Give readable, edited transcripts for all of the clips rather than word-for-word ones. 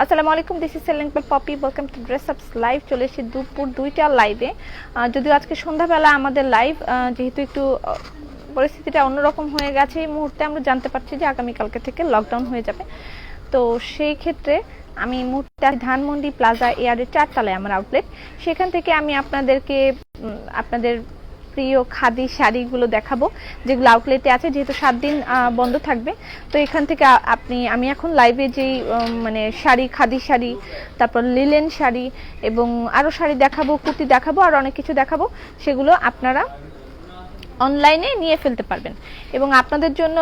আসসালামু আলাইকুম, this is selling Poppy. Welcome to dress ups live. চলে এসেছি দুপুর 2টার লাইভে। যদিও আজকে সন্ধ্যাবেলা আমাদের লাইভ, যেহেতু একটু পরিস্থিতিটা অন্যরকম হয়ে গেছে এই মুহূর্তে আমরা জানতে পারছি যে আগামীকালকে থেকে লকডাউন হয়ে যাবে। তো সেই ক্ষেত্রে আমি মুহূর্তে ধানমন্ডি প্লাজা এয়ারের 4 তলায় আমার আউটলেট, সেখান থেকে আমি আপনাদেরকে আপনাদের প্রিয় খাদি শাড়িগুলো দেখাবো যেগুলো আউটলেটে আছে, যেহেতু 7 দিন বন্ধ থাকবে। তো এখান থেকে আমি এখন লাইভে যেই মানে শাড়ি, খাদি শাড়ি, তারপর লিলেন শাড়ি এবং আরও শাড়ি দেখাবো, কুর্তি দেখাবো, আর অনেক কিছু দেখাবো, সেগুলো আপনারা অনলাইনে নিয়ে ফেলতে পারবেন। এবং আপনাদের জন্য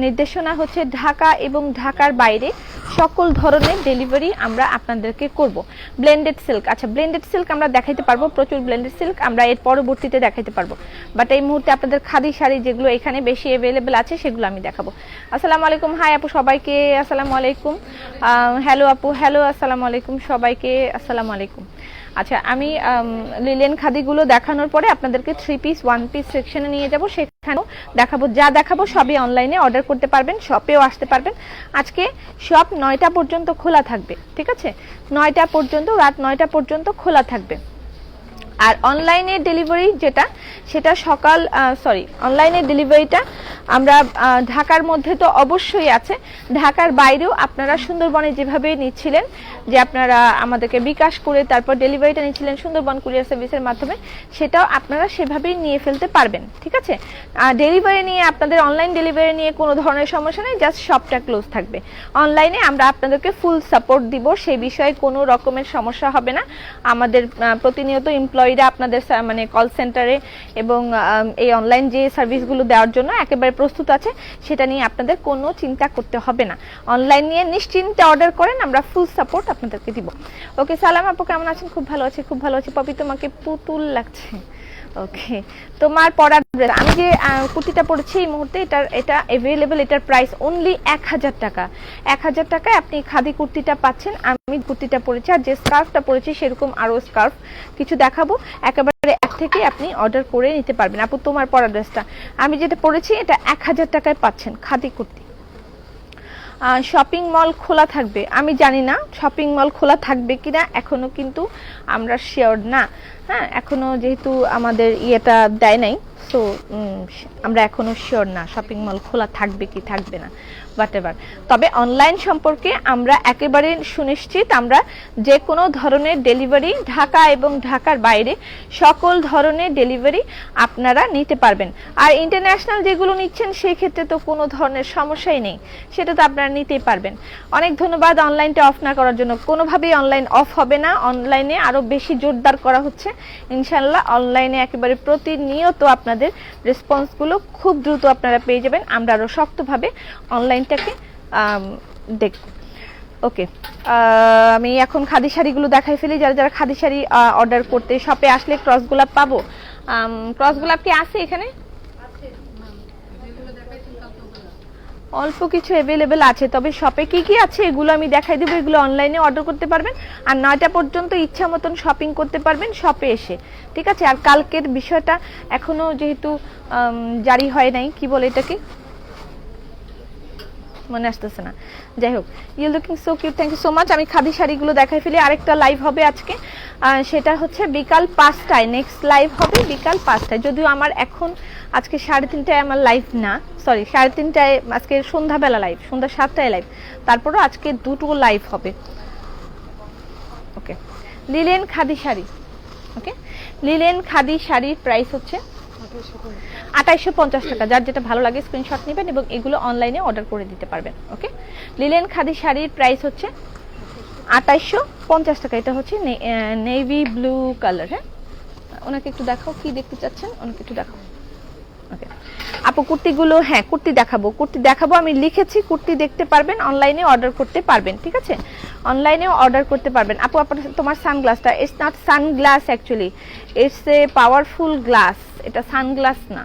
নির্দেশনা হচ্ছে ঢাকা এবং ঢাকার বাইরে সকল ধরনের ডেলিভারি আমরা আপনাদেরকে করব। ব্লেন্ডেড সিল্ক, আচ্ছা ব্লেন্ডেড সিল্ক আমরা দেখাইতে পারবো, প্রচুর ব্লেন্ডেড সিল্ক আমরা এর পরবর্তীতে দেখাইতে পারবো, বাট এই মুহূর্তে আপনাদের খাদি শাড়ি যেগুলো এখানে বেশি অ্যাভেলেবেল আছে সেগুলো আমি দেখাবো। আসসালামু আলাইকুম, হাই আপু সবাইকে, আসসালামু আলাইকুম। হ্যালো আপু, হ্যালো, আসসালামু আলাইকুম সবাইকে, আসসালামু আলাইকুম। আচ্ছা, আমি লিলেন খাদিগুলো দেখানোর পরে আপনাদেরকে 3 পিস 1 পিস সেকশনে নিয়ে যাব, সেখানেও দেখাবো। যা দেখাবো সবই অনলাইনে অর্ডার করতে পারবেন, শপেও আসতে পারবেন। আজকে শপ 9টা পর্যন্ত খোলা থাকবে, ঠিক আছে? 9টা পর্যন্ত, রাত 9টা পর্যন্ত খোলা থাকবে। আর অনলাইনে ডেলিভারি যেটা, সেটা অনলাইনে ডেলিভারিটা আমরা ঢাকার মধ্যে তো অবশ্যই আছে, ঢাকার বাইরেও আপনারা সুন্দরবনে যেভাবে নিচ্ছিলেন, যে আপনারা আমাদেরকে বিকাশ করে তারপর ডেলিভারিটা নিচ্ছিলেন সুন্দরবন কুরিয়ার সার্ভিসের মাধ্যমে, সেটাও আপনারা সেভাবেই নিয়ে ফেলতে পারবেন, ঠিক আছে? ডেলিভারি নিয়ে আপনাদের, অনলাইন ডেলিভারি নিয়ে কোনো ধরনের সমস্যা নেই, জাস্ট শপটা ক্লোজ থাকবে। অনলাইনে আমরা আপনাদেরকে ফুল সাপোর্ট দিব, সেই বিষয়ে কোনো রকমের সমস্যা হবে না। আমাদের প্রতিনিয়ত এমপ্লয়িরা আপনাদের মানে কল সেন্টারে এবং এই অনলাইন যে সার্ভিসগুলো দেওয়ার জন্য একেবারে প্রস্তুত আছে, সেটা নিয়ে আপনাদের কোনো চিন্তা করতে হবে না। অনলাইন নিয়ে নিশ্চিন্তে অর্ডার করেন, আমরা ফুল সাপোর্ট আপনাদেরকে দিব। ওকে, সালাম আপু, কেমন আছেন? খুব ভালো আছি, খুব ভালো আছি। পপি তোমাকে পুতুল লাগছে। ওকে, তোমার পরার ড্রেস, আমি যে কুর্তিটা পরেছি এই মুহূর্তে, এটা অ্যাভেলেবেল, এটার প্রাইস অনলি 1000 টাকা। 1000 টাকায় আপনি খাদি কুর্তিটা পাচ্ছেন। আমি কুর্তিটা পরেছি, আর যে স্কার্ফটা পরেছি সেরকম আরও স্কার্ফ কিছু দেখাবো, একেবারে এক থেকে আপনি অর্ডার করে নিতে পারবেন। আপু তোমার পরা ড্রেসটা, আমি যেটা পরেছি এটা 1000 টাকায় পাচ্ছেন খাদি কুর্তি। শপিং মল খোলা থাকবে, আমি জানি না শপিং মল খোলা থাকবে কিনা, এখনো কিন্তু আমরা শিওর না। হ্যাঁ, এখনো যেহেতু আমাদের ইয়েটা দেয় নাই, সো আমরা এখনো শিওর না শপিং মল খোলা থাকবে কি থাকবে না, হোয়াটএভার। তবে অনলাইন সম্পর্কে আমরা একেবারে সুনিশ্চিত, আমরা যে কোনো ধরনের ডেলিভারি, ঢাকা এবং ঢাকার বাইরে সকল ধরনের ডেলিভারি আপনারা নিতে পারবেন। আর ইন্টারন্যাশনাল যেগুলো নিচ্ছেন সেই ক্ষেত্রে তো কোনো ধরনের সমস্যাই নেই, সেটা তো আপনারা নিতেই পারবেন। অনেক ধন্যবাদ অনলাইনটা অফ না করার জন্য। কোনোভাবেই অনলাইন অফ হবে না, অনলাইনে আরও বেশি জোরদার করা হচ্ছে ইনশাল্লাহ। অনলাইনে একেবারে প্রতিনিয়ত আপনাদের রেসপন্সগুলো খুব দ্রুত আপনারা পেয়ে যাবেন, আমরা আরও শক্তভাবে অনলাইনটাকে দেখব। ওকে, আমি এখন খাদি শাড়িগুলো দেখাই ফেলি। যারা যারা খাদি শাড়ি অর্ডার করতে শপে আসলে ক্রস গোলাপ পাবো, ক্রস গোলাপ কি আছে এখানে? অল্প কিছু অ্যাভেলেবেল আছে, তবে শপে কি কি আছে এগুলো আমি দেখাই দেবো, এগুলো অনলাইনে অর্ডার করতে পারবেন। আর 9টা পর্যন্ত ইচ্ছা মতন শপিং করতে পারবেন শপে এসে, ঠিক আছে? আর কালকের বিষয়টা এখনো যেহেতু জারি হয় নাই, কি বলে এটাকে, মনে আসতেছে না, যাই হোক। You looking so cute, thank you so much. আমি খাদি শাড়িগুলো দেখাই ফেলি। আরেকটা লাইভ হবে আজকে, সেটা হচ্ছে বিকাল 5টায়, নেক্সট লাইভ হবে বিকাল 5টায়। যদিও আমার এখন আজকে 3:30টায় আমার লাইভ না, সরি 3:30টায়, আজকে সন্ধ্যাবেলা লাইভ, সন্ধ্যা 7টায় লাইভ, তারপরও আজকে দুটো লাইভ হবে। ওকে, লিলেন খাদি শাড়ি, ওকে, লিলেন খাদি শাড়ির প্রাইস হচ্ছে 2850 টাকা। যার যেটা ভালো লাগে স্ক্রিনশট নেবেন এবং এগুলো অনলাইনে অর্ডার করে দিতে পারবেন। ওকে, লিলেন খাদি শাড়ির প্রাইস হচ্ছে 2850 টাকা। এটা হচ্ছে নেভি ব্লু কালার। হ্যাঁ, ওনাকে একটু দেখাও, কি দেখতে চাচ্ছেন ওনাকে একটু দেখাও। ওকে আপু, কুর্তিগুলো, হ্যাঁ কুর্তি দেখাবো, আমি লিখেছি, কুর্তি দেখতে পারবেন, অনলাইনে অর্ডার করতে পারবেন, ঠিক আছে? অনলাইনেও অর্ডার করতে পারবেন। আপু তোমার সানগ্লাসটা, it's not sunglass actually, it's a powerful glass, এটা সানগ্লাস না।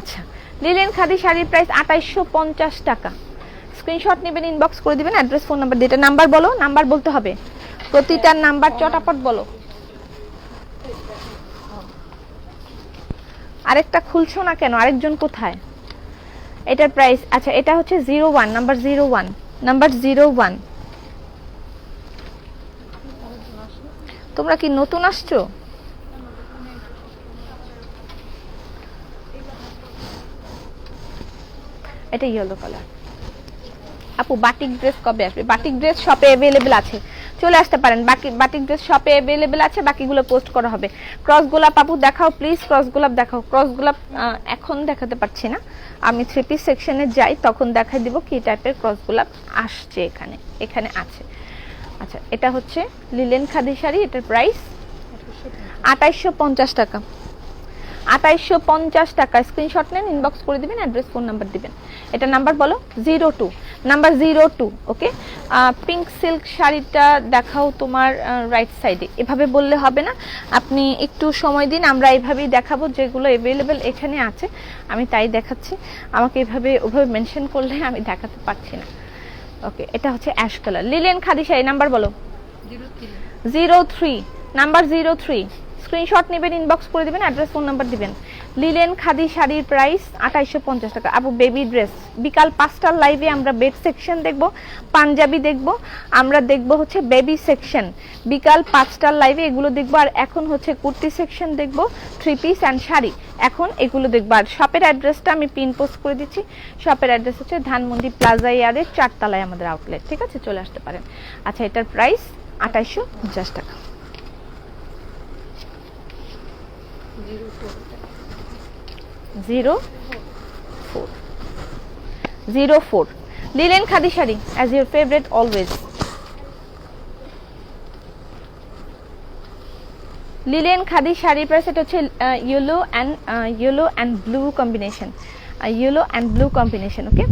আচ্ছা, লিলেন খাদি শাড়ির প্রাইস 2850 টাকা। স্ক্রিনশট নেবেন, ইনবক্স করে দিবেন, অ্যাড্রেস, ফোন নাম্বার দিয়ে। নাম্বার বলো, নাম্বার বলতে হবে, প্রতিটার নাম্বার চটাপট বলো। আরেকটা খুলছো না কেন? আরেকজন কোথায়? এটার প্রাইস, আচ্ছা এটা হচ্ছে 01 নাম্বার 01 নাম্বার 01। তোমরা কি নতুন আসছো? এটা ইয়েলো কালার। আপু বাটিক ড্রেস কবে আসবে? বাটিক ড্রেস শপে अवेलेबल আছে, চলে আসতে পারেন। বাটিক ড্রেস শপে अवेलेबल আছে, বাকিগুলো পোস্ট করা হবে। ক্রস গোলাপ আপু দেখাও প্লিজ, ক্রস গোলাপ দেখাও। ক্রস গোলাপ এখন দেখাতে পারছি না, আমি 3 পিস সেকশনে যাই তখন দেখাই দিব কি টাইপের ক্রস গোলাপ আসছে। এখানে আছে। আচ্ছা এটা হচ্ছে লিলেন খাদি শাড়ি, এটার প্রাইস 2850 টাকা। 2850 টাকা। স্ক্রিনশট নেন, ইনবক্স করে দিবেন, অ্যাড্রেস ফোন নাম্বার দিবেন। এটা নাম্বার বলো 02 নাম্বার 02। ওকে, পিঙ্ক সিল্ক শাড়িটা দেখাও তোমার রাইট সাইডে। এভাবে বললে হবে না, আপনি একটু সময় দিন, আমরা এইভাবেই দেখাবো যেগুলো अवेलेबल এখানে আছে আমি তাই দেখাচ্ছি। আমাকে এভাবে ওভাবে মেনশন করলে আমি দেখাতে পারছি না। ওকে, এটা হচ্ছে ash colour linen khadi sari. Number বলো 03 নাম্বার 03। স্ক্রিনশট নেবেন, ইনবক্স করে দিবেন, অ্যাড্রেস ফোন নাম্বার দিবেন। লিলেন খাদি শাড়ির প্রাইস 2850 টাকা। আপু বেবি ড্রেস, বিকাল 5টার লাইভে আমরা বেড সেকশন দেখব, পাঞ্জাবি দেখব, আমরা দেখব হচ্ছে বেবি সেকশন। বিকাল 5টার লাইভে এগুলো দেখব। আর এখন হচ্ছে কুর্তি সেকশন দেখব, 3 পিস অ্যান্ড শাড়ি, এখন এগুলো দেখব। আর শপের অ্যাড্রেসটা আমি পিন পোস্ট করে দিচ্ছি। শপের অ্যাড্রেস হচ্ছে ধানমন্ডি প্লাজা ইয়ার্ডের 4 তলায় আমাদের আউটলেট, ঠিক আছে, চলে আসতে পারেন। আচ্ছা এটার প্রাইস 2850 টাকা। 04 linen khadi sari as your favourite always. Linen khadi শাড়ির প্রাইস এটা হচ্ছে yellow and blue combination, yellow and blue combination. Okay,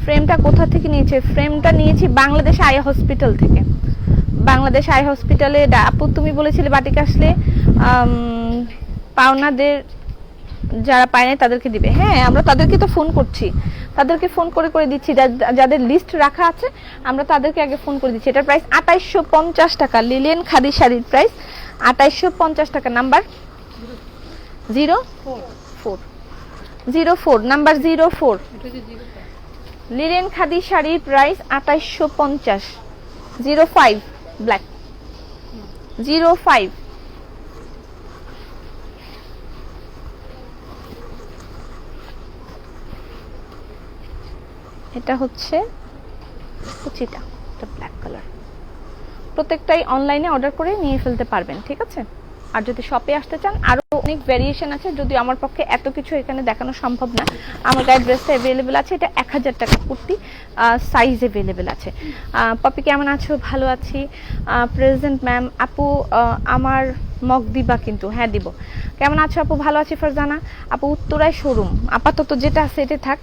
ফ্রেমটা কোথা থেকে নিয়েছে? ফ্রেমটা নিয়েছি বাংলাদেশ আই হসপিটাল থেকে। বাংলাদেশ আই হসপিটালে আপু তুমি বলেছিলে বাটিক আসলে পাওনাদের যারা পায় না তাদেরকে দিবে। হ্যাঁ, আমরা তাদেরকে তো ফোন করছি, তাদেরকে ফোন করে দিচ্ছি, যাদের লিস্ট রাখা আছে আমরা তাদেরকে আগে ফোন করে দিচ্ছি। এটার প্রাইস 2850 টাকা। লিলেন খাদি শাড়ির প্রাইস 2850 টাকা। Number 04 number 04। লিলেন খাদি শাড়ির প্রাইস 2850। 05 ব্ল্যাক 05। এটা হচ্ছে কুচিটা, এটা ব্ল্যাক কালার। প্রত্যেকটাই অনলাইনে অর্ডার করে নিয়ে ফেলতে পারবেন, ঠিক আছে। আর যদি শপে আসতে চান আরো অনেক ভেরিয়েশন আছে, যদি আমার পক্ষে এত কিছু এখানে দেখানো সম্ভব না। আমার গায়ে ড্রেসটা अवेलेबल আছে, এটা 1000 টাকা কুর্তি, সাইজ अवेलेबल আছে। পপি কেমন আছো? ভালো আছি। Present ma'am. আপু আমার মগ দিবা কিন্তু? হ্যাঁ দিব। কেমন আছো আপু? ভালো আছি। ফারজানা আপু উত্তরায় শোরুম, আপাতত যেটা আছে এটা থাক।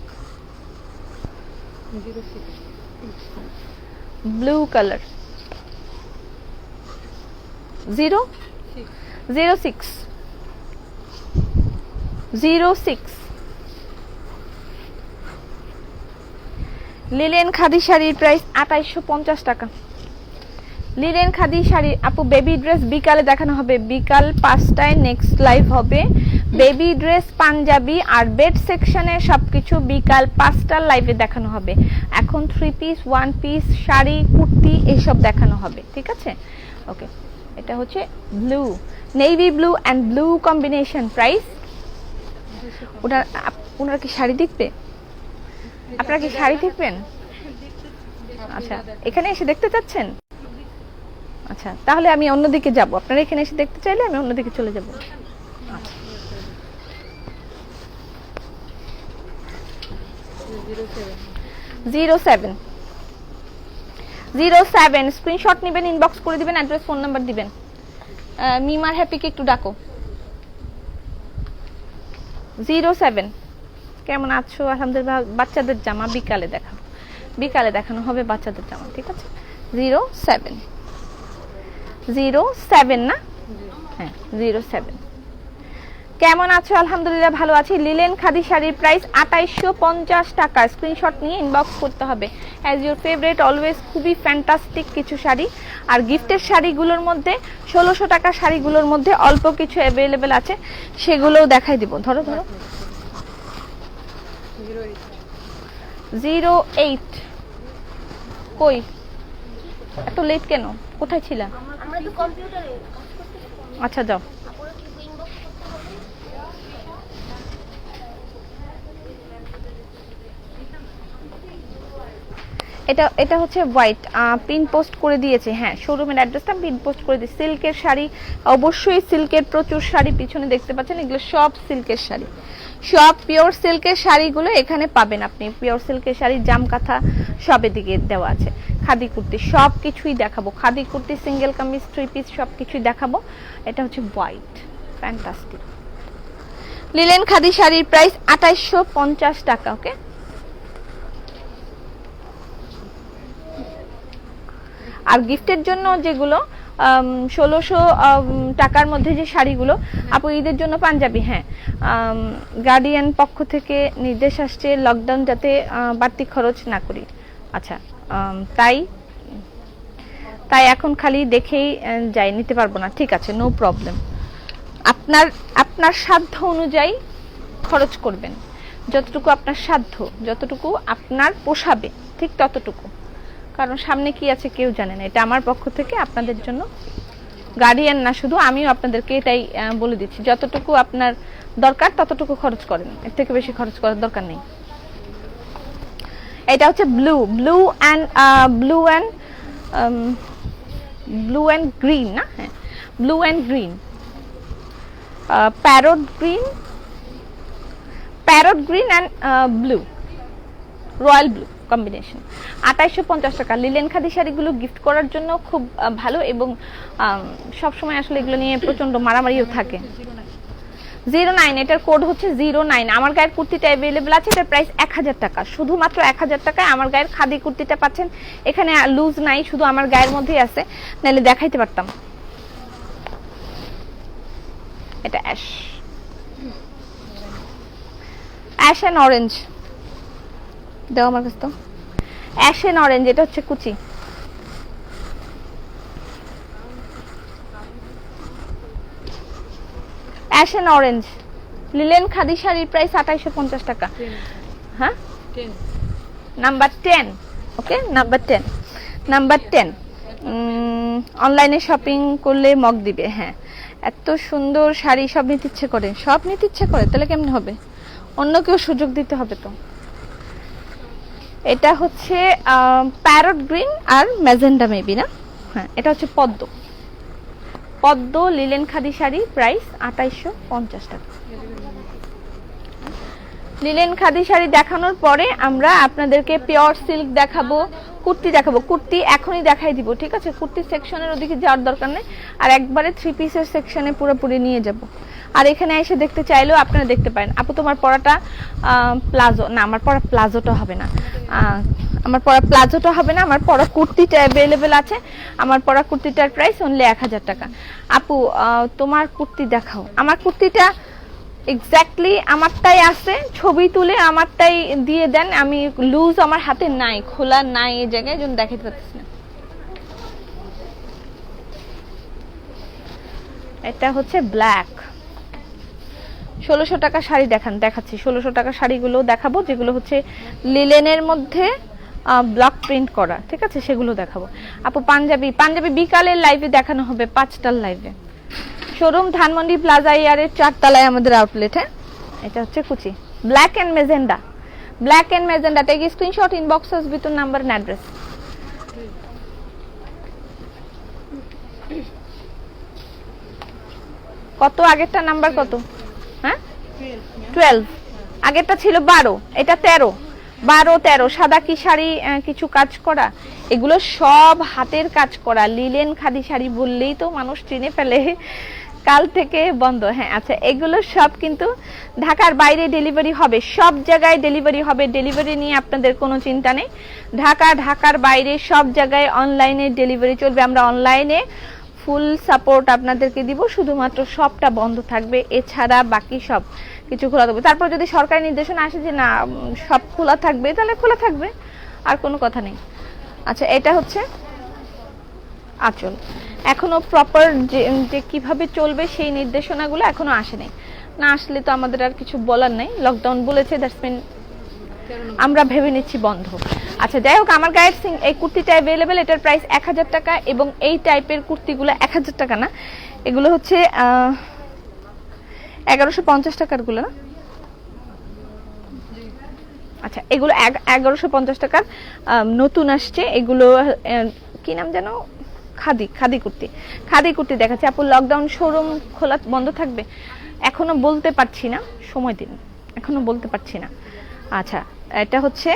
ব্লু কালার 06 লিলেন খাদি শাড়ির প্রাইস 2850 টাকা। লিলেন খাদি শাড়ি আপু বেবি ড্রেস বিকালে দেখানো হবে, বিকাল 5টায় নেক্সট লাইভ হবে। বেবি ড্রেস, পাঞ্জাবি আর বেড সেকশনে সবকিছু বিকাল 5টার লাইভে দেখানো হবে। এখন 3 পিস, 1 পিস, শাড়ি, কুর্তি এসব দেখানো হবে, ঠিক আছে। ওকে, এটা হচ্ছে blue, navy blue and blue combination. Price ওনারা কি শাড়ি দেখবে? আপনারা কি শাড়ি দেখবেন? আচ্ছা, এখানে এসে দেখতে চাচ্ছেন? আচ্ছা, তাহলে আমি অন্যদিকে যাব। আপনারা এখানে এসে দেখতে চাইলে আমি অন্যদিকে চলে যাব। আচ্ছা, 07 স্ক্রিনশট নেবেন, ইনবক্স করে দিবেন, অ্যাড্রেস ফোন নাম্বার দিবেন। মিমার হ্যাপিকে একটু ডাকো। 07 কেমন আছো? আলহামদুলিল্লাহ। বাচ্চাদের জামা বিকালে দেখানো হবে, বাচ্চাদের জামা, ঠিক আছে। 07 না? হ্যাঁ 07। কেমন আছো? আলহামদুলিল্লাহ ভালো আছি। লিলেন খাদি শাড়ির প্রাইস 2850 টাকা। স্ক্রিনশট নিয়ে ইনবক্স করতে হবে। অ্যাজ ইউর ফেভারিট অলওয়েজ, খুবই ফ্যান্টাস্টিক কিছু শাড়ি। আর গিফটের শাড়িগুলোর মধ্যে 1600 টাকা শাড়িগুলোর মধ্যে অল্প কিছু अवेलेबल আছে, সেগুলোও দেখাই দিব। ধরো 08 কই এত লেট কেন, কোথায় ছিলা? আমরা তো কম্পিউটারে কাজ করতেছি। আচ্ছা যাও। আপুরা কি ইনবক্স করতে হবে? এটা হচ্ছে হোয়াইট পিন পোস্ট করে দিয়েছে, হ্যাঁ শোরুমের অ্যাড্রেসটা পিন পোস্ট করে দিয়েছে। সিল্কের শাড়ি, অবশ্যই সিল্কের প্রচুর শাড়ি পিছনে দেখতে পাচ্ছেন, এগুলো সব সিল্কের শাড়ি, সব পিওর সিল্কের শাড়িগুলো এখানে পাবেন আপনি। পিওর সিল্কের শাড়ি, জামকাঁথা সব এদিকে দেওয়া আছে। খাদি কুর্তি সব কিছুই দেখাবো, খাদি কুর্তি, সিঙ্গেল কামিজ, 3 পিস সব কিছুই দেখাবো। এটা হচ্ছে হোয়াইট, ফ্যান্টাস্টিক লিলেন খাদি শাড়ির প্রাইস 2850 টাকা। ওকে, আর গিফটের জন্য যেগুলো 1600 টাকার মধ্যে যে শাড়িগুলো আপু ঈদের জন্য পাঞ্জাবি, হ্যাঁ গার্ডিয়ান পক্ষ থেকে নির্দেশ আসছে লকডাউন যাতে বাড়তি খরচ না করি। আচ্ছা তাই এখন খালি দেখেই যাই, নিতে পারবো না, ঠিক আছে নো প্রবলেম। আপনার সাধ্য অনুযায়ী খরচ করবেন, যতটুকু আপনার সাধ্য, যতটুকু আপনার পোষাবে ঠিক ততটুকু, কারণ সামনে কি আছে কেউ জানে না। এটা আমার পক্ষ থেকে আপনাদের জন্য, গার্ডিয়ান না শুধু, আমিও আপনাদেরকে এটাই বলে দিচ্ছি, যতটুকু আপনার দরকার ততটুকু খরচ করেন, এর থেকে বেশি খরচ করার দরকার নেই। এটা হচ্ছে ব্লু অ্যান্ড গ্রিন না, হ্যাঁ blue and green, parrot green and blue, royal blue combination. 2850 টাকা। লিলেন খাদি শাড়িগুলো গিফট করার জন্য খুব ভালো, এবং সব সময় আসলে এগুলো নিয়ে প্রচন্ড মারামারিও থাকে। 09, এটার কোড হচ্ছে 09। আমার গায়ের কুর্তিটা অ্যাভেলেবল আছে, এটার প্রাইস 1000 টাকা, শুধুমাত্র 1000 টাকায় আমার গায়ের খাদি কুর্তিটা পাচ্ছেন। এখানে লুজ নাই, শুধু আমার গায়ের মধ্যেই আছে, নাহলে দেখাইতে পারতাম। এটা অ্যাশ অ্যান্ড অরেঞ্জ, দাও আমার কাছে তো। অ্যাশ এন্ড অরেঞ্জ, এটা হচ্ছে কুচি, ash and orange linen khadi শাড়ির প্রাইস 2850 টাকা। হ্যাঁ নাম্বার 10, ওকে নাম্বার 10 অনলাইনে শপিং করলে মগ দিবে, হ্যাঁ এত সুন্দর শাড়ি সব নিতে ইচ্ছে করে, তাহলে কেমন হবে? অন্য কেউ সুযোগ দিতে হবে তো। এটা হচ্ছে প্যারট গ্রিন আর ম্যাজেন্ডা মেবি না, হ্যাঁ এটা হচ্ছে পদ্ম লিলেন খাদি শাড়ি, প্রাইস 2850 টাকা। লিলেন খাদি শাড়ি দেখানোর পরে আমরা আপনাদেরকে পিওর সিল্ক দেখাবো, কুর্তি দেখাবো। কুর্তি এখনই দেখাই দিব, ঠিক আছে? কুর্তি সেকশনের ওদিকে যাওয়ার দরকার নেই, আর একবারে 3 পিসের সেকশনে পুরোপুরি নিয়ে যাব। আর এখানে এসে দেখতে চাইলেও আপনারা দেখতে পারেন। আপু তোমার পরাটা প্লাজো না, আমার পরা প্লাজোটা হবে না, আমার পরা কুর্তিটা অ্যাভেলেবেল আছে। আমার পরা কুর্তিটার প্রাইস অনলি 1000 টাকা। আপু তোমার কুর্তি দেখাও। আমার কুর্তিটা এক্স্যাক্টলি আমারটাই আছে, ছবি তুলে আমারটাই দিয়ে দেন। আমি লুজ আমার হাতে নাই, খোলা নাই এই জায়গায়, যেন দেখাতে পারতেছি না। এটা হচ্ছে ব্ল্যাক, 1600 টাকা শাড়ি দেখাচ্ছি। 1600 টাকা শাড়িগুলো দেখাবো, যেগুলো হচ্ছে লিলেনের মধ্যে ব্লক প্রিন্ট করা, ঠিক আছে? সেগুলো দেখাবো। আপু পাঞ্জাবি বিকালের লাইভে দেখানো হবে, 5টার লাইভে। শোরুম ধানমন্ডি প্লাজা ইয়ারের 4 তলায় আমাদের আউটলেট। হ্যাঁ এটা হচ্ছে কুচি, black and magenta. Take screenshot, inbox us with number and address. কত আগেরটা নাম্বার কত? হ্যাঁ 12, আগেরটা ছিল 12, এটা 13। সাদা কি শাড়ি, কিছু কাজ করা, এগুলো সব হাতের কাজ করা লিলেন খাদি শাড়ি বললেই তো মানুষ চিনে ফেলে। কাল থেকে বন্ধ, হ্যাঁ আচ্ছা। এগুলো সব কিন্তু ঢাকার বাইরে ডেলিভারি হবে, সব জায়গায় ডেলিভারি হবে। ডেলিভারি নিয়ে আপনাদের কোনো চিন্তা নেই। ঢাকার বাইরে সব জায়গায় অনলাইনে ডেলিভারি চলবে। আমরা অনলাইনে ফুল সাপোর্ট আপনাদেরকে দিব, শুধুমাত্র শপটা বন্ধ থাকবে, এছাড়া বাকি সব কিছু খোলা থাকবে। তারপর যদি সরকারি নির্দেশনা আসে যে না সব খোলা থাকবে, তাহলে খোলা থাকবে, আর কোনো কথা নেই। আচ্ছা এটা হচ্ছে আঁচল। এখনো প্রপার যে কিভাবে চলবে সেই নির্দেশনাগুলো এখনো আসেনি, না আসলে তো আমাদের আর কিছু বলার নেই। লকডাউন বলেছে, দ্যাটস মিন আমরা ভেবে নিচ্ছি বন্ধ। আচ্ছা যাই হোক, আমার গায়ের এই কুর্তিটা অ্যাভেলেবেল, এটার প্রাইস 1000 টাকা। এবং এই টাইপের কুর্তিগুলো 1000 টাকা না, এগুলো হচ্ছে 1150 টাকার গুলো না। আচ্ছা এগুলো 1150 টাকার নতুন আসছে। এগুলো কি নাম যেন, খাদি কুর্তি দেখাচ্ছে আপু। লকডাউন শোরুম খোলা বন্ধ থাকবে এখনো বলতে পারছি না, সময় দিন, এখনো বলতে পারছি না। আচ্ছা এটা হচ্ছে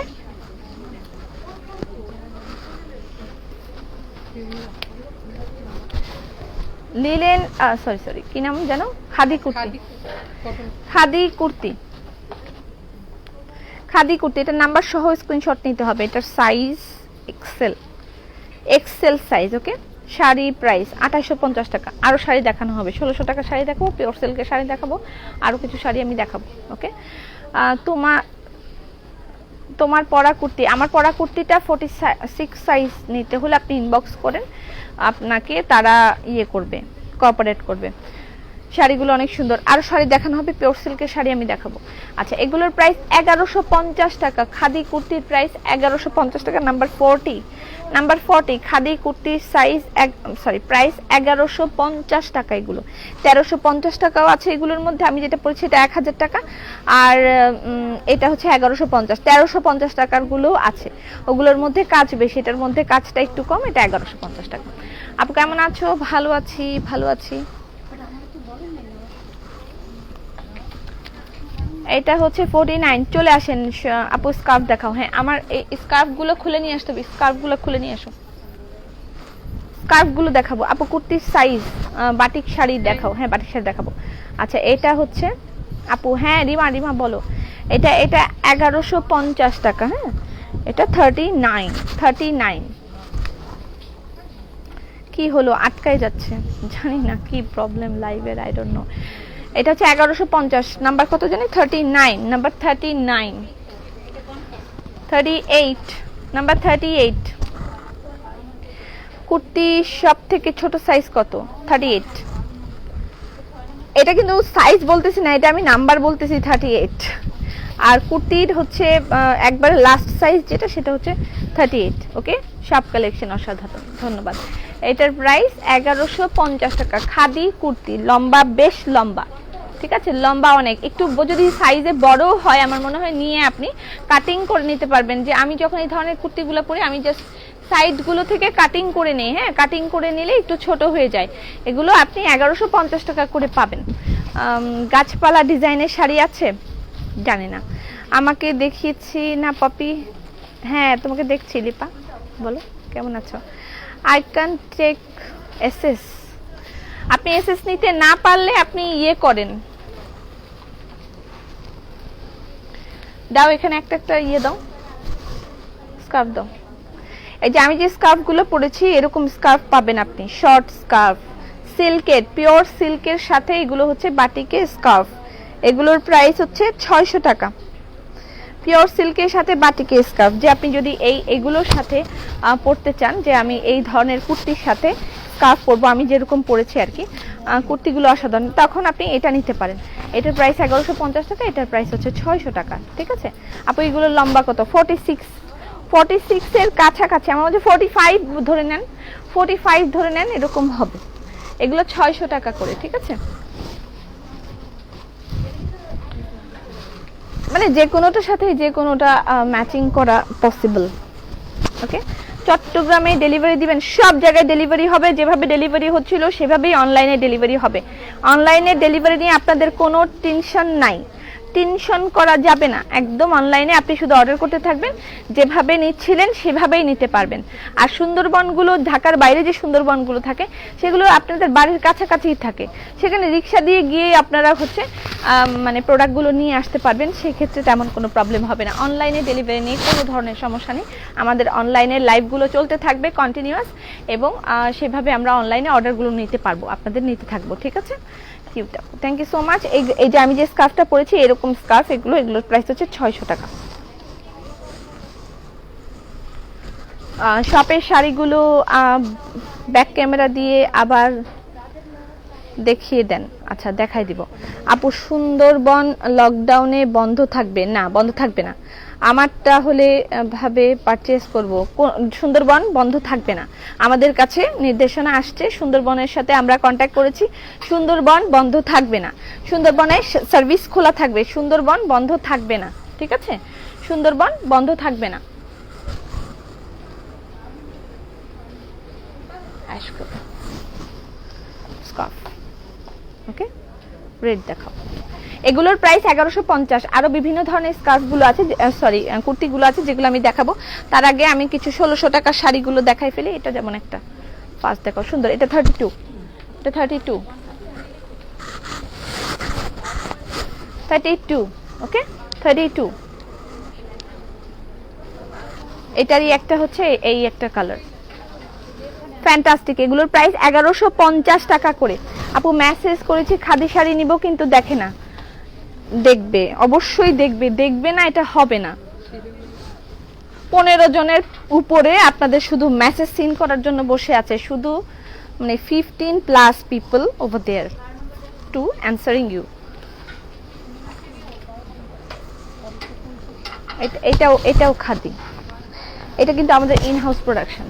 লিলেন, সরি কি নাম যেন, খাদি কুর্তি। এটা নাম্বার সহ স্ক্রিনশট নিতে হবে। এটার সাইজ এক্সেল সাইজ। ওকে, শাড়ি প্রাইস 2850 টাকা। আরো শাড়ি দেখানো হবে, 1600 টাকা শাড়ি দেখাবো, পিওর সিল্কের শাড়ি দেখাবো, আরো কিছু শাড়ি আমি দেখাবো। ওকে, তোমার পরা কুর্তি, আমার পরা কুর্তিটা 46 সাইজ নিতে হলে আপনি ইনবক্স করেন, আপনাকে তারা করবে, কোঅপারেট করবে। শাড়িগুলো অনেক সুন্দর, আর শাড়ি দেখানো হবে, পিওর সিল্কের শাড়ি আমি দেখাবো। আচ্ছা এগুলোর প্রাইস 1150 টাকা। খাদি কুর্তির প্রাইস 1150 টাকা। নাম্বার 40 খাদি কুর্তির সাইজ প্রাইস 1150 টাকা। এগুলো 1350 টাকাও আছে এগুলোর মধ্যে। আমি যেটা পড়েছি এটা 1000 টাকা, আর এটা হচ্ছে 1150। 1350 টাকার গুলো আছে, ওগুলোর মধ্যে কাজ বেশি, এটার মধ্যে কাজটা একটু কম। এটা 1150 টাকা। আপু কেমন আছো? ভালো আছি। এটা হচ্ছে 49। চলে আসেন আপু, স্কার্ফ দেখাও। হ্যাঁ আমার এই স্কার্ফ গুলো খুলে নিয়ে আসতে হবে, স্কার্ফ গুলো দেখাবো আপু। কুর্তির সাইজ, বাটিক শাড়ি দেখাও। হ্যাঁ বাটিক শাড়ি দেখাবো। আচ্ছা এটা হচ্ছে আপু, হ্যাঁ রিমা বলো। এটা 1150 টাকা। হ্যাঁ এটা 39। কি হলো, আটকায় যাচ্ছে, জানি না কি প্রবলেম লাইভের, আই ডোন্ট নো। এটা হচ্ছে 1150। নাম্বার কত জানি, 39। নাম্বার 38। নাম্বার 38। কুর্তি সব থেকে ছোট সাইজ কত? 38। এটা কিন্তু সাইজ বলতেছি না, এটা আমি নাম্বার বলতেছি 38। আর কুর্তির হচ্ছে একবার লাস্ট সাইজ যেটা, সেটা হচ্ছে 38। ওকে, সব কালেকশন অসাধারণ, ধন্যবাদ। এটার প্রাইস 1150 টাকা। খাদি কুর্তি, লম্বা, বেশ লম্বা, ঠিক আছে, লম্বা অনেক। একটু যদি সাইজে বড় হয় আমার মনে হয় নিয়ে আপনি কাটিং করে নিতে পারবেন। যে আমি যখন এই ধরনের কুর্তিগুলো পরি, আমি জাস্ট সাইডগুলো থেকে কাটিং করে নিই। হ্যাঁ কাটিং করে নিলে একটু ছোট হয়ে যায়। এগুলো আপনি 1150 টাকা করে পাবেন। গাছপালা ডিজাইনের শাড়ি আছে, জানি না, আমাকে দেখিয়েছি না পপি? হ্যাঁ তোমাকে দেখছি লিপা, বলো কেমন আছো? I can take SS. আপনি এসএস নিতে না পারলে আপনি করেন, দাও এখানে একটা দাও, স্কার্ফ দাও। এই যে আমি যে স্কার্ফ গুলো পরেছি, এরকম স্কার্ফ পাবেন আপনি, শর্ট স্কার্ফ, সিল্কের, পিওর সিল্কের সাথে। এগুলো হচ্ছে বাটিকের স্কার্ফ, এগুলোর প্রাইস হচ্ছে 600 টাকা। পিওর সিল্কের সাথে বাটিকের স্কার্ফ, যে আপনি যদি এইগুলোর সাথে পরতে চান, যে আমি এই ধরনের কুর্তির সাথে স্কার্ফ পরবো, আমি যেরকম পরেছি আর কি, কুর্তিগুলো অসাধারণ, তখন আপনি এটা নিতে পারেন। এটার প্রাইস 1150 টাকা, এটার প্রাইস হচ্ছে 600 টাকা। ঠিক আছে আপু, এগুলোর লম্বা কত? 46 এর কাছাকাছি, আমার হচ্ছে 45 ধরে নেন, 45 ধরে নেন, এরকম হবে। এগুলো 600 টাকা করে। ঠিক আছে, মানে যে কোনোটার সাথে যে কোনোটা ম্যাচিং করা পসিবল। ওকে, চট্টগ্রামে ডেলিভারি দিবেন? সব জায়গায় ডেলিভারি হবে, যেভাবে ডেলিভারি হচ্ছিল সেভাবেই অনলাইনে ডেলিভারি হবে। অনলাইনে ডেলিভারি নিয়ে আপনাদের কোনো টেনশন নাই, টেনশন করা যাবে না একদম। অনলাইনে আপনি শুধু অর্ডার করতে থাকবেন, যেভাবে নিচ্ছিলেন সেভাবেই নিতে পারবেন। আর সুন্দরবনগুলো, ঢাকার বাইরে যে সুন্দরবনগুলো থাকে সেগুলো আপনাদের বাড়ির কাছাকাছিই থাকে, সেখানে রিক্সা দিয়ে গিয়ে আপনারা হচ্ছে মানে প্রোডাক্টগুলো নিয়ে আসতে পারবেন, সেক্ষেত্রে তেমন কোনো প্রবলেম হবে না। অনলাইনে ডেলিভারি নিয়ে কোনো ধরনের সমস্যা নেই। আমাদের অনলাইনের লাইভগুলো চলতে থাকবে কন্টিনিউয়াস, এবং সেভাবে আমরা অনলাইনে অর্ডারগুলো নিতে পারবো, আপনাদের নিতে থাকবো। ঠিক আছে, থ্যাংক ইউ সো মাচ। এই যে আমি যে স্কার্ফটা পরেছি, এরকম স্কার্ফ, এগুলোর প্রাইস হচ্ছে 600 টাকা। শপের শাড়িগুলো ব্যাক ক্যামেরা দিয়ে আবার দেখিয়ে দেন। আচ্ছা দেখাই দিব আপু। সুন্দরবন লকডাউনে বন্ধ থাকবে? না, বন্ধ থাকবে না। আমারটা হলে ভাবে পারচেজ করব। সুন্দরবন বন্ধ থাকবে না, আমাদের কাছে নির্দেশনা আসছে, সুন্দরবনের সাথে আমরা কন্ট্যাক্ট করেছি, সুন্দরবন বন্ধ থাকবে না, সুন্দরবনের সার্ভিস খোলা থাকবে, সুন্দরবন বন্ধ থাকবে না, ঠিক আছে, সুন্দরবন বন্ধ থাকবে না। ওকে, রেড দেখাও। এগুলোর প্রাইস 1150। আরো বিভিন্ন ধরনের স্কার্ফগুলো আছে, সরি কুর্তিগুলো আছে যেগুলো আমি দেখাবো। তার আগে আমি কিছু 1600 টাকার শাড়িগুলো দেখাই ফেলি। এটা যেমন একটা ফার্স্ট দেখাও, সুন্দর, এটা 32, এটা 32, 32, ওকে 32। এটারই একটা হচ্ছে এই একটা কালার, ফ্যান্টাস্টিক। এগুলোর প্রাইস 1150 টাকা করে। আপু মেসেজ করেছি খাদি শাড়ি নিব, কিন্তু দেখে না। দেখবে, অবশ্যই দেখবে, দেখবে না এটা হবে না। 15 জনের উপরে আপনাদের শুধু মেসেজ সিন করার জন্য বসে আছে, শুধু মানে 15+ people over there to answering you. এটাও খাদি, এটা কিন্তু আমাদের ইন হাউস প্রোডাকশন।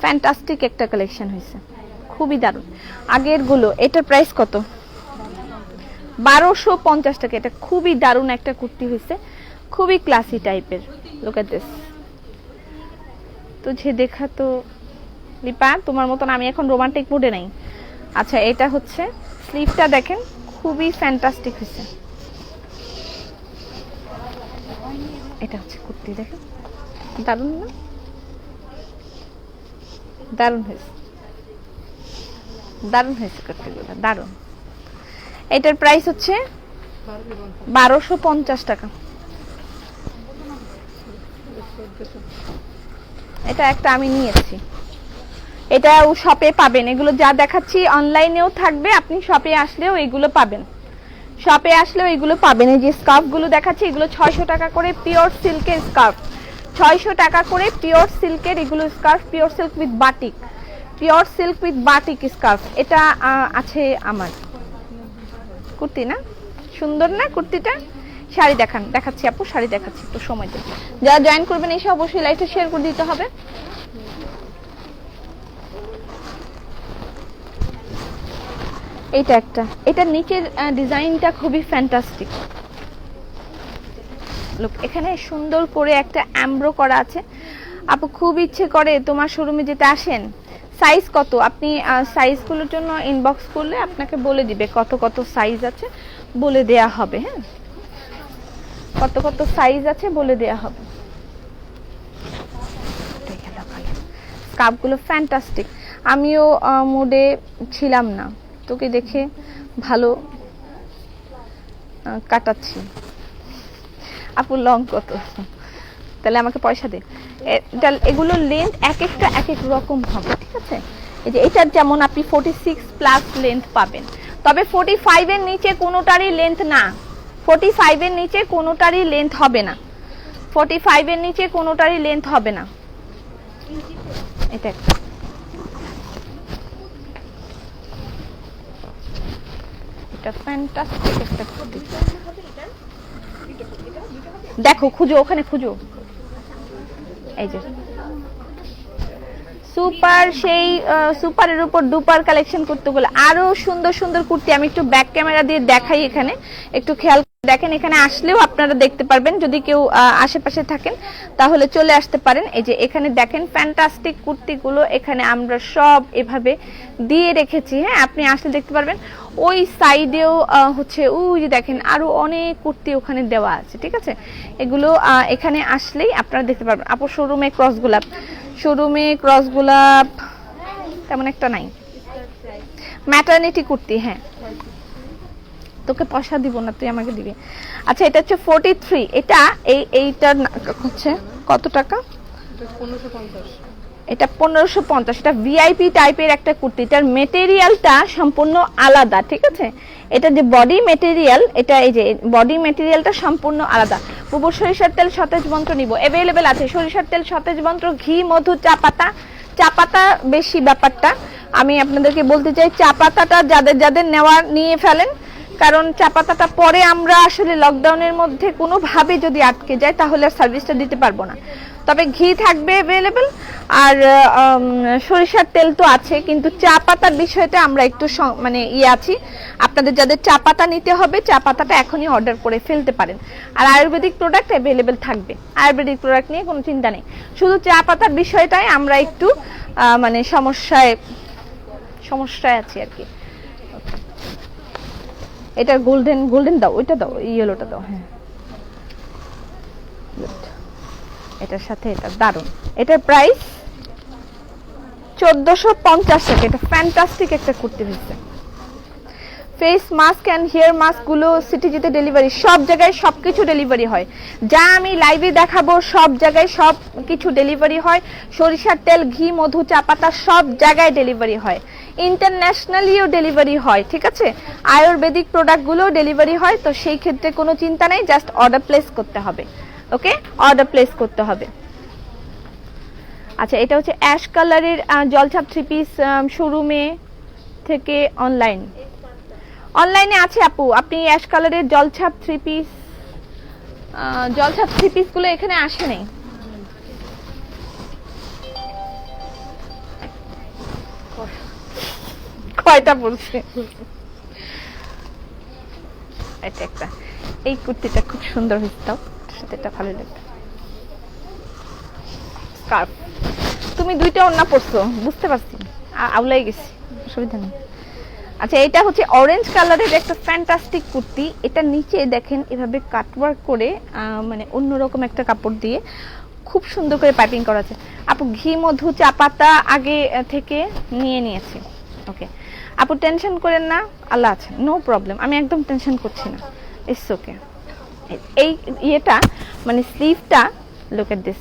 ফ্যান্টাস্টিক একটা কালেকশন হয়েছে, খুবই দারুণ। আগের গুলো, এটার প্রাইস কত? 1250 টাকা। এটা খুবই দারুণ একটা কুর্তি হয়েছে, খুবই ক্লাসি টাইপের। Look at this. তুঝে দেখা তো লিপা, তোমার মতন আমি এখন রোমান্টিক মুডে নাই। আচ্ছা, এটা হচ্ছে স্লিভটা দেখেন, খুবই ফ্যান্টাস্টিক হয়েছে। এটা হচ্ছে কুর্তি, দেখেন দারুণ না? দারুণ হয়েছে, দারুণ হয়েছে কুর্তিগুলো, দারুণ। এটার প্রাইস হচ্ছে 1250 টাকা। এটা একটা আমি নিয়েছি, এটাও শপে পাবেন। এগুলো যা দেখাচ্ছি অনলাইনেও থাকবে, আপনি শপে আসলেও এগুলো পাবেন, শপে আসলেও এগুলো পাবেন। এই যে স্কার্ফগুলো দেখাচ্ছি, এগুলো 600 টাকা করে পিওর সিল্কের স্কার্ফ, 600 টাকা করে পিওর সিল্কের এগুলো scarf, pure silk with batik, pure silk with batik scarf. এটা আছে আমার কুর্তি না, সুন্দর না কুর্তিটা? শাড়ি দেখাচ্ছি আপু, শাড়ি দেখাচ্ছি, একটু সময় দিন। যারা জয়েন করবেন এসে অবশ্যই লাইভটা শেয়ার করে দিতে হবে। এইটা একটা, এটার নিচের ডিজাইনটা খুবই ফ্যান্টাস্টিক। লুক, এখানে সুন্দর করে একটা এমব্রো করা আছে। আপু খুব ইচ্ছে করে তোমার শোরুমে যেতে, আসেন। সাইজ কত? আপনি সাইজগুলোর জন্য ইনবক্স করলে আপনাকে বলে দিবে কত কত সাইজ আছে, বলে দেয়া হবে। হ্যাঁ, কত কত সাইজ আছে বলে দেয়া হবে। স্কার্ফগুলো ফ্যান্টাস্টিক। আমিও মুডে ছিলাম না, তোকে দেখে ভালো কাটাচ্ছি। আপু লং কত? তাহলে আমাকে পয়সা দে। এগুলো লেন্থ এক একটা এক এক রকম হবে, ঠিক আছে? এই যে এটার যেমন আপনি 46+ লেন্থ পাবেন, তবে 45 এর নিচে কোনোটারই লেন্থ না, 45 এর নিচে কোনোটারই লেন্থ হবে না, 45 এর নিচে কোনোটারই লেন্থ হবে না। এটা এটা ফ্যান্টাস্টিক একটা কুর্তি। দেখো, খুঁজো, ওখানে খুঁজো। এই যে সুপার, সেই সুপারের উপর ডুপার কালেকশন করতে গেলে আরো সুন্দর সুন্দর কুর্তি আমি একটু ব্যাক ক্যামেরা দিয়ে দেখাই। এখানে একটু খেয়াল দেখেন, এখানে আসলেও আপনারা দেখতে পারবেন, যদি কেউ আশেপাশে থাকেন তাহলে চলে আসতে পারেন। এই যে এখানে দেখেন ফ্যান্টাস্টিক কুর্তিগুলো এখানে আমরা সব এভাবে দিয়ে রেখেছি। হ্যাঁ, আপনি আসলে দেখতে পারবেন। ওই সাইডেও হচ্ছে ওই যে দেখেন আরো অনেক কুর্তি ওখানে দেওয়া আছে, ঠিক আছে? এগুলো এখানে আসলেই আপনারা দেখতে পারবেন। আপু শোরুমে ক্রস গোলাপ, শোরুমে ক্রস গোলাপ তেমন একটা নাই। ম্যাটারনিটি কুর্তি, হ্যাঁ তোকে পয়সা দিব না, তুই আমাকে দিবি। আচ্ছা, এটা হচ্ছে 43। এটা এইটার হচ্ছে কত টাকা? এটা 1550। এটা ভিআইপি টাইপের একটা কুর্তি, এটার মেটেরিয়ালটা সম্পূর্ণ আলাদা, ঠিক আছে? এটা যে বডি মেটেরিয়াল, এটা এই যে বডি মেটেরিয়ালটা সম্পূর্ণ আলাদা। গোবর সরিষার তেল সতেজ মন্ত্র নিব, অ্যাভেলেবেল আছে। সরিষার তেল সতেজ মন্ত্র, ঘি, মধু, চা পাতা। চা পাতা বেশি ব্যাপারটা আমি আপনাদেরকে বলতে চাই, চা পাতাটা যাদের যাদের নেওয়ার নিয়ে ফেলেন, কারণ চা পাতাটা পরে আমরা আসলে লকডাউনের মধ্যে কোনোভাবে যদি আটকে যায় তাহলে আর সার্ভিসটা দিতে পারবো না। তবে ঘি থাকবে অ্যাভেলেবেল, আর সরিষার তেল তো আছে, কিন্তু চা পাতার বিষয়টা আমরা একটু মানে আছি। আপনাদের যাদের চা পাতা নিতে হবে চা পাতাটা এখনই অর্ডার করে ফেলতে পারেন। আর আয়ুর্বেদিক প্রোডাক্ট অ্যাভেলেবেল থাকবে, আয়ুর্বেদিক প্রোডাক্ট নিয়ে কোনো চিন্তা নেই। শুধু চা পাতার বিষয়টাই আমরা একটু মানে সমস্যায় আছি আর কি। এটা গোল্ডেন দাও, ওইটা দাও, ইয়েলোটা দাও। হ্যাঁ, এটার সাথে এটা দারুন। এটার প্রাইস 1450 টাকা। এটা ফ্যান্টাস্টিক একটা কুর্তি হয়েছে। Face mask and hair mask গুলো সিটিজিতে ডেলিভারি, সব জায়গায় সবকিছু ডেলিভারি হয়। যা আমি লাইভে দেখাবো সব জায়গায় সব কিছু ডেলিভারি হয়। সরিষার তেল, ঘি, মধু, চা পাতা সব জায়গায় ডেলিভারি হয়। ইন্টারন্যাশনালিও ডেলিভারি হয়, ঠিক আছে। আয়ুর্বেদিক প্রোডাক্টগুলো ডেলিভারি হয়, তো সেই ক্ষেত্রে কোনো চিন্তা নেই, জাস্ট অর্ডার প্লেস করতে হবে। ওকে, অর্ডার প্লেস করতে হবে। আচ্ছা, এটা হচ্ছে অ্যাশ কালারের জলছাপ 3 পিস শোরুমে থেকে অনলাইনে আছে আপু। আপনি অ্যাশ কালারের জলছাপ 3 পিস গুলো এখানে আসে নাই। কয়টা পড়ছে? এটা একটা, এই কুর্তিটা খুব সুন্দর হয়েছে, তাও সাথে এটা ভালো লাগে। স্কার্ফ, তুমি দুইটা ওড়না পরছো বুঝতে পারছি, আউলাই গেছি, অসুবিধা নেই। আচ্ছা, এটা হচ্ছে অরেঞ্জ কালারের একটা ফ্যান্টাস্টিক কুর্তি। এটা নিচে দেখেন এভাবে কাটওয়ার্ক করে মানে অন্যরকম একটা কাপড় দিয়ে খুব সুন্দর করে পাইপিং করা আছে। আপু ঘি, মধু, চা পাতা আগে থেকে নিয়ে নিয়েছি। ওকে আপু, টেনশন করেন না, আল্লাহ আছে, নো প্রবলেম। আমি একদম টেনশন করছি না, ইটস ওকে। এই ইয়েটা মানে স্লিভটা, লুক এট দিস,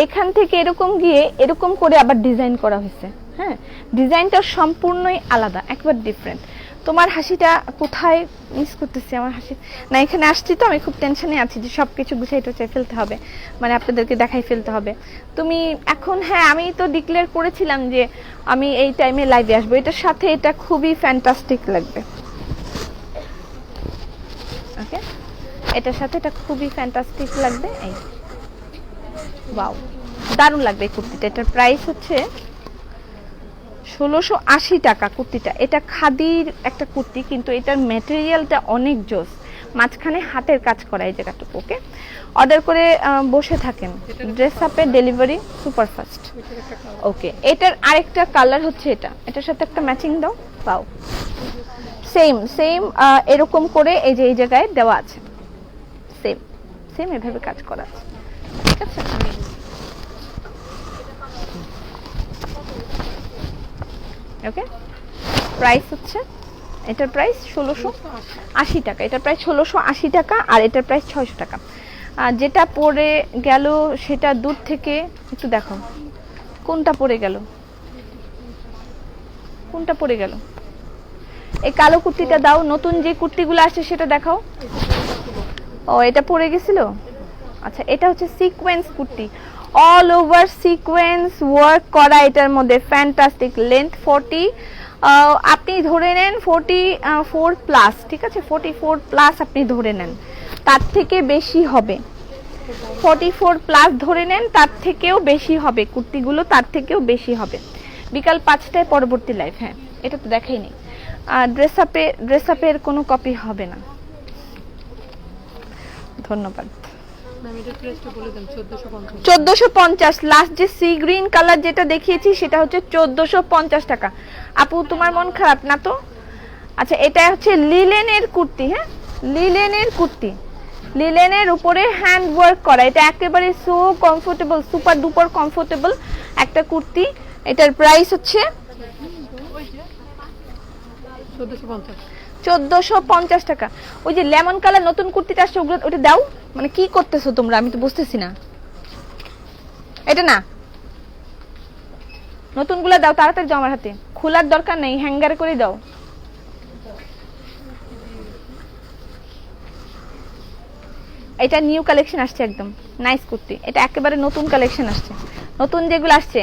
এখান থেকে এরকম গিয়ে এরকম করে আবার ডিজাইন করা হয়েছে। হ্যাঁ, ডিজাইনটা সম্পূর্ণই আলাদা, একবার ডিফারেন্ট। তোমার হাসিটা কোথায় মিস করতেছি? আমার হাসি না, এখানে আসছি তো আমি খুব টেনশনে আছি যে সবকিছু গুছাই টুছাই ফেলতে হবে, মানে আপনাদেরকে দেখাই ফেলতে হবে। তুমি এখন, হ্যাঁ আমি তো ডিক্লেয়ার করেছিলাম যে আমি এই টাইমে লাইভে আসবো। এটার সাথে এটা খুবই ফ্যান্টাস্টিক লাগবে। ওকে, এটার সাথে এটা খুবই ফ্যান্টাস্টিক লাগবে। এই ওয়াও, দারুণ লাগবে এই কুর্তিটা। এটার প্রাইস হচ্ছে 1680 টাকা কুর্তিটা। এটা খাদির একটা কুর্তি, কিন্তু এটার ম্যাটেরিয়ালটা অনেক জোস, মাঝখানে হাতের কাজ করা এই জায়গাটুকু। ওকে, অর্ডার করে বসে থাকেন, ড্রেস আপের ডেলিভারি সুপার ফাস্ট। ওকে, এটার আরেকটা কালার হচ্ছে এটা, এটার সাথে একটা ম্যাচিং দাও। পাও সেম এরকম করে এই যে এই জায়গায় দেওয়া আছে, সেম এভাবে কাজ করা আছে, ঠিক আছে। ওকে, প্রাইস হচ্ছে, এটার প্রাইস 1680 টাকা। এটার প্রাইস 1680 টাকা, আর এটার প্রাইস 600 টাকা। যেটা পড়ে গেল সেটা দূর থেকে একটু দেখো, কোনটা পড়ে গেল, কোনটা পড়ে গেল? এই কালো কুর্তিটা দাও, নতুন যে কুর্তিগুলো আসছে সেটা দেখাও। ও, এটা পড়ে গেছিল। আচ্ছা, এটা হচ্ছে sequence kurti, all over sequence work করা। এটার মধ্যে ফ্যান্টাস্টিক, লেন্থ 40, আপনি ধরে নেন 44 প্লাস, ঠিক আছে, 44 প্লাস আপনি ধরে নেন, তার থেকে বেশি হবে। 44 প্লাস ধরে নেন, তার থেকেও বেশি হবে, কুর্তিগুলো তার থেকেও বেশি হবে। বিকাল 5টায় পরবর্তী লাইভ। হ্যাঁ, এটা তো দেখাইনি। ড্রেস আপের কোনো কপি হবে না। ধন্যবাদ। 1450। লাস্ট যে সি গ্রিন কালার যেটা দেখিয়েছি সেটা হচ্ছে 1450 টাকা। আপু তোমার মন খারাপ না তো? আচ্ছা, এটা হচ্ছে লিলেনের কুর্তি। হ্যাঁ, লিলেনের কুর্তি, লিলেনের উপরে হ্যান্ড ওয়ার্ক করা। এটা একেবারে so comfortable, super duper comfortable একটা কুর্তি। এটার প্রাইস হচ্ছে 1450 টাকা। ওই যে লেমন কালার নতুন কুর্তিটা আসছে, ওগুলো ওটা দাও। মানে কি করতেছো তোমরা, আমি তো বুঝতেছি না। এটা না, নতুনগুলো দাও তাড়াতাড়ি দাও, আমার হাতে খোলার দরকার নেই, হ্যাঙ্গারে করে দাও। এটা নিউ কালেকশন আসছে, একদম নাইস কুর্তি। এটা একেবারে নতুন কালেকশন আসছে, নতুন যেগুলো আসছে।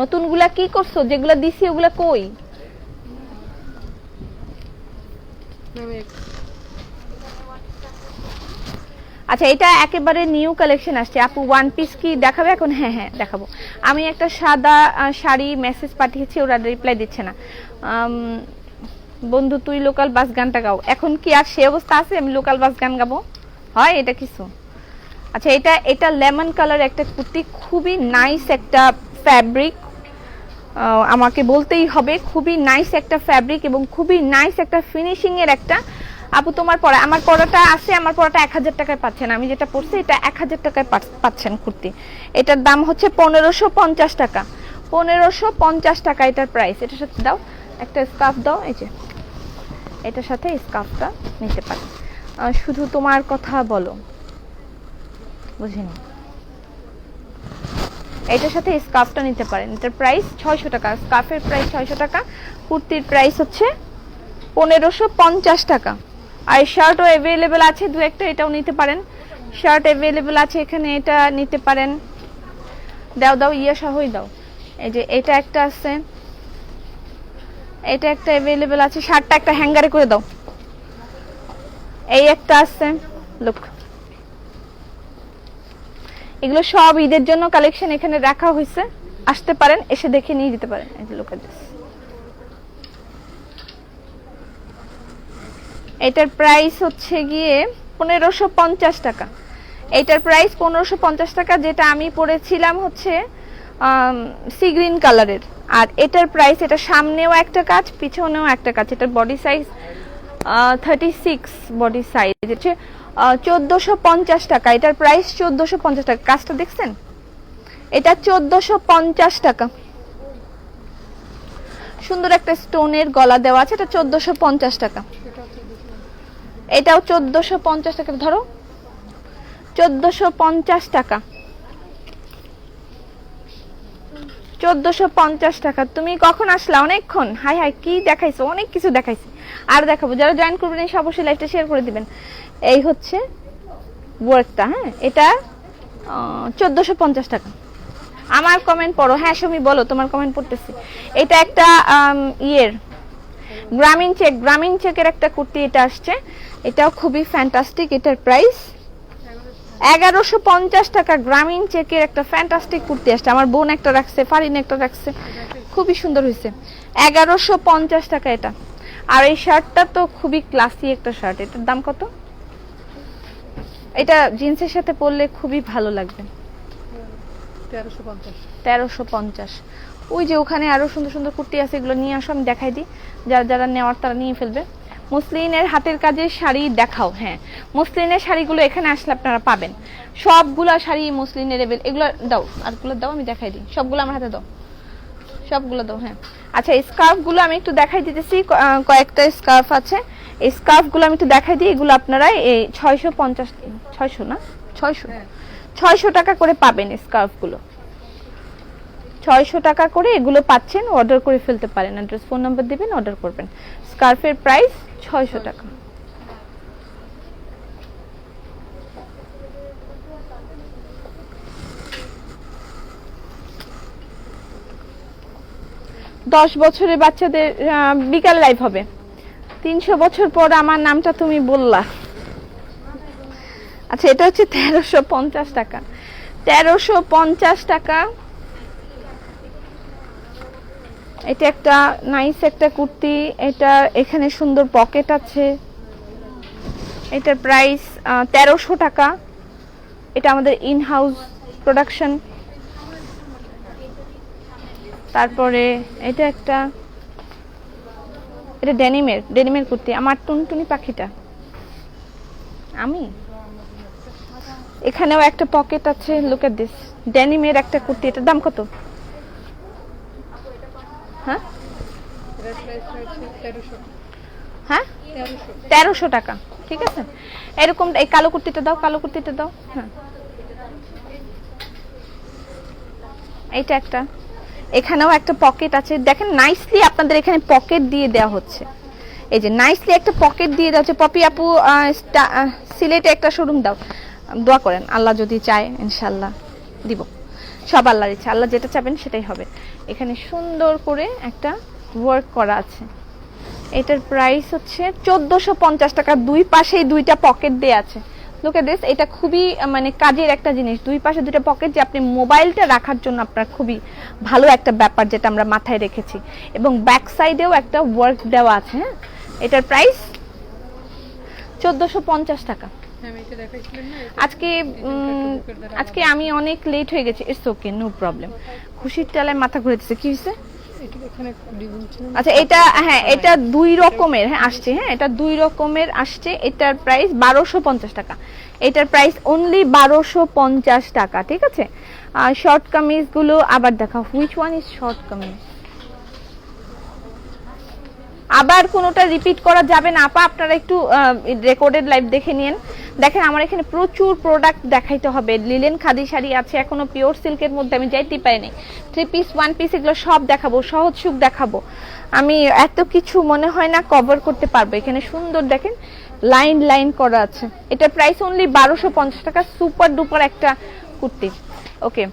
নতুনগুলা কি করছো, যেগুলা দিছি ওগুলা কই? আচ্ছা, এটা একেবারে নিউ কালেকশন আসছে আপু। ওয়ান পিস কি দেখাবে এখন? হ্যাঁ হ্যাঁ দেখাবো। আমি একটা সাদা শাড়ি মেসেজ পাঠিয়েছি, ওরা রিপ্লাই দিচ্ছে না। বন্ধু তুই লোকাল বাস গানটা গাও। এখন কি আর সে অবস্থা আছে আমি লোকাল বাস গান গাবো? হয় এটা কিছু? আচ্ছা, এটা লেমন কালার একটা কুর্তি, খুবই নাইস একটা ফ্যাব্রিক, আমাকে বলতেই হবে খুবই নাইস একটা ফ্যাব্রিক এবং খুবই নাইস একটা ফিনিশিং এর একটা। আপু তোমার পরা, আমার পরাটা আছে, আমার পরাটা 1000 টাকায় পাচ্ছেন। আমি যেটা পরছি এটা 1000 টাকায় পাচ্ছেন কুর্তি। এটার দাম হচ্ছে 1550 টাকা। 1550 টাকা এটার প্রাইস। এটার সাথে দাও একটা স্কার্ফ দাও, এই যে এটার সাথে স্কার্ফটা নিতে পারো। শুধু তোমার কথা বলো, বুঝিনি। এটার সাথে স্কার্ফটা নিতে পারেন। এটার প্রাইস 600 টাকা, স্কার্ফের প্রাইস 600 টাকা, কুর্তির প্রাইস হচ্ছে 1550 টাকা। আর শার্টও অ্যাভেলেবেল আছে দু একটা, এটাও নিতে পারেন। শার্ট অ্যাভেলেবেল আছে এখানে, এটা নিতে পারেন। দাও দাও ইয়া সহই দাও। এই যে এটা একটা আছে, এটা একটা অ্যাভেলেবেল আছে। শার্টটা একটা হ্যাঙ্গারে করে দাও। এই একটা আছে, লুক। এগুলো সব ঈদের জন্য কালেকশন এখানে রাখা হয়েছে, আসতে পারেন, এসে দেখে নিয়ে যেতে পারেন। এই যে লুক এট দিস। এটার প্রাইস হচ্ছে গিয়ে 1550 টাকা। এটার প্রাইস 1550 টাকা। যেটা আমি পরেছিলাম হচ্ছে সি গ্রিন কালারের। আর এটার প্রাইস, এটা সামনেও একটা কাজ পিছনেও একটা কাজ। এটার বডি সাইজ 36 বডি সাইজ, হচ্ছে 1450 টাকা। এটার প্রাইস 1450 টাকা। কাজটা দেখছেন? এটা 1450 টাকা। সুন্দর একটা স্টোনের গলা দেওয়া আছে, এটা 1450 টাকা। এটাও 1450 টাকা। ধরো 1450 টাকা, 1450 টাকা। তুমি কখন আসলা? অনেকক্ষণ। হাই হাই, কি দেখাইছো? অনেক কিছু দেখাইছি, আর দেখাবো। যারা জয়েন করবেন এই অবশ্যই লাইভটা শেয়ার করে দিবেন। এই হচ্ছে ওয়ার্কটা, হ্যাঁ এটা 1450 টাকা। আমার কমেন্ট পড়ো। হ্যাঁ সুমি বলো, তোমার কমেন্ট পড়তেছি। এটা একটা ইয়ের গ্রামীণ চেকের একটা কুর্তি এটা আসছে, এটাও খুবই ফ্যান্টাস্টিক। এটার প্রাইস 1150 টাকা। গ্রামীণ চেকের একটা ফ্যান্টাস্টিক কুর্তি আসছে। আমার বোন একটা রাখছে, ফারিন একটা রাখছে, খুবই সুন্দর হয়েছে। 1150 টাকা এটা। আর এই শার্টটা তো খুবই ক্লাসি একটা শার্ট। এটার দাম কত? এটা জিন্সের সাথে পরলে খুবই ভালো লাগবে। 1350। ওই যে ওখানে আরো সুন্দর সুন্দর কুর্তি আছে, এগুলো নিয়ে আসো, আমি দেখাই দিই। যারা যারা নেওয়ার তারা নিয়ে ফেলবে। মুসলিনের হাতের কাজের শাড়ি দেখাও। হ্যাঁ, মুসলিনের শাড়িগুলো এখানে আসলে আপনারা পাবেন। সবগুলা শাড়ি মুসলিনের এগুলো দাও, আরগুলো দাও, আমি দেখাই দিই। সবগুলো আমার হাতে দাও, সবগুলো দাও। হ্যাঁ আচ্ছা, স্কার্ফ গুলো আমি একটু দেখাই দিতেছি। কয়েকটা স্কার্ফ আছে, এই স্কার্ফ গুলো আমি একটু দেখাই দিই। এগুলো আপনারা এই 600 টাকা করে পাবেন। স্কার্ফ গুলো 600 টাকা করে এগুলো পাচ্ছেন। অর্ডার করে ফেলতে পারেন, অ্যাড্রেস ফোন নাম্বার দিবেন, অর্ডার করবেন। স্কার্ফের প্রাইস 600 টাকা। দশ বছরের বাচ্চাদের বিকাল লাইভ হবে। 300 বছর পর আমার নামটা তুমি বললা। আচ্ছা, এটা হচ্ছে 1350 টাকা। 1350 টাকা। এটা একটা নাইস একটা কুর্তি। এটা এখানে সুন্দর পকেট আছে। এটার প্রাইস 1300 টাকা। এটা আমাদের ইন হাউস প্রোডাকশন। তারপরে এটা একটা, এটা ডেনিমের কুর্তি। আমার টুনটুনি পাখিটা আমি। এখানেও একটা পকেট আছে, লুক এট দিস। ডেনিমের একটা কুর্তি। এটার দাম কত? হ্যাঁ হ্যাঁ 1300 টাকা। ঠিক আছে, এরকম। এই কালো কুর্তিটা দাও, কালো কুর্তিটা দাও। হ্যাঁ, এইটা একটা। এখানেও একটা পকেট আছে। দেখেন নাইসলি আপনাদের এখানে পকেট দিয়ে দেওয়া হচ্ছে। এই যে নাইসলি একটা পকেট দিয়ে দেওয়া হচ্ছে। পপি আপু সিলেটে একটা শোরুম দাও। দোয়া করেন, আল্লাহ যদি চায় ইনশাল্লাহ দিব। সব আল্লাহর ইচ্ছা, আল্লাহ যেটা চাবেন সেটাই হবে। এখানে সুন্দর করে একটা ওয়ার্ক করা আছে। এটার প্রাইস হচ্ছে 1450 টাকা, দুই পাশেই দুইটা পকেট দেয়া আছে। লুক এট দিস, এটা খুবই মানে কাজের একটা জিনিস, দুই পাশে দুইটা পকেট, যে আপনি মোবাইলটা রাখার জন্য আপনার খুবই ভালো একটা ব্যাপার, যেটা আমরা মাথায় রেখেছি। এবং ব্যাক সাইডেও একটা ওয়ার্ক দেওয়া আছে। হ্যাঁ, এটার প্রাইস 1450 টাকা। আজকে আমি অনেক লেট হয়ে গেছি, ইটস ওকে, নো প্রবলেম। খুশির টালায় মাথা ঘুরেছে, কি হয়েছে? আচ্ছা, এটা হ্যাঁ, এটা দুই রকমের হ্যাঁ আসছে। হ্যাঁ, এটা দুই রকমের আসছে। এটার প্রাইস 1250 টাকা, এটার প্রাইস অনলি 1250 টাকা। ঠিক আছে, আর শর্ট কামিজ গুলো আবার দেখাও, which one is short kameez? আবার কোনোটা রিপিট করা যাবে না আপা, আপনারা একটু রেকর্ডেড লাইভ দেখে নিন। দেখেন আমার এখানে প্রচুর প্রোডাক্ট দেখাইতে হবে। লিলেন খাদি শাড়ি আছে, এখনো পিওর সিল্কের মধ্যে আমি যাইতে পারিনি। 3 পিস 1 পিস এগুলো সব দেখাবো, সহজ সুখ দেখাবো। আমি এত কিছু মনে হয় না কভার করতে পারবো। এখানে সুন্দর দেখেন লাইন লাইন করা আছে। এটার প্রাইস অনলি 1250 টাকা, সুপার ডুপার একটা কুর্তি। ওকে,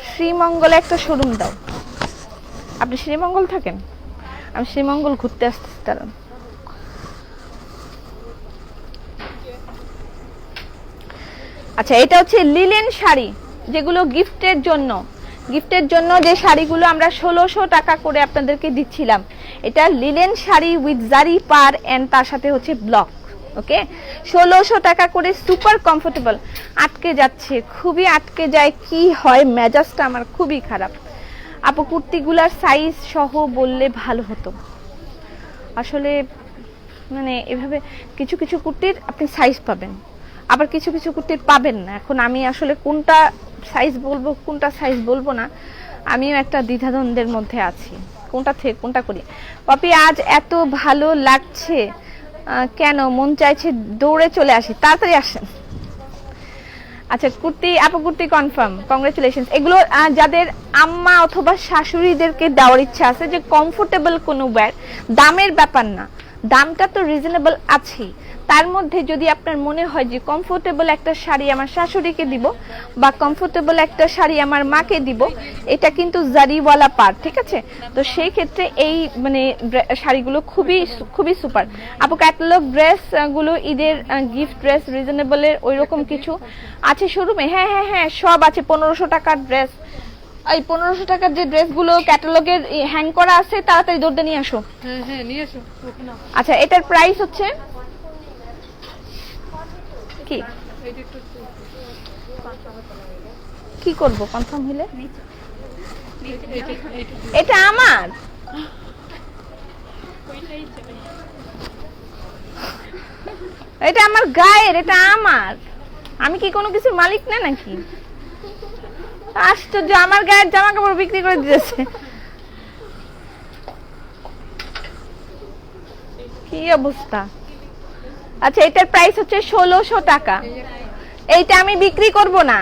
শ্রীমঙ্গলে একটা শোরুম দাও। আপনি শ্রীমঙ্গল থাকেন? আমি শ্রীমঙ্গল ঘুরতে আসতেছি, কারণ আচ্ছা, এটা হচ্ছে লিলেন শাড়ি, যেগুলো গিফটের জন্য যে শাড়িগুলো আমরা 1600 টাকা করে আপনাদেরকে দিচ্ছিলাম। এটা লিলেন শাড়ি উইথ জারি পার এন্ড তার সাথে হচ্ছে ব্লক। ওকে, 1600 টাকা করে, সুপার কমফোর্টেবল। আটকে যাচ্ছে, খুবই আটকে যায়, কি হয় মেজাজটা আমার খুবই খারাপ। আপু কুর্তিগুলার সাইজ সহ বললে ভালো হতো। আসলে মানে এভাবে কিছু কিছু কুর্তির আপনি সাইজ পাবেন, আবার কিছু কিছু কুর্তির পাবেন না। এখন আমি আসলে কোনটা সাইজ বলবো কোনটা সাইজ বলবো না, আমিও একটা দ্বিধাদ্বন্দ্বের মধ্যে আছি, কোনটা থেকে কোনটা করি। পপি আজ এত ভালো লাগছে কেন, মন চাইছে দৌড়ে চলে আসি, তাড়াতাড়ি আসেন। আচ্ছা, কুর্তি আপু কুর্তি কনফার্ম, কংগ্রেচুলেশনস। এগুলো যাদের আম্মা অথবা শাশুড়িদেরকে দেওয়ার ইচ্ছা আছে, যে কমফোর্টেবল কোনো ওয়্যার, দামের ব্যাপার না, দামটা তো রিজনেবল আছেই। তার মধ্যে যদি আপনার মনে হয় যে কমফোর্টেবল একটা শাড়ি আমার শাশুড়িকে দিব, বা কমফোর্টেবল একটা শাড়ি আমার মাকে দিব, এটা কিন্তু জারিওয়ালা পার। ঠিক আছে, তো সেই ক্ষেত্রে এই মানে শাড়িগুলো খুবই খুবই সুপার। আপু ক্যাটালগ ড্রেস গুলো, ঈদের গিফট ড্রেস রিজনেবলের ওইরকম কিছু আছে শোরুমে? হ্যাঁ হ্যাঁ হ্যাঁ, সব আছে। 1500 টাকার ড্রেস, এই 1500 টাকার যে ড্রেসগুলো ক্যাটালগের হ্যাং করা আছে, তাড়াতাড়ি দৌড়ে নিয়ে আসো। হ্যাঁ হ্যাঁ, নিয়ে আসো। আচ্ছা, এটার প্রাইস হচ্ছে কি? কি করব কনফার্ম হইলে? এটা আমার, এটা আমার গায়ের, এটা আমার। আমি কি কোনো কিছুর মালিক না নাকি? আশ্চর্য, আমার গায়ের জামা কাপড় বিক্রি করে দিয়েছে, কি অবস্থা। আচ্ছা, এটার প্রাইস হচ্ছে 1600 টাকা। এইটা আমি বিক্রি করব না।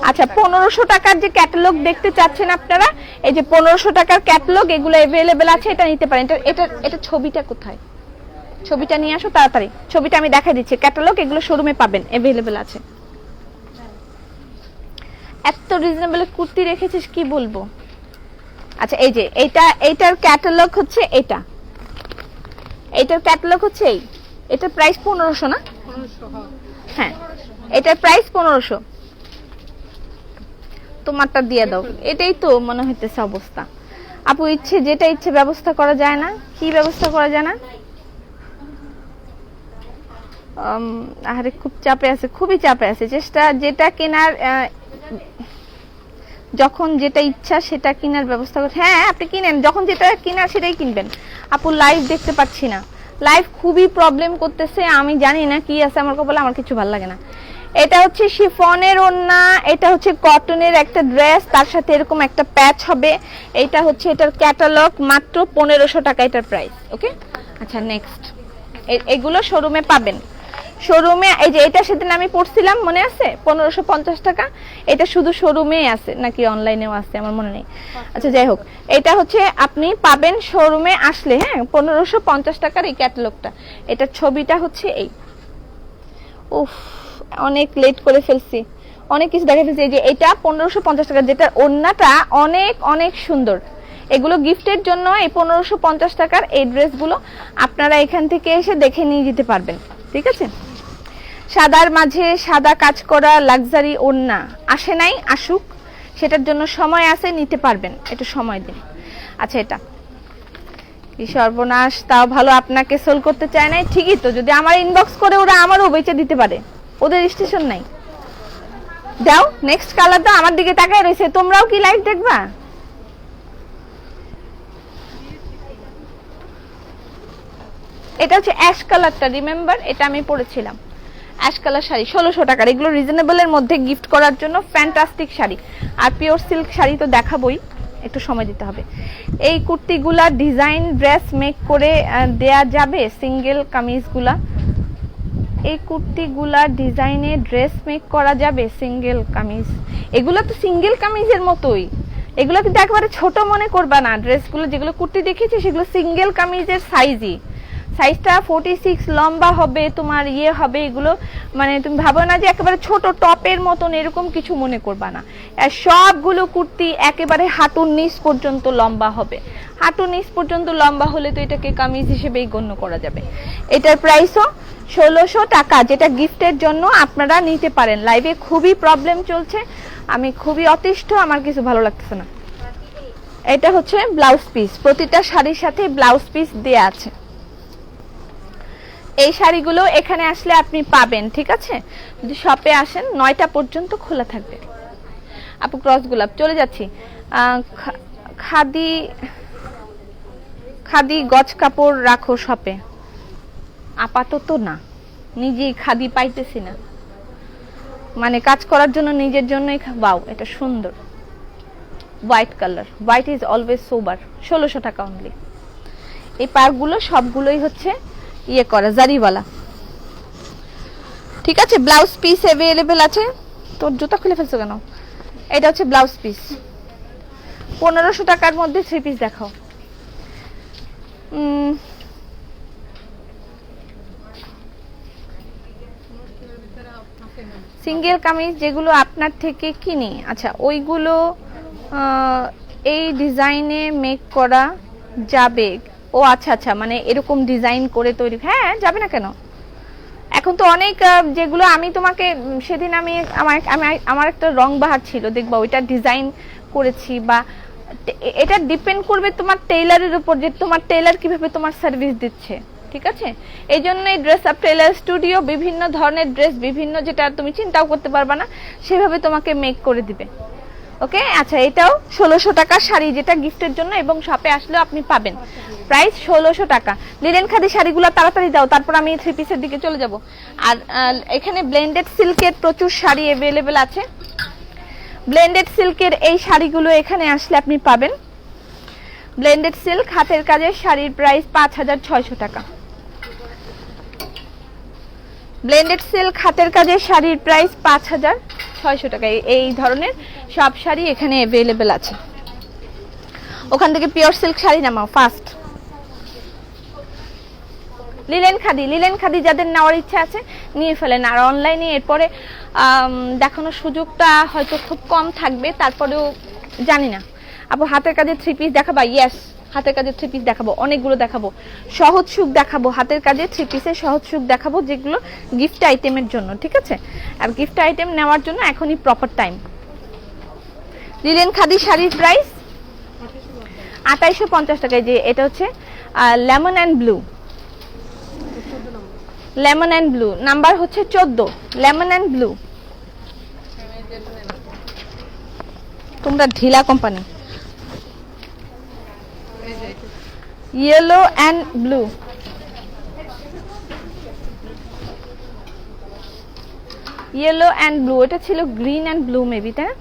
আচ্ছা, 1500 টাকার যে ক্যাটালগ দেখতে চাচ্ছেন আপনারা, এই যে 1500 টাকার ক্যাটালগ, এগুলো अवेलेबल আছে, এটা নিতে পারেন। এটা ছবিটা কোথায়? ছবিটা নিয়ে আসো তাড়াতাড়ি, ছবিটা আমি দেখাই দিচ্ছি। ক্যাটালগ এগুলো শোরুমে পাবেন, अवेलेबल আছে। এত রিজনেবল কুর্তি রেখেছিস, কি বলবো। আচ্ছা, এই যে এইটার ক্যাটালগ হচ্ছে এটা, এটার ক্যাটালগ হচ্ছে এই, এটার প্রাইস 1500 না? 1500। হ্যাঁ, এটার প্রাইস 1500। তোমারটা দিয়ে দাও। এটাই তো মনে হইতেছে অবস্থা। আপু ইচ্ছে যেটা ইচ্ছে ব্যবস্থা করা যায় না? কি ব্যবস্থা করা যায় না? আরে খুব চাপে আছে, খুবই চাপে আছে। চেষ্টা, যেটা কেনার যখন যেটা ইচ্ছা সেটা কেনার ব্যবস্থা করতে। হ্যাঁ, আপনি কিনেন, যখন যেটা কেনার সেটাই কিনবেন। আপু লাইভ দেখতে পাচ্ছি না, লাইভ খুবই প্রবলেম করতেছে। আমি জানি না কি আছে আমার কপালে, আমার কিছু ভালো লাগে না। এটা হচ্ছে শিফনের ওড়না, এটা হচ্ছে কটনের একটা ড্রেস, তার সাথে এরকম একটা প্যাচ হবে। এটা হচ্ছে এটার ক্যাটালগ, মাত্র 1500 টাকা এটার প্রাইস। ওকে, আচ্ছা নেক্সট। এগুলো শোরুমে পাবেন, শোরুমে। এই যে এটা সেদিন আমি পড়ছিলাম, মনে আছে? 1550 টাকা। এটা শুধু শোরুমেই আছে নাকি অনলাইনেও আছে আমার মনে নেই। আচ্ছা, যাই হোক, এটা হচ্ছে আপনি পাবেন শোরুমে আসলে। হ্যাঁ, 1550 টাকার এই ক্যাটালগটা। এটার ছবিটা হচ্ছে এই। উফ, অনেক লেট করে ফেলছি, অনেক কিছু দেখা ফেলছি। এই যে এটা 1550 টাকা, যেটার ওড়নাটা অনেক অনেক সুন্দর। এগুলো গিফটের জন্য এই 1550 টাকার এই ড্রেসগুলো আপনারা এখান থেকে এসে দেখে নিয়ে যেতে পারবেন, ঠিক আছে। সাদার মাঝে সাদা কাজ করা লাক্সারি ওড়না আসে নাই, আসুক, সেটার জন্য সময় আছে, নিতে পারবেন, একটু সময় দিন। আচ্ছা, এটা কি সর্বনাশ, তাও ভালো আপনাকে সেল করতে চায় নাই, ঠিকই তো, যদি আমার ইনবক্স করে ওরা আমারও বেচে দিতে পারে, ওদের স্টেশন নাই। দাও নেক্সট কালার দাও, আমার দিকে তাকায় রয়েছে, তোমরাও কি লাইভ দেখবা? এটা হচ্ছে অ্যাশ কালারটা, রিমেম্বার এটা আমি পরেছিলাম, অ্যাশ কালার শাড়ি 1600 টাকার। এগুলো রিজনেবলের মধ্যে গিফট করার জন্য ফ্যান্টাস্টিক শাড়ি। আর পিওর সিল্ক শাড়ি তো দেখাবই, একটু সময় দিতে হবে। এই কুর্তিগুলা ডিজাইন ড্রেস মেক করে দেয়া যাবে, সিঙ্গেল কামিজগুলা, এই কুর্তিগুলা ডিজাইনে ড্রেস মেক করা যাবে, সিঙ্গেল কামিজ। এগুলো তো সিঙ্গেল কামিজের মতোই, এগুলো কিন্তু একেবারে ছোট মনে করবা না। ড্রেসগুলো যেগুলো কুর্তি দেখেছি সেগুলো সিঙ্গেল কামিজের সাইজই, সাইজটা 46 লম্বা হবে, তোমার ইয়ে হবে, এগুলো মানে তুমি ভাবো না যে একেবারে ছোট টপের মতন, এরকম কিছু মনে করবা না। আর সবগুলো কুর্তি একেবারে হাঁটুর নিচ পর্যন্ত লম্বা হবে, হাঁটুর নিচ পর্যন্ত লম্বা হলে তো এটাকে কামিজ হিসেবেই গণ্য করা যাবে। এটার প্রাইসও 1600 টাকা, যেটা গিফটের জন্য আপনারা নিতে পারেন। লাইভে খুবই প্রবলেম চলছে, আমি খুবই অতিষ্ঠ, আমার কিছু ভালো লাগতেছে না। এটা হচ্ছে ব্লাউজ পিস, প্রতিটা শাড়ির সাথে ব্লাউজ পিস দেয়া আছে। এই শাড়িগুলো এখানে আসলে আপনি পাবেন, ঠিক আছে। যদি শপে আসেন 9টা পর্যন্ত খোলা থাকবে। আপু ক্রস গোলাপ, চলে যাচ্ছি। খাদি খাদি গজ কাপড় রাখো শপে, আপাতত না, নিজেই খাদি পাইতেছি না, মানে কাজ করার জন্য নিজের জন্যই। বাও, এটা সুন্দর, white colour, white is always sober, 1600 টাকা অনলি। এই পারগুলো সবগুলোই হচ্ছে ইয়ে করা জারিওয়ালা, ঠিক আছে। ব্লাউজ পিস অ্যাভেলেবেল আছে। তোর জুতা খুলে ফেলছো কেন? এটা হচ্ছে ব্লাউজ পিস, 1500 টাকার মধ্যে 3 পিস দেখাও। সিঙ্গেল কামিজ যেগুলো আপনার থেকে কিনি, আচ্ছা ওইগুলো এই ডিজাইনে মেক করা যাবে? ও আচ্ছা আচ্ছা, মানে এরকম ডিজাইন করে তৈরি, হ্যাঁ যাবে না কেন। এখন তো অনেক, যেগুলো আমি তোমাকে সেদিন আমি আমার একটা রং বাহার ছিল, দেখবা ওইটা ডিজাইন করেছি, বা এটা ডিপেন্ড করবে তোমার টেইলারের উপর, যে তোমার টেইলার কিভাবে তোমার সার্ভিস দিচ্ছে, ঠিক আছে। এই জন্যই ড্রেস আপ টেইলার স্টুডিও বিভিন্ন ধরনের ড্রেস, বিভিন্ন যেটা তুমি চিন্তাও করতে পারবা না সেভাবে তোমাকে মেক করে দিবে, ওকে। আচ্ছা, এটাও 1600 টাকার শাড়ি, যেটা গিফটের জন্য, এবং শপে আসলেও আপনি পাবেন, প্রাইস 1600 টাকা। লিনেন খাদি শাড়িগুলো তাড়াতাড়ি দাও, তারপর আমি 3 পিসের দিকে চলে যাব। আর এখানে ব্লেন্ডেড সিল্কের প্রচুর শাড়ি অ্যাভেলেবেল আছে। ব্লেন্ডেড সিল্কের এই শাড়িগুলো এখানে আসলে আপনি পাবেন। ব্লেন্ডেড সিল্ক হাতের কাজের শাড়ির প্রাইস 5600 টাকা। ব্লেন্ডেড সিল্ক হাতের কাজের শাড়ির প্রাইস 5600 টাকা। এই ধরনের সব শাড়ি এখানে অ্যাভেলেবেল আছে। ওখান থেকে পিওর সিল্ক শাড়ি নামাও ফাস্ট। লিলেন খাদি যাদের নেওয়ার ইচ্ছা আছে নিয়ে ফেলেন। আর অনলাইনে এরপরে দেখানোর সুযোগটা হয়তো খুব কম থাকবে, তারপরেও জানি না। আপু হাতের কাজের 3 পিস দেখাবা? ইয়েস, হাতের কাজের 3 পিস দেখাবো, অনেকগুলো দেখাবো। সহজ সুখ দেখাবো, হাতের কাজের 3 পিসের সহজ সুখ দেখাবো, যেগুলো গিফট আইটেমের জন্য, ঠিক আছে। আর গিফট আইটেম নেওয়ার জন্য এখনই প্রপার টাইম। লিলেন খাদি শাড়ির প্রাইস 2850 টাকায়। যে এটা হচ্ছে lemon and blue, lemon and blue, number হচ্ছে 14, লেমন অ্যান্ড ব্লু। তোমরা ঢিলা company. Yellow and blue, yellow and blue, এটা ছিল গ্রিন অ্যান্ড ব্লু মেবি, তাই না?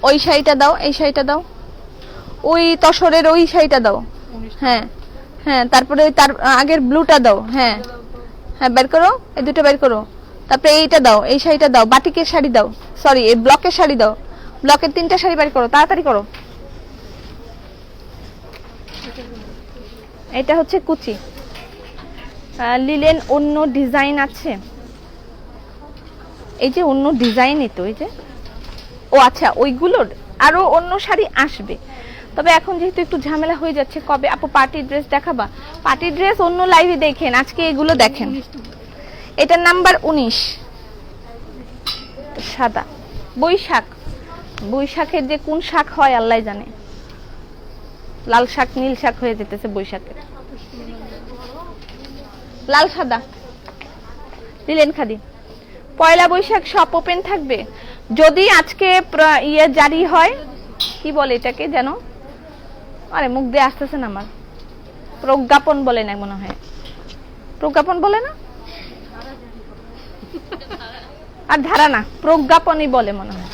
ওই শাড়িটা দাও, এই শাড়িটা দাও, ওই তসরের ওই শাড়িটা দাও, হ্যাঁ হ্যাঁ, তারপরে তার আগের ব্লুটা দাও, হ্যাঁ হ্যাঁ, বের করো, এই দুটো বের করো। তারপরে এইটা দাও, এই শাড়িটা দাও, বাটিকের শাড়ি দাও, সরি এই ব্লকের শাড়ি দাও, ব্লকের 3টা শাড়ি বের করো, তাড়াতাড়ি করো। এটা হচ্ছে কুচি, লিলেন অন্য ডিজাইন আছে। এই যে অন্য ডিজাইনই তো, এই যে ও আচ্ছা ওইগুলোর আরো অন্য শাড়ি আসবে, তবে এখন যেহেতু একটু ঝামেলা হয়ে যাচ্ছে, কবে আপু পার্টি ড্রেস দেখাবা? পার্টি ড্রেস অন্য লাইভে দেখেন, আজকে এগুলো দেখেন। এটা নাম্বার 19, সাদা বৈশাখ। বৈশাখের যে কোন শাক হয় আল্লাহ জানে, লাল শাক নীল শাক হয়ে যেতেছে বৈশাখে। লাল সাদা লিলেন খাদি, পয়লা বৈশাখ সব ওপেন থাকবে। যদি আজকে ইয়ে জারি হয়, কি বলে এটাকে যেন, আরে মুখ দিয়ে আসতেছে না আমার, প্রজ্ঞাপন বলে না মনে হয়, প্রজ্ঞাপন বলে না, আর ধারা না, প্রজ্ঞাপনই বলে মনে হয়,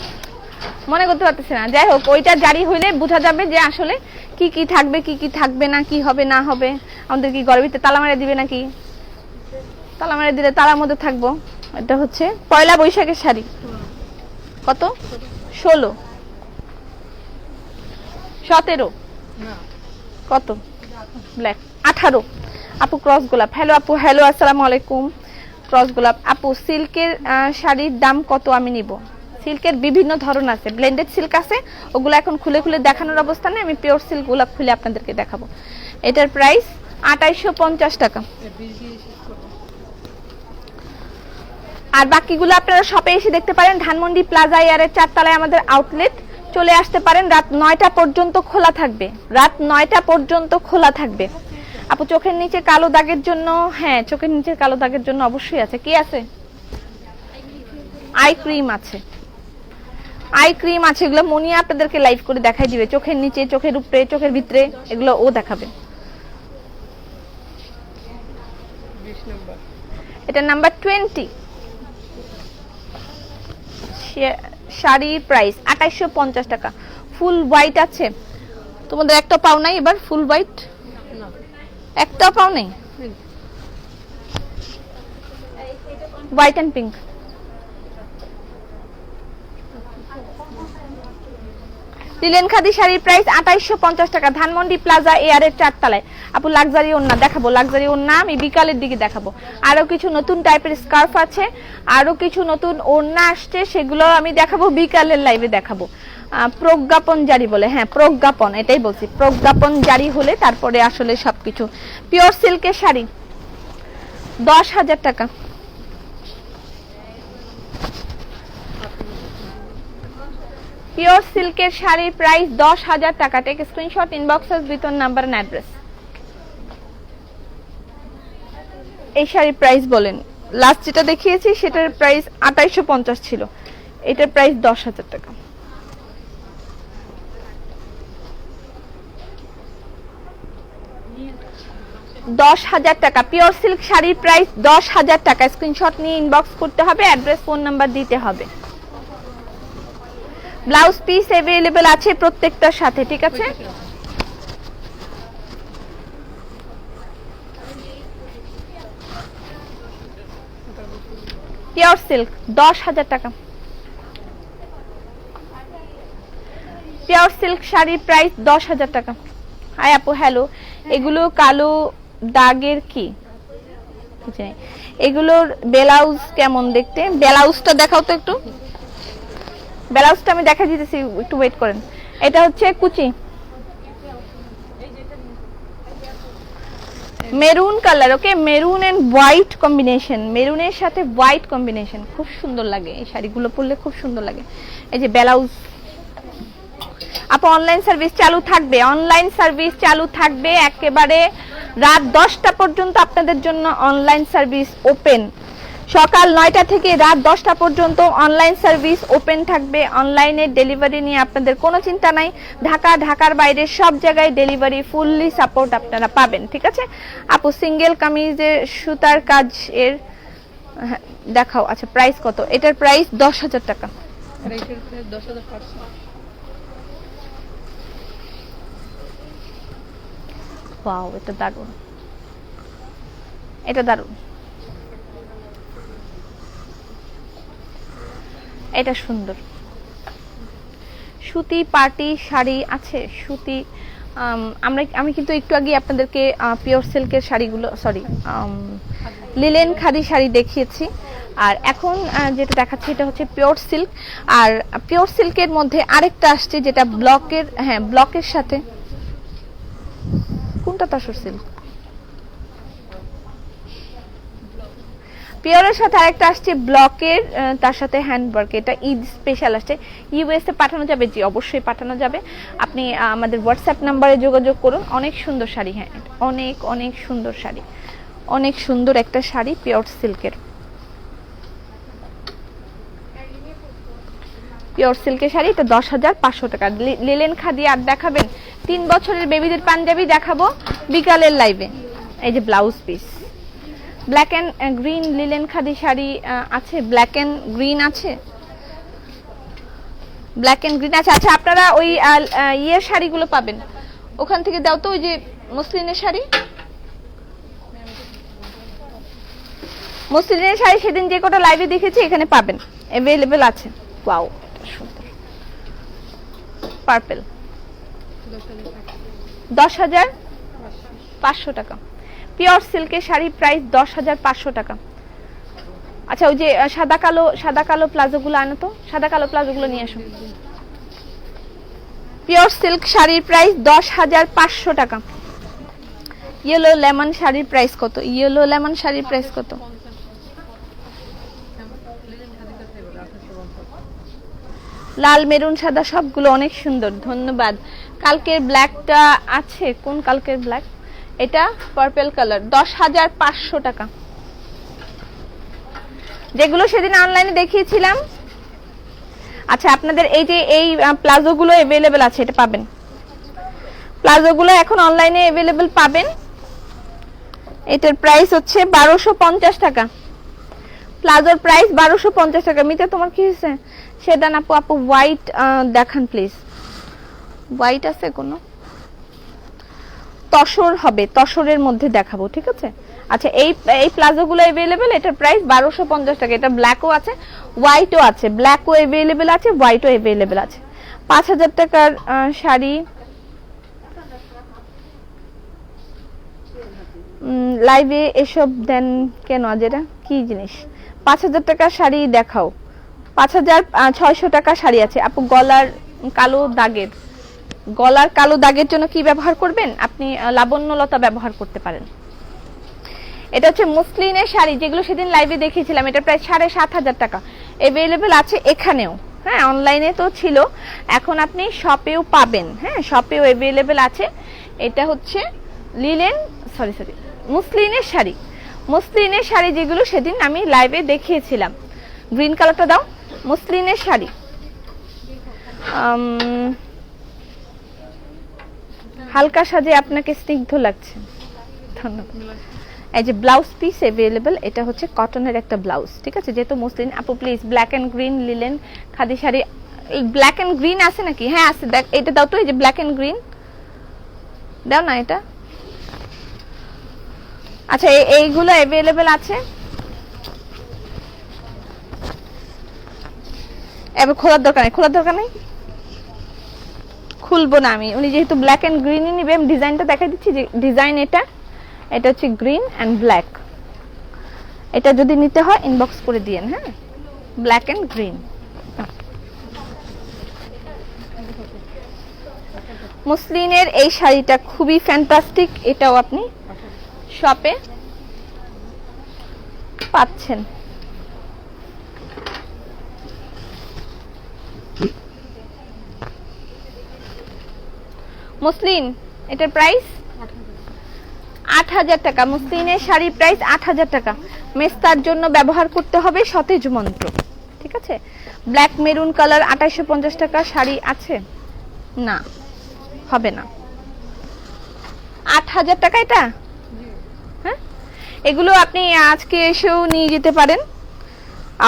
মনে করতে পারতেছি না। যাই হোক, ওইটা জারি হইলে বোঝা যাবে যে আসলে কি কি থাকবে কি কি থাকবে না, কি হবে না হবে। আমাদের কি ঘরের ভিতরে তালা মেরে দিবে নাকি? তালা মেরে দিলে তালার মধ্যে থাকবো। এটা হচ্ছে পয়লা বৈশাখের শাড়ি, কত? 16, 17, কত? ব্ল্যাক 18। আপু ক্রস গোলাপ, হ্যালো আপু, হ্যালো আসসালামু আলাইকুম। ক্রস গোলাপ আপু, সিল্কের শাড়ির দাম কত আমি নিব? সিল্কের বিভিন্ন ধরন আছে, ব্লেন্ডেড সিল্ক আছে, ওগুলো এখন খুলে খুলে দেখানোর অবস্থানে, আমি পিওর সিল্ক গোলাপ খুলে আপনাদেরকে দেখাবো। এটার প্রাইস 2850 টাকা। আর বাকিগুলো আপনারা শপে এসে দেখতে পারেন। ধানমন্ডি প্লাজা এয়ারের 4 তলায় আমাদের আউটলেট, চলে আসতে পারেন। রাত 9টা পর্যন্ত খোলা থাকবে, রাত 9টা পর্যন্ত খোলা থাকবে। আপু চোখের নিচে কালো দাগের জন্য, হ্যাঁ চোখের নিচে কালো দাগের জন্য অবশ্যই আছে। কি আছে? আই ক্রিম আছে, আই ক্রিম আছে, এগুলো মনিয়া আপনাদেরকে লাইভ করে দেখাই দিবে। চোখের নিচে, চোখের উপরে, চোখের ভিতরে, এগুলো ও দেখাবে। এটা নাম্বার 20। শাড়ির প্রাইস 2850 টাকা। ফুল হোয়াইট আছে, তোমাদের একটা পাও নাই এবার? ফুল হোয়াইট একটা পাও নাই? White and pink. Linen khadi শাড়ির প্রাইস 2850 টাকা, ধানমন্ডি প্লাজা এয়ারের 4 তলায়। আপু লাক্সারি ওন্না দেখাবো, লাক্সারি ওন্না আমি বিকালের দিকে দেখাবো। আরো কিছু নতুন টাইপের স্কার্ফ আছে, আরো কিছু নতুন ওন্না আসছে, সেগুলো আমি দেখাবো বিকালের লাইভে দেখাবো। প্রজ্ঞাপন জারি বলে, হ্যাঁ প্রজ্ঞাপন, এটাই বলছি, প্রজ্ঞাপন জারি হলে তারপরে আসলে সবকিছু। পিওর সিল্কের শাড়ি 10,000 টাকা। পিওর সিল্কের শাড়ির প্রাইস 10,000 টাকা। টেক স্ক্রিনশট, ইনবক্সেস বিতন নাম্বার এন্ড অ্যাড্রেস। এই শাড়ির প্রাইস বলেন, লাস্ট যেটা দেখিয়েছি সেটার প্রাইস 2850 ছিল, এটার প্রাইস 10,000 টাকা। টাকা পিওর সিল্ক শাড়ির প্রাইস 10,000 টাকা। স্ক্রিনশট নিয়ে ইনবক্স করতে হবে, অ্যাড্রেস ফোন নাম্বার দিতে হবে। ব্লাউজ পিস अवेलेबल আছে প্রত্যেকটার সাথে, ঠিক আছে? পিওর সিল্ক 10,000 টাকা। পিওর সিল্ক শাড়ির প্রাইস 10,000 টাকা। হাই আপু, হ্যালো। এগুলো কালো দাগের কি? এগুলোর ব্লাউজ কেমন দেখতে? ব্লাউজটা দেখাও তো একটু, ব্লাউজটা আমি দেখা দিতেছি, একটু ওয়েট করেন। এটা হচ্ছে কুচি, maroon colour, okay, maroon and white combination, মেরুনের সাথে হোয়াইট কম্বিনেশন, খুব সুন্দর লাগে এই শাড়িগুলো পরলে, খুব সুন্দর লাগে। এই যে ব্লাউজ। আপু অনলাইন সার্ভিস চালু থাকবে, অনলাইন সার্ভিস চালু থাকবে একেবারে রাত 10টা পর্যন্ত আপনাদের জন্য অনলাইন সার্ভিস ওপেন। সকাল 9টা থেকে রাত 10টা পর্যন্ত অনলাইন সার্ভিস ওপেন থাকবে। অনলাইনে ডেলিভারি নিয়ে আপনাদের কোনো চিন্তা নাই। ঢাকা, ঢাকার বাইরে সব জায়গায় ডেলিভারি ফুললি সাপোর্ট আপনারা পাবেন, ঠিক আছে? আপু সিঙ্গেল কামিজের সুতার কাজ এর দেখাও। আচ্ছা প্রাইস কত? এটার প্রাইস 10,000 টাকা। ওয়াও, এটা দারুণ, এটা দারুণ, এটা সুন্দর। সুতি পার্টি শাড়ি আছে, সুতি। আমি কিন্তু একটু আগে আপনাদেরকে পিওর সিল্কের শাড়িগুলো, সরি লিলেন খাদি শাড়ি দেখিয়েছি। আর এখন যেটা দেখাচ্ছি এটা হচ্ছে পিওর সিল্ক। আর পিওর সিল্কের মধ্যে আরেকটা আসছে যেটা ব্লকের, হ্যাঁ ব্লকের সাথে, কোনটা তসর সিল্ক, পিওরের সাথে আরেকটা আসছে ব্লকের, তার সাথে হ্যান্ডওয়ার্ক। এটা ঈদ স্পেশাল আসছে। ইউএসএ পাঠানো যাবে? জি অবশ্যই পাঠানো যাবে। আপনি আমাদের হোয়াটসঅ্যাপ নাম্বারে যোগাযোগ করুন। অনেক সুন্দর শাড়ি, হ্যাঁ অনেক অনেক সুন্দর শাড়ি, অনেক সুন্দর একটা শাড়ি পিওর সিল্কের। পিওর সিল্কের শাড়ি, এটা 10,500 টাকা। লিলেন খাদি আর দেখাবেন? 3 বছরের বেবিদের পাঞ্জাবি দেখাবো বিকালের লাইভে। এই যে blouse piece, black and green linen khadi sari আছে, ব্ল্যাক এন্ড গ্রিন আছে, ব্ল্যাক এন্ড গ্রিন আছে। আচ্ছা আপনারা ওই ইয়ের শাড়িগুলো পাবেন ওখান থেকে দাও তো, ওই যে মসলিনের শাড়ি, মসলিনের শাড়ি সেদিন যে কটা লাইভে দেখেছি এখানে পাবেন, অ্যাভেলেবেল আছে। ওয়াও সুন্দর পার্পল, 10,500 টাকা। পিওর সিল্কের শাড়ি প্রাইস 10,500 টাকা। আচ্ছা ওই যে সাদা কালো প্লাজোগুলো আনো তো, সাদা কালো প্লাজোগুলো নিয়ে আসো। পিওর সিল্ক শাড়ির প্রাইস 10,500 টাকা। ইয়েলো লেমন শাড়ির প্রাইস কত? ইয়েলো লেমন শাড়ির প্রাইস কত? লাল মেরুন সাদা সবগুলো অনেক সুন্দর, ধন্যবাদ। কালকের ব্ল্যাকটা আছে, কোন কালকের ব্ল্যাক? এটা পার্পল কালার, 10,500 টাকা। যেগুলো সেদিন অনলাইনে দেখিয়েছিলাম। আচ্ছা আপনাদের এই যে এই প্লাজোগুলো अवेलेबल আছে, এটা পাবেন। প্লাজোগুলো এখন অনলাইনে अवेलेबल পাবেন। এটার প্রাইস হচ্ছে 1250 টাকা। প্লাজোর প্রাইস 1250 টাকা। মিতা তোমার কি হয়েছে? সেদান আপু হোয়াইট দেখান প্লিজ। হোয়াইট আছে কোনো? তসর হবে, তসরের মধ্যে দেখাবো, ঠিক আছে? আচ্ছা এই প্লাজোগুলো अवेलेबल, এটার প্রাইস 1250 টাকা। এটা ব্ল্যাকও আছে, হোয়াইটও আছে, ব্ল্যাকও अवेलेबल আছে, হোয়াইটও अवेलेबल আছে। 5,000 টাকার শাড়ি লাইভে এসব দেন কেন? আজেরা কি জিনিস? 5,000 টাকার শাড়ি দেখাও। 5,600 টাকা শাড়ি আছে আপু। গলার কালো দাগের জন্য কি ব্যবহার করবেন আপনি? লাবণ্যলতা ব্যবহার করতে পারেন। এটা হচ্ছে মুসলিনের শাড়ি, যেগুলো সেদিন লাইভে দেখিয়েছিলাম। এটা প্রায় 7,500 টাকা। अवेलेबल আছে এখানেও, হ্যাঁ অনলাইনে তো ছিল, এখন আপনি শপেও পাবেন। হ্যাঁ শপেও अवेलेबल আছে। এটা হচ্ছে মুসলিনের শাড়ি, মুসলিনের শাড়ি যেগুলো সেদিন আমি লাইভে দেখিয়েছিলাম। গ্রিন কালারটা দাও। মুসলিনের শাড়ি, হালকা সাজে আপনাকে স্নিগ্ধ লাগছে, ধন্যবাদ। এই যে ব্লাউজ পিস अवेलेबल, এটা হচ্ছে কটনের একটা ব্লাউজ, ঠিক আছে? যেহেতু মুসলিন আপু please black and green linen khadi sari, black and green আছে নাকি? হ্যাঁ আছে, দেখ এটা দাও তো, এই যে ব্ল্যাক এন্ড গ্রিন দাও না এটা। আচ্ছা এইগুলো अवेलेबल আছে। এবার খোলার দরকার নেই, খুলবো না আমি। উনি যেহেতু ব্ল্যাক এন্ড গ্রিনই নিবে, আমি ডিজাইনটা দেখাই দিচ্ছি। যে ডিজাইন এটা হচ্ছে গ্রিন এন্ড ব্ল্যাক। এটা যদি নিতে হয় ইনবক্স করে দিয়েন, হ্যাঁ ব্ল্যাক এন্ড গ্রিন। মুসলিনের এই শাড়িটা খুবই ফ্যান্টাস্টিক, এটাও আপনি শপে পাচ্ছেন। মুসলিন এটার প্রাইস 8,000 টাকা। মুসলিনের শাড়ির প্রাইস 8,000 টাকা। মেস্তার জন্য ব্যবহার করতে হবে সতেজ মন্ত্র, ঠিক আছে? ব্ল্যাক মেরুন কালার 2,850 টাকা শাড়ি আছে না, হবে না। 8,000 টাকা এটা, হ্যাঁ এগুলো আপনি আজকে এসেও নিয়ে যেতে পারেন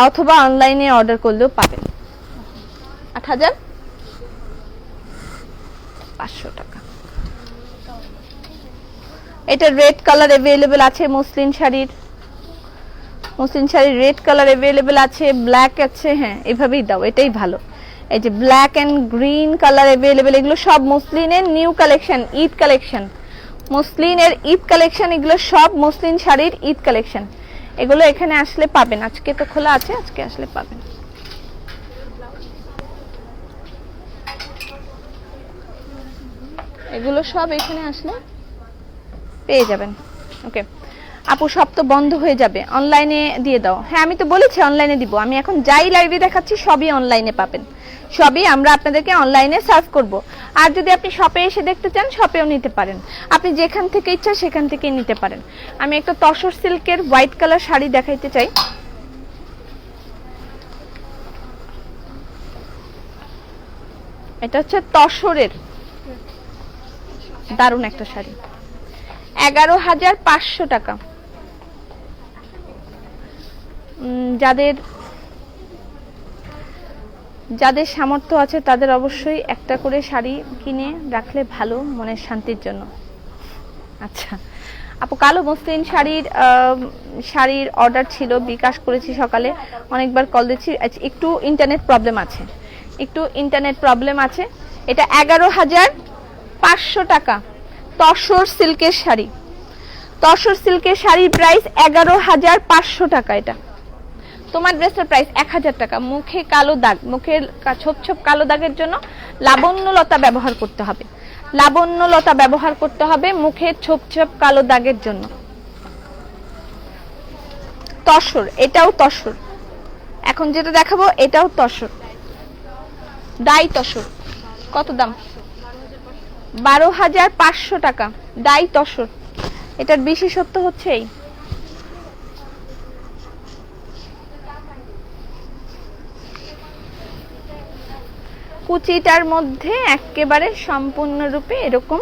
অথবা অনলাইনে অর্ডার করলেও পাবেন। 8,500 টাকা। এটা রেড কালার अवेलेबल আছে। মুসলিন শাড়ির রেড কালার अवेलेबल আছে, ব্ল্যাক আছে। হ্যাঁ এভাবেই দাও, এটাই ভালো। এই যে black and green colour available, এগুলো সব মুসলিনের নিউ কালেকশন, ঈদ কালেকশন। মুসলিনের ঈদ কালেকশন, এগুলো সব মুসলিন শাড়ির ঈদ কালেকশন। এগুলো এখানে আসলে পাবেন, আজকে তো খোলা আছে, আজকে আসলে পাবেন। এগুলো সব এখানে আসলে পেয়ে যাবেন। ওকে আপু, সব তো বন্ধ হয়ে যাবে, অনলাইনে দিয়ে দাও। হ্যাঁ আমি তো বলেছি অনলাইনে দিব, আমি এখন যাই লাইভে দেখাচ্ছি সবই অনলাইনে পাবেন, সবই আমরা আপনাদেরকে অনলাইনে সার্ভ করব। আর যদি আপনি শপে এসে দেখতে চান শপেও নিতে পারেন, আপনি যেখান থেকে ইচ্ছা সেখান থেকেই নিতে পারেন। আমি একটা তসর সিল্কের হোয়াইট কালার শাড়ি দেখাইতে চাই। এটা হচ্ছে তসরের দারুণ একটা শাড়ি, 11,500 টাকা। যাদের যাদের সামর্থ্য আছে তাদের অবশ্যই একটা করে শাড়ি কিনে রাখলে ভালো, মনের শান্তির জন্য। আচ্ছা আপু, কালো মসলিন শাড়ির অর্ডার ছিল, বিকাশ করেছি সকালে, অনেকবার কল দিচ্ছি, একটু ইন্টারনেট প্রবলেম আছে। এটা 11,500 টাকা তসর সিল্কের শাড়ি। তসর সিল্কের শাড়ির প্রাইস 11,500 টাকা। এটা তোমার ড্রেসের প্রাইস 1,000 টাকা। মুখে কালো দাগ, মুখের ছোপ ছোপ কালো দাগের জন্য লাবণ্যলতা ব্যবহার করতে হবে, লাবণ্যলতা ব্যবহার করতে হবে মুখে ছোপ ছোপ কালো দাগের জন্য। তসর, এটাও তসর, এখন যেটা দেখাবো এটাও তসর, ডাই তসর। কত দাম? 12,500 টাকা ডাই তসর। এটার বিশেষত্ব হচ্ছে এই, কুচিটার মধ্যে একেবারে সম্পূর্ণরূপে এরকম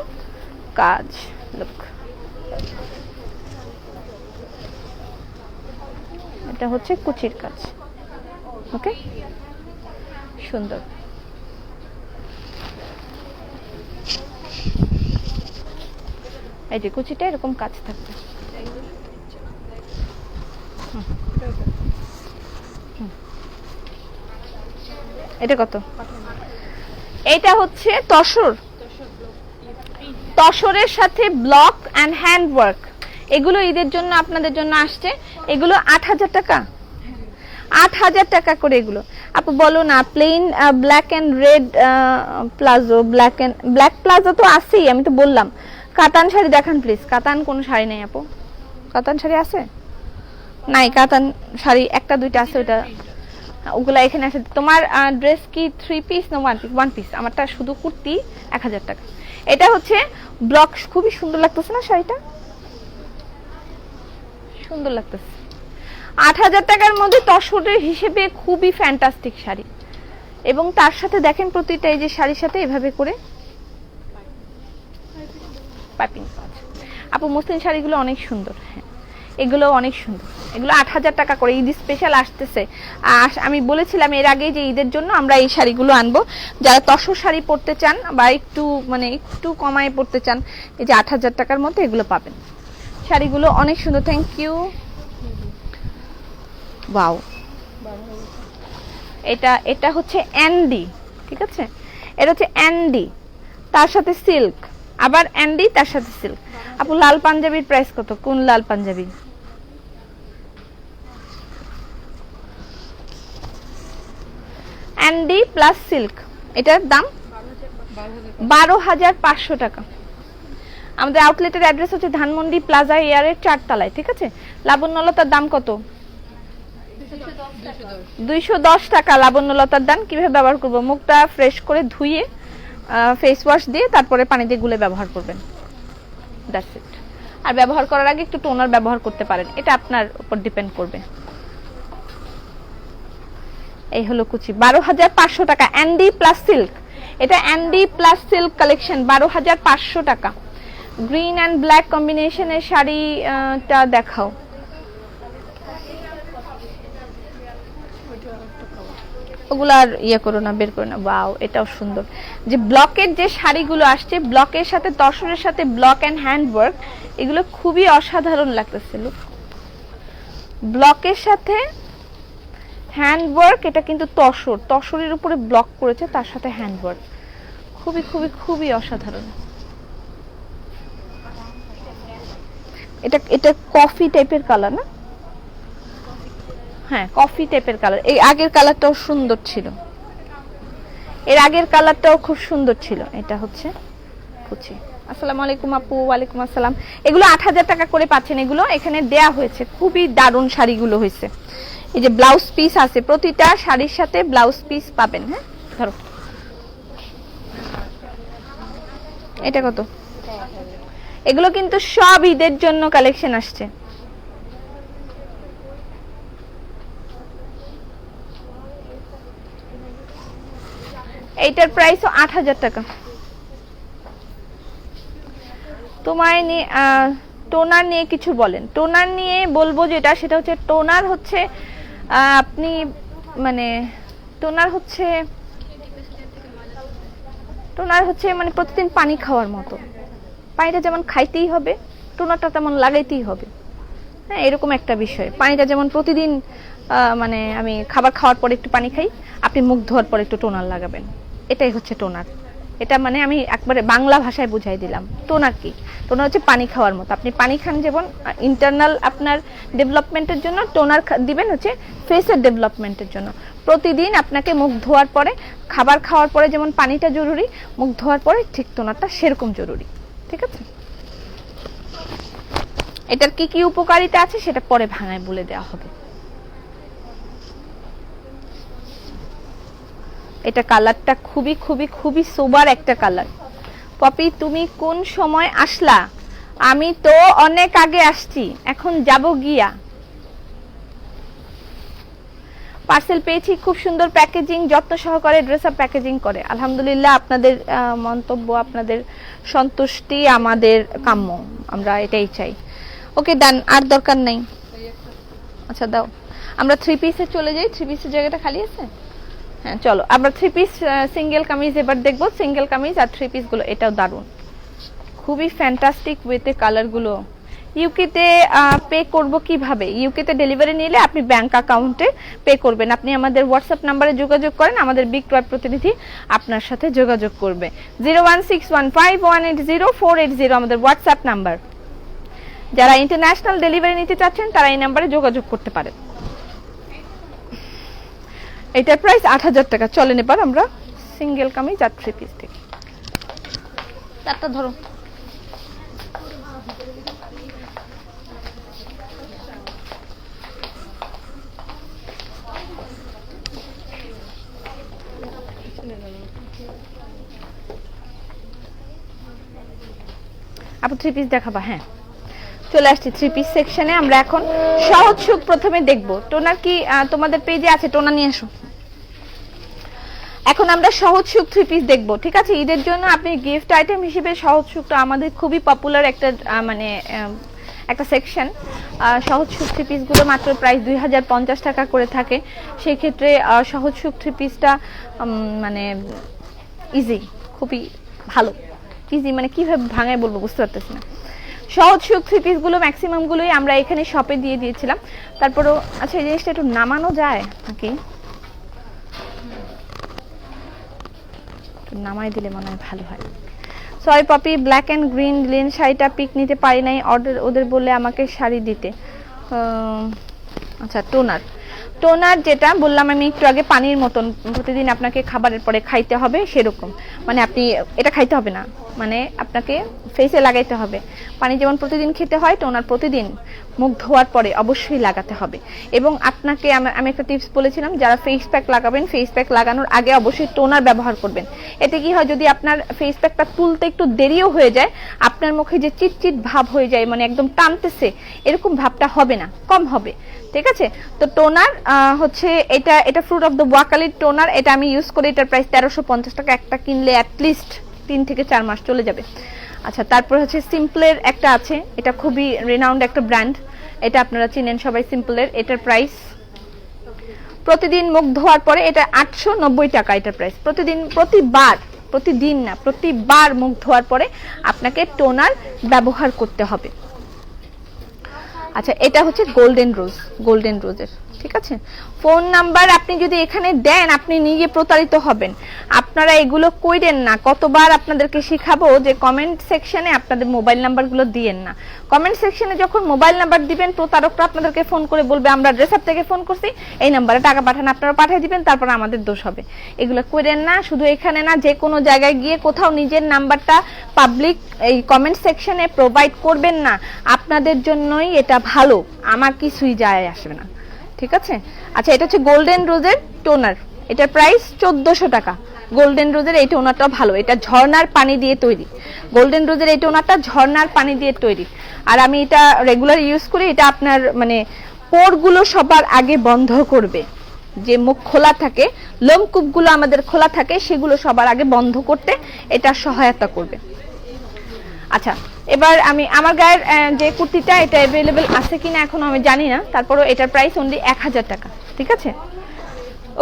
কাজ। লুক, এটা হচ্ছে কুচির কাজ। ওকে, সুন্দর। এই যে কুচিটা এরকম কাজ থাকবে। এটা কত? এটা হচ্ছে তসর, তসরের সাথে ব্লক এন্ড হ্যান্ড ওয়ার্ক। এগুলো ঈদের জন্য আপনাদের জন্য আসছে, এগুলো 8,000 টাকা, 8,000 টাকা করে এগুলো। আপু বলো না, plain black and red palazzo, black palazzo তো আছেই, আমি তো বললাম। কাতান শাড়ি দেখান প্লিজ। কাতান কোনো শাড়ি নেই আপু? কাতান শাড়ি আছে? নাই, কাতান শাড়ি একটা দুইটা আছে, ওটা ওগুলা এখানে আছে। তোমার ড্রেস কি 3 পিস না 1 পিস? 1 পিস। আমারটা শুধু কুর্তি 1,000 টাকা। এটা হচ্ছে ব্লক, খুবই সুন্দর লাগতেছে না শাড়িটা? সুন্দর লাগতেছে। 8,000 টাকার মধ্যে তসরের হিসেবে খুবই ফ্যান্টাস্টিক শাড়ি। এবং তার সাথে দেখেন প্রতিটা এই যে শাড়ির সাথে এভাবে করে পাইপিং আছে। আপু মসলিন শাড়িগুলো অনেক সুন্দর, হ্যাঁ এগুলো অনেক সুন্দর। এগুলো 8,000 টাকা করে, ঈদ স্পেশাল আসতেছে। আমি বলেছিলাম এর আগে যে ঈদের জন্য আমরা এই শাড়িগুলো আনবো। যারা তসর শাড়ি পরতে চান বা একটু কমায় পরতে চান, এই যে 8,000 টাকার মধ্যে এগুলো পাবেন। শাড়িগুলো অনেক সুন্দর। Thank you. ওয়াও, এটা হচ্ছে অ্যান্ডি, ঠিক আছে? এটা হচ্ছে অ্যান্ডি তার সাথে সিল্ক, আবার অ্যান্ডি তার সাথে সিল্ক। আপু লাল পাঞ্জাবির প্রাইস কত? কোন লাল পাঞ্জাবি? অ্যান্ডি প্লাস সিল্ক, এটার দাম 12,500 টাকা। আমাদের আউটলেটের অ্যাড্রেস হচ্ছে ধানমন্ডি প্লাজা এয়ারের 4 তলায়, ঠিক আছে? লাবণ্যলতার দাম কত? 210 টাকা লাবণ্যলতার দাম। কিভাবে ব্যবহার করব? মুখটা ফ্রেশ করে ধুয়ে ফেস ওয়াশ দিয়ে তারপরে পানি দিয়ে গুলে ব্যবহার করবেন, দ্যাটস ইট। আর ব্যবহার করার আগে একটু টোনার ব্যবহার করতে পারেন, এটা আপনার উপর ডিপেন্ড করবে। এই হলো কুচি, 12,500 টাকা অ্যান্ডি প্লাস সিল্ক। এটা অ্যান্ডি প্লাস সিল্ক কালেকশন, 12,500 টাকা। গ্রিন অ্যান্ড ব্ল্যাক কম্বিনেশনের শাড়িটা দেখাও। ওগুলো আর ইয়ে করো না, বের করো না। ওয়াও, এটাও সুন্দর। যে ব্লকের যে শাড়িগুলো আসছে, ব্লকের সাথে তসরের সাথে ব্লক এন্ড হ্যান্ড ওয়ার্ক, এগুলো খুবই অসাধারণ লাগতেছে। লুক, ব্লকের সাথে হ্যান্ড ওয়ার্ক, এটা কিন্তু তসরের উপরে ব্লক করেছে, তার সাথে হ্যান্ড ওয়ার্ক, খুবই খুবই খুবই অসাধারণ। এটা কফি টাইপের কালার না? হ্যাঁ কফি টাইপের কালার। এই আগের কালারটাও সুন্দর ছিল, এর আগের কালারটাও খুব সুন্দর ছিল। এটা হচ্ছে কুচি। আসসালামু আলাইকুম আপু। ওয়ালাইকুম আসসালাম। এগুলো ৮০০০ টাকা করে পাচ্ছেন, এগুলো এখানে দেয়া হয়েছে। খুবই দারুণ শাড়িগুলো হয়েছে। এই যে ব্লাউজ পিস আছে, প্রতিটা শাড়ির সাথে ব্লাউজ পিস পাবেন। হ্যাঁ ধরো, এটা কত? এগুলো কিন্তু সব ঈদের জন্য কালেকশন আসছে। এইটার প্রাইসও ৮০০০ টাকা। তোমায় নিয়ে টোনার নিয়ে কিছু বলেন। টোনার নিয়ে বলবো যেটা, সেটা হচ্ছে টোনার হচ্ছে আপনি মানে টোনার হচ্ছে মানে প্রতিদিন পানি খাওয়ার মতো। পানিটা যেমন খাইতেই হবে, টোনারটা তেমন লাগাইতেই হবে। হ্যাঁ এরকম একটা বিষয়। পানিটা যেমন প্রতিদিন মানে আমি খাবার খাওয়ার পরে একটু পানি খাই, আপনি মুখ ধোয়ার পরে একটু টোনার লাগাবেন। এটাই হচ্ছে টোনার। এটা মানে আমি একবারে বাংলা ভাষায় বুঝাই দিলাম। টোনার কি? টোনার হচ্ছে পানি খাওয়ার মতো। আপনি পানি খান যেমন ইন্টারনাল আপনার ডেভেলপমেন্টের জন্য, টোনার দিবেন হচ্ছে ফেসের ডেভেলপমেন্টের জন্য। প্রতিদিন আপনাকে মুখ ধোয়ার পরে, খাবার খাওয়ার পরে যেমন পানিটা জরুরি, মুখ ধোয়ার পরে ঠিক টোনারটা সেরকম জরুরি। ঠিক আছে? এটার কি কি উপকারিতা আছে সেটা পরে ভাঙায় বলে দেওয়া হবে। এটা কালারটা খুবই খুবই খুবই সোবার একটা কালার। পপি তুমি কোন সময় আসলা? আমি তো অনেক আগে আসছি, এখন যাব গিয়া। পার্সেল পেয়েছি, খুব সুন্দর প্যাকেজিং, যত্ন সহকারে ড্রেস আপ প্যাকেজিং করে। আলহামদুলিল্লাহ, আপনাদের মন্তব্য, আপনাদের সন্তুষ্টি আমাদের কাম্য, আমরা এটাই চাই। ওকে ডান, আর দরকার নাই। আচ্ছা দাও, আমরা 3 পিসে চলে যাই। 3 পিসের জায়গাটা খালি আছে? হ্যাঁ চলো, আমরা 3 পিস সিঙ্গেল কামিজ এবার দেখবো। সিঙ্গেল কামিজ আর 3 পিস গুলো, এটাও দারুণ, খুবই ফ্যান্টাস্টিক ওয়েতে কালারগুলো। ইউকেতে পে করব কিভাবে? ইউকেতে ডেলিভারি নিলে আপনি ব্যাংক অ্যাকাউন্টে পে করবেন। আপনি আমাদের হোয়াটসঅ্যাপ নাম্বারে যোগাযোগ করেন, আমাদের বিগ টয় প্রতিনিধি আপনার সাথে যোগাযোগ করবে। 01615180480 আমাদের হোয়াটসঅ্যাপ নাম্বার। যারা ইন্টারন্যাশনাল ডেলিভারি নিতে চাচ্ছেন তারা এই নাম্বারে যোগাযোগ করতে পারেন। এটার প্রাইস ৮০০০ টাকা। চলেন এবার আমরা সিঙ্গেল কামিজ আর 3 পিস দেখি। তারটা ধরো। আপু 3 পিস দেখাবা? হ্যাঁ চলে আসছি 3 পিস সেকশনে। আমরা এখন সহজ সুখ প্রথমে দেখব। টোনার কি তোমাদের পেজে আছে? টোনার নিয়ে আসো। এখন আমরা সহজ সুখ 3 পিস দেখব। ঠিক আছে? ঈদের জন্য আপনি গিফট আইটেম হিসেবে সহজ সুখটা আমাদের খুবই পপুলার একটা মানে একটা সেকশন। সহজ সুখ 3 পিস গুলো মাত্র প্রাইস 2050 টাকা করে থাকে। সেই ক্ষেত্রে সহজ সুখ 3 পিসটা মানে ইজি, খুবই ভালো। ইজি মানে কিভাবে ভাঙায় বলবো বুঝতে পারতেছি না। সহজ সুখ 3 পিস গুলো ম্যাক্সিমাম গুলোই আমরা এখানে শপে দিয়ে দিয়েছিলাম। তারপরেও আচ্ছা এই জিনিসটা একটু নামানো যায় নাকি? নামাই দিলে মনে হয় ভালো হয়। Sorry Popy, black and green লিন শাড়িটা পিক নিতে পারি নাই, অর্ডার ওদের বলে আমাকে শাড়ি দিতে। আচ্ছা টোনার, টোনার যেটা বললাম আমি একটু আগে, পানির মতন প্রতিদিন আপনাকে খাবারের পরে খাইতে হবে সেরকম। মানে আপনি এটা খাইতে হবে না, মানে আপনাকে ফেসে লাগাইতে হবে। পানি যেমন প্রতিদিন খেতে হয়, টোনার প্রতিদিন মুখ ধোয়ার পরে অবশ্যই লাগাতে হবে। এবং আপনাকে আমি একটা টিপস বলেছিলাম, যারা ফেস প্যাক লাগাবেন, ফেস প্যাক লাগানোর আগে অবশ্যই টোনার ব্যবহার করবেন। এতে কি হয়, যদি আপনার ফেস প্যাকটা তুলতে একটু দেরিও হয়ে যায়, আপনার মুখে যে চিটচিট ভাব হয়ে যায়, মানে একদম টানতেছে এরকম ভাবটা হবে না, কম হবে। ঠিক আছে? তো টোনার হচ্ছে এটা ফ্রুট অফ দ্য ওয়াকালির টোনার। এটা আমি ইউজ করি। এটার প্রাইস 1350 টাকা। একটা কিনলে অ্যাটলিস্ট 3 থেকে 4 মাস চলে যাবে। আচ্ছা তারপর হচ্ছে সিম্পলের একটা আছে, এটা খুবই রিনাউন্ড একটা ব্র্যান্ড, এটা আপনারা চিনেন সবাই সিম্পলের। এটার প্রাইস প্রতিদিন মুখ ধোয়ার পরে এটা 890 টাকা। এটার প্রাইস প্রতিদিন না, প্রতিবার মুখ ধোয়ার পরে আপনাকে টোনার ব্যবহার করতে হবে। আচ্ছা, এটা হচ্ছে গোল্ডেন রোজের, ঠিক আছে। ফোন নাম্বার আপনি যদি এখানে দেন আপনি নিজে প্রতারিত হবেন। আপনারা এগুলো কইরেন না, কতবার আপনাদেরকে শিখাবো যে কমেন্ট সেকশনে আপনাদের মোবাইল নাম্বারগুলো দিয়েন না। কমেন্ট সেকশনে যখন মোবাইল নাম্বার দিবেন প্রতারকরা আপনাদেরকে ফোন করে বলবে আমরা ড্রেসআপ থেকে ফোন করছি, এই নাম্বারে টাকা পাঠান, আপনারা পাঠিয়ে দিবেন, তারপর আমাদের দোষ হবে। এগুলো কইরেন না। শুধু এখানে না, যে কোনো জায়গায় গিয়ে কোথাও নিজের নাম্বারটা পাবলিক এই কমেন্ট সেকশনে প্রোভাইড করবেন না। আপনাদের জন্যই এটা ভালো, আমার কিছুই যায় আসবে না, ঠিক আছে। আচ্ছা, এটা হচ্ছে গোল্ডেন রোজের টোনার, এটার প্রাইস 1400 টাকা। গোল্ডেন রোজের এই টোনারটা ভালো, এটা ঝর্ণার পানি দিয়ে তৈরি। গোল্ডেন রোজের এই টোনারটা ঝর্ণার পানি দিয়ে তৈরি, আর আমি এটা রেগুলার ইউজ করি। এটা আপনার মানে পোরগুলো সবার আগে বন্ধ করবে, যে মুখ খোলা থাকে, লোমকূপগুলো আমাদের খোলা থাকে, সেগুলো সবার আগে বন্ধ করতে এটা সহায়তা করবে। আচ্ছা, এবার আমি আমার গায়ের যে কুর্তিটা, এটা অ্যাভেলেবেল আছে কিনা এখনো আমি জানি না, তারপরও এটার প্রাইস অনলি 1000 টাকা, ঠিক আছে।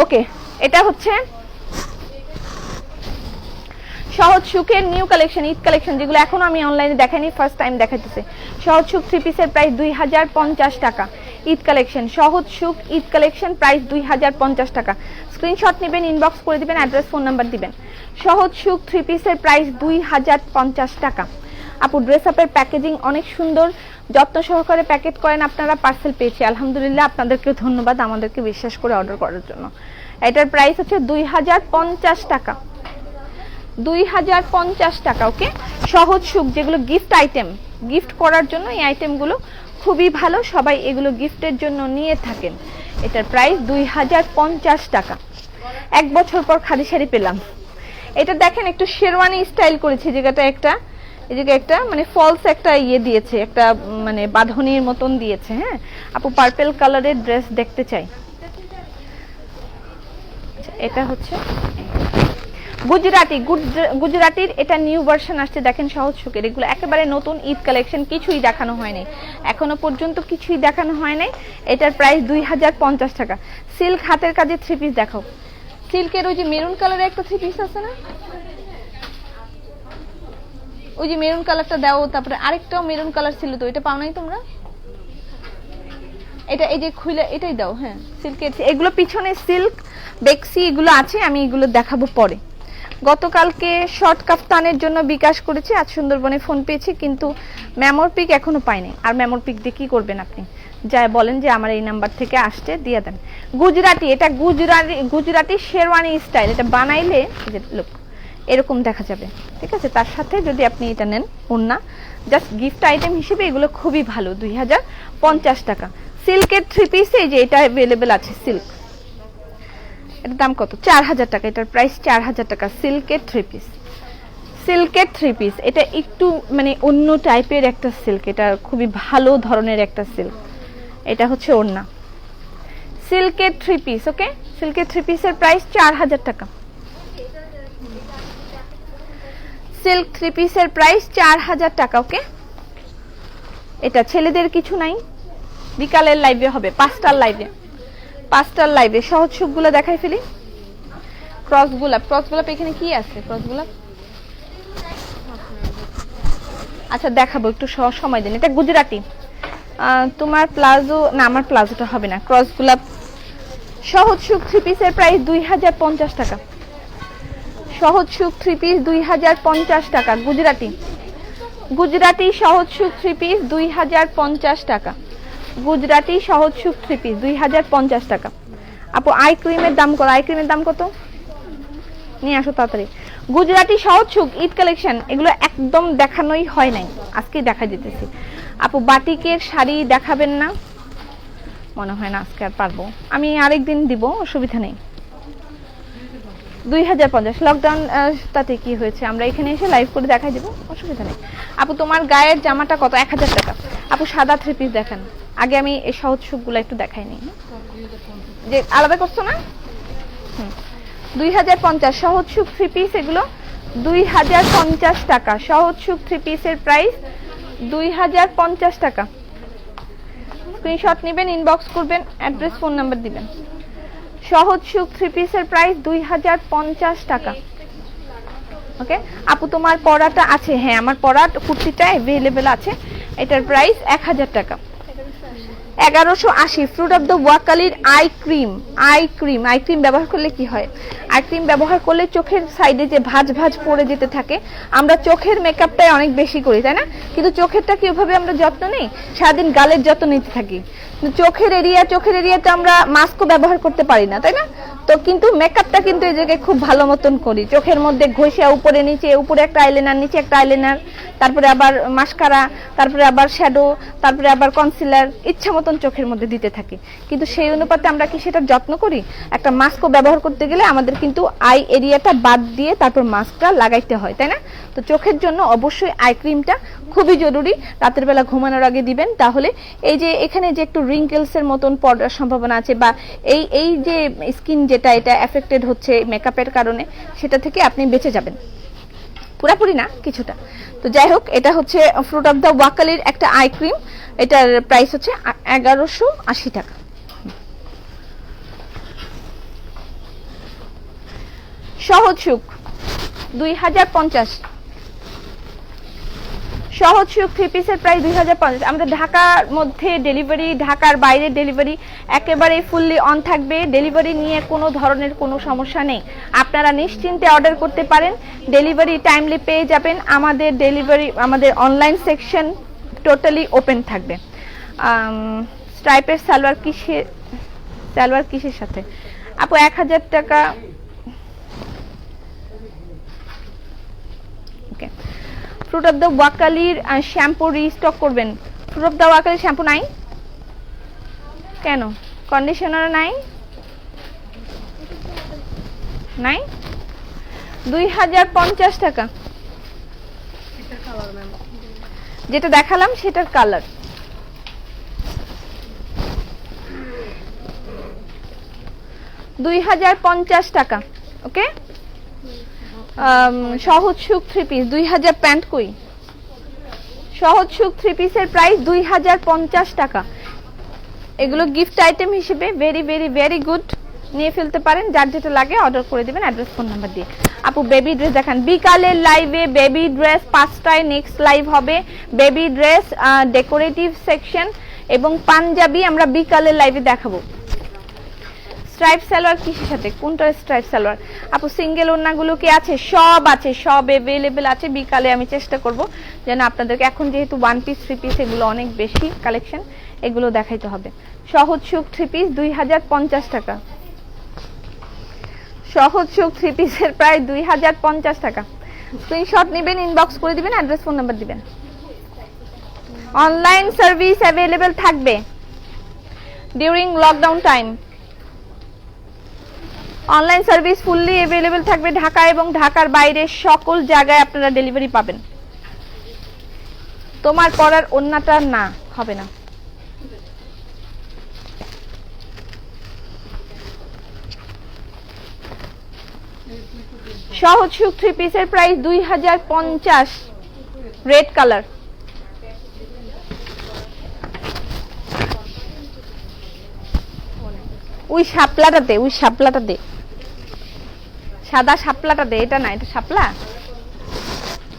ওকে, এটা হচ্ছে সহজ সুখের নিউ কালেকশন, ঈদ কালেকশন, যেগুলো এখনো আমি অনলাইনে দেখাইনি, ফার্স্ট টাইম দেখাইতেছে। সহজ সুখ 3 পিসের প্রাইস 2050 টাকা। ঈদ কালেকশন, সহজ সুখ ঈদ কালেকশন, প্রাইস 2050 টাকা। স্ক্রিনশট নেবেন, ইনবক্স করে দিবেন, অ্যাড্রেস ফোন নাম্বার দিবেন। সহজ সুখ 3 পিসের প্রাইস 2050 টাকা। আপু, ড্রেস আপের প্যাকেজিং অনেক সুন্দর, যত্ন সহকারে প্যাকেট করেন আপনারা, পার্সেল পেয়েছি আলহামদুলিল্লাহ। আপনাদেরকে ধন্যবাদ আমাদেরকে বিশ্বাস করে অর্ডার করার জন্য। এটার প্রাইস হচ্ছে 2050 টাকা, 2050 টাকা। ওকে, সহজ সুখ, যেগুলো গিফট আইটেম, গিফট করার জন্য এই আইটেমগুলো খুবই ভালো, সবাই এগুলো গিফটের জন্য নিয়ে থাকেন। এটার প্রাইস 2050 টাকা। 1 বছর পর খাদি শাড়ি পেলাম। এটা দেখেন একটু শেরওয়ানি স্টাইল করেছে, যেটা একটা এই জায়গায় একটা মানে ফলস একটা ইয়ে দিয়েছে, একটা মানে বাঁধনির মতন দিয়েছে। হ্যাঁ আপু, পার্পল কালারের ড্রেস দেখতে চাই। এটা হচ্ছে গুজরাটির এটা নিউ ভার্সন আসছে, দেখেন সহজ সুখের। এগুলো একেবারে নতুন ঈদ কালেকশন, কিছুই দেখানো হয়নি এখনো পর্যন্ত, কিছুই দেখানো হয় নাই। এটার প্রাইস 2050 টাকা। সিল্ক হাতের কাজে 3 পিস দেখাও। সিল্কের ওই যে মেরুন কালারের একটা 3 পিস আছে না, ওই যে মেরুন কালারটা দাও। তারপরে আরেকটাও মেরুন কালার ছিল, তো এটা পাও নাই তোমরা? এটা এই যে খুলে এটাই দাও। হ্যাঁ, সিল্কের এগুলো পিছনে সিল্ক বেক্সি এগুলো আছে, আমি এগুলো দেখাবো পরে। গতকালকে শর্ট কাফতানের জন্য বিকাশ করেছি, আজ সুন্দরবনে ফোন পেয়েছি, কিন্তু মেমোর পিক এখনো পাইনি। আর মেমোর পিক দিয়ে কি করবেন আপনি? যাই বলেন যে আমার এই নাম্বার থেকে আসতে দিয়ে দেন। গুজরাটি, এটা গুজরাটি শেরওয়ানি স্টাইল। এটা বানাইলে যে লোক এরকম দেখা যাবে, ঠিক আছে। তার সাথে যদি আপনি এটা নেন ওন্না, জাস্ট গিফট আইটেম হিসেবে এগুলো খুবই ভালো। 2050 টাকা। সিল্কের 3 পিসে যে এটা অ্যাভেলেবেল আছে সিল্ক, এটার দাম কত? 4000 টাকা। এটার প্রাইস 4000 টাকা। সিল্কের 3 পিস, সিল্কের 3 পিস। এটা একটু মানে অন্য টাইপের একটা সিল্ক, এটা খুবই ভালো ধরনের একটা সিল্ক। এটা হচ্ছে ওড়না, সিল্কের 3 পিস। ওকে, সিল্কের 3 পিসের প্রাইস 4000 টাকা। সিল্ক 3 পিসের প্রাইস 4000 টাকা। ওকে, এটা ছেলেদের কিছু নাই, বিকালের লাইভে হবে, 5টার লাইভে সহজ সুখগুলো দেখাই ফেলি। ক্রস গোলাপ এখানে কি আছে? ক্রস গোলাপ আচ্ছা দেখাবো, একটু সময় দিন। এটা গুজরাটি, তোমার প্লাজো না, আমার প্লাজোটা হবে না। ক্রস গোলাপ সহজ সুখ 3 পিসের প্রাইস 2050 টাকা। সহজ সুখ 3 পিস 2050 টাকা। গুজরাটি সহজ সুখ 3 পিস 2050 টাকা। গুজরাটি সহজ সুখ 3 পিস 2050 টাকা। আপু, আই ক্রিমের দাম কত? আই ক্রিমের দাম কত? নিয়ে আসো তাড়াতাড়ি। গুজরাটি সহজ সুখ ঈদ কালেকশন, এগুলো একদম দেখানোই হয় নাই, আজকে দেখা দিতেছি। আপু, বাটিকের শাড়ি দেখাবেন না? মনে হয় না আজকে আর পারবো, আমি আরেকদিন দিব, অসুবিধা নেই। 2050 লকডাউন, তাতে কি হয়েছে, আমরা এখানে এসে লাইভ করে দেখাই দেবো, অসুবিধা নেই। আপু, তোমার গায়ের জামাটা কত? 1000 টাকা। আপু, সাদা 3 পিস দেখান। আগে আমি এই সহজ সুখগুলো একটু দেখাই নিই, যে আলাদা করছো না। 2050 সহজ সুখ 3 পিস, এগুলো 2050 টাকা। সহজ সুখ 3 পিসের প্রাইস 2050 টাকা। স্ক্রিনশট নেবেন, ইনবক্স করবেন, অ্যাড্রেস ফোন নাম্বার দিবেন। সহজ সুখ 3 পিসের প্রাইস 2050 টাকা। ওকে আপু, তোমার পরাটা আছে? হ্যাঁ, আমার পরা কুর্তিটা অ্যাভেলেবেল আছে, এটার প্রাইস 1000 টাকা। 1180 ফ্রুট অফ দ্য ওয়াকালির আই ক্রিম ব্যবহার করলে কি হয়? আই ক্রিম ব্যবহার করলে চোখের সাইডে যে ভাঁজ ভাঁজ পড়ে যেতে থাকে, আমরা চোখের মেকআপটাই অনেক বেশি করি তাই না, কিন্তু চোখেরটা কি ওভাবে আমরা যত্ন নেই, সারাদিন গালের যত্ন নিতে থাকি, চোখের এরিয়াতে আমরা মাস্কও ব্যবহার করতে পারি না তাই না। তো কিন্তু মেকআপটা কিন্তু এই জায়গায় খুব ভালো মতন করি, চোখের মধ্যে ঘষিয়া উপরে নিচে, উপরে একটা আইলাইনার নিচে একটা আইলাইনার, তারপরে আবার মাস্কারা, তারপরে আবার শ্যাডো, তারপরে আবার কনসিলার, ইচ্ছা মতন চোখের মধ্যে দিতে থাকি। কিন্তু সেই অনুপাতে আমরা কি সেটার যত্ন করি? একটা মাস্কও ব্যবহার করতে গেলে আমাদের কিন্তু আই এরিয়াটা বাদ দিয়ে তারপর মাস্কটা লাগাইতে হয় তাই না। তো চোখের জন্য অবশ্যই আই ক্রিমটা খুবই জরুরি, রাতের বেলা ঘুমানোর আগে দিবেন। তাহলে এই যে এখানে যে একটু রিঙ্কেলসের মতন পড়ার সম্ভাবনা আছে, বা এই যে স্কিন যেটা এটা এফেক্টেড হচ্ছে মেকআপের কারণে, সেটা থেকে আপনি বেঁচে যাবেন, পুরোপুরি না কিছুটা। তো যাই হোক, এটা হচ্ছে ফ্রুট অফ দ্য ওয়াকালির একটা আই ক্রিম, এটার প্রাইস হচ্ছে 1180 টাকা। সহজ সুখ 2050, সহজ সুখ 3 পিসের প্রাইস 2050। আমাদের ঢাকার মধ্যে ডেলিভারি, ঢাকার বাইরে ডেলিভারি একেবারে ফুললি অন থাকবে, ডেলিভারি নিয়ে কোনো ধরনের কোনো সমস্যা নেই, আপনারা নিশ্চিন্তে অর্ডার করতে পারেন, ডেলিভারি টাইমলি পেয়ে যাবেন। আমাদের অনলাইন সেকশন টোটালি ওপেন থাকবে। স্ট্রাইপের সালোয়ার কিসের সাথে আপু? 1000 টাকা। ওকে, ফ্রুট অফ দ্য ওয়াকালির শ্যাম্পু রিস্টক করবেন। ফ্রুট অফ দ্য ওয়াকালির শ্যাম্পু নাই কেন? কন্ডিশনার নাই? 2050 টাকা। যেটা দেখালাম সেটার কালার। $2050 টাকা। ওকে, সহজ সুখ 3 পিস 2000। প্যান্ট কই? সহজ সুখ 3 পিসের প্রাইস 2050 টাকা। এগুলো গিফট আইটেম হিসেবে ভেরি ভেরি ভেরি গুড, নিয়ে ফেলতে পারেন, যার যেটা লাগে অর্ডার করে দিবেন অ্যাড্রেস ফোন নাম্বার দিয়ে। আপু বেবি ড্রেস দেখান। বিকালের লাইভে বেবি ড্রেস 5টায় নেক্সট লাইভ হবে, বেবি ড্রেস ডেকোরেটিভ সেকশন এবং পাঞ্জাবি আমরা বিকালের লাইভে দেখাবো। স্ট্রাইপ সালোয়ার কিসের সাথে? কোনটার স্ট্রাইপ সালোয়ার আপু? সিঙ্গেল ওড়নাগুলো কি আছে? সব আছে, সব अवेलेबल আছে। বিকালে আমি চেষ্টা করব যেন আপনাদেরকে, এখন যেহেতু 1 পিস 3 পিস এগুলো অনেক বেশি কালেকশন, এগুলো দেখাইতে হবে। সহজ সুখ 3 পিস 2050 টাকা। সহজ সুখ 3 পিসের প্রায় 2050 টাকা। স্ক্রিনশট নেবেন, ইনবক্স করে দিবেন, অ্যাড্রেস ফোন নাম্বার দিবেন। অনলাইন সার্ভিস अवेलेबल থাকবে during lockdown time. Online service fully available থাকবে ঢাকা এবং ঢাকার বাইরে সকল জায়গায় আপনারা ডেলিভারি পাবেন। তোমার পরার ওন্নাটা না হবে না। সহজ সুখ 3 পিসের প্রাইস 2050, রেড কালার। ওই শাপলাটাতে সাদা শাপলাটা দে, এটা না, এটা শাপলা।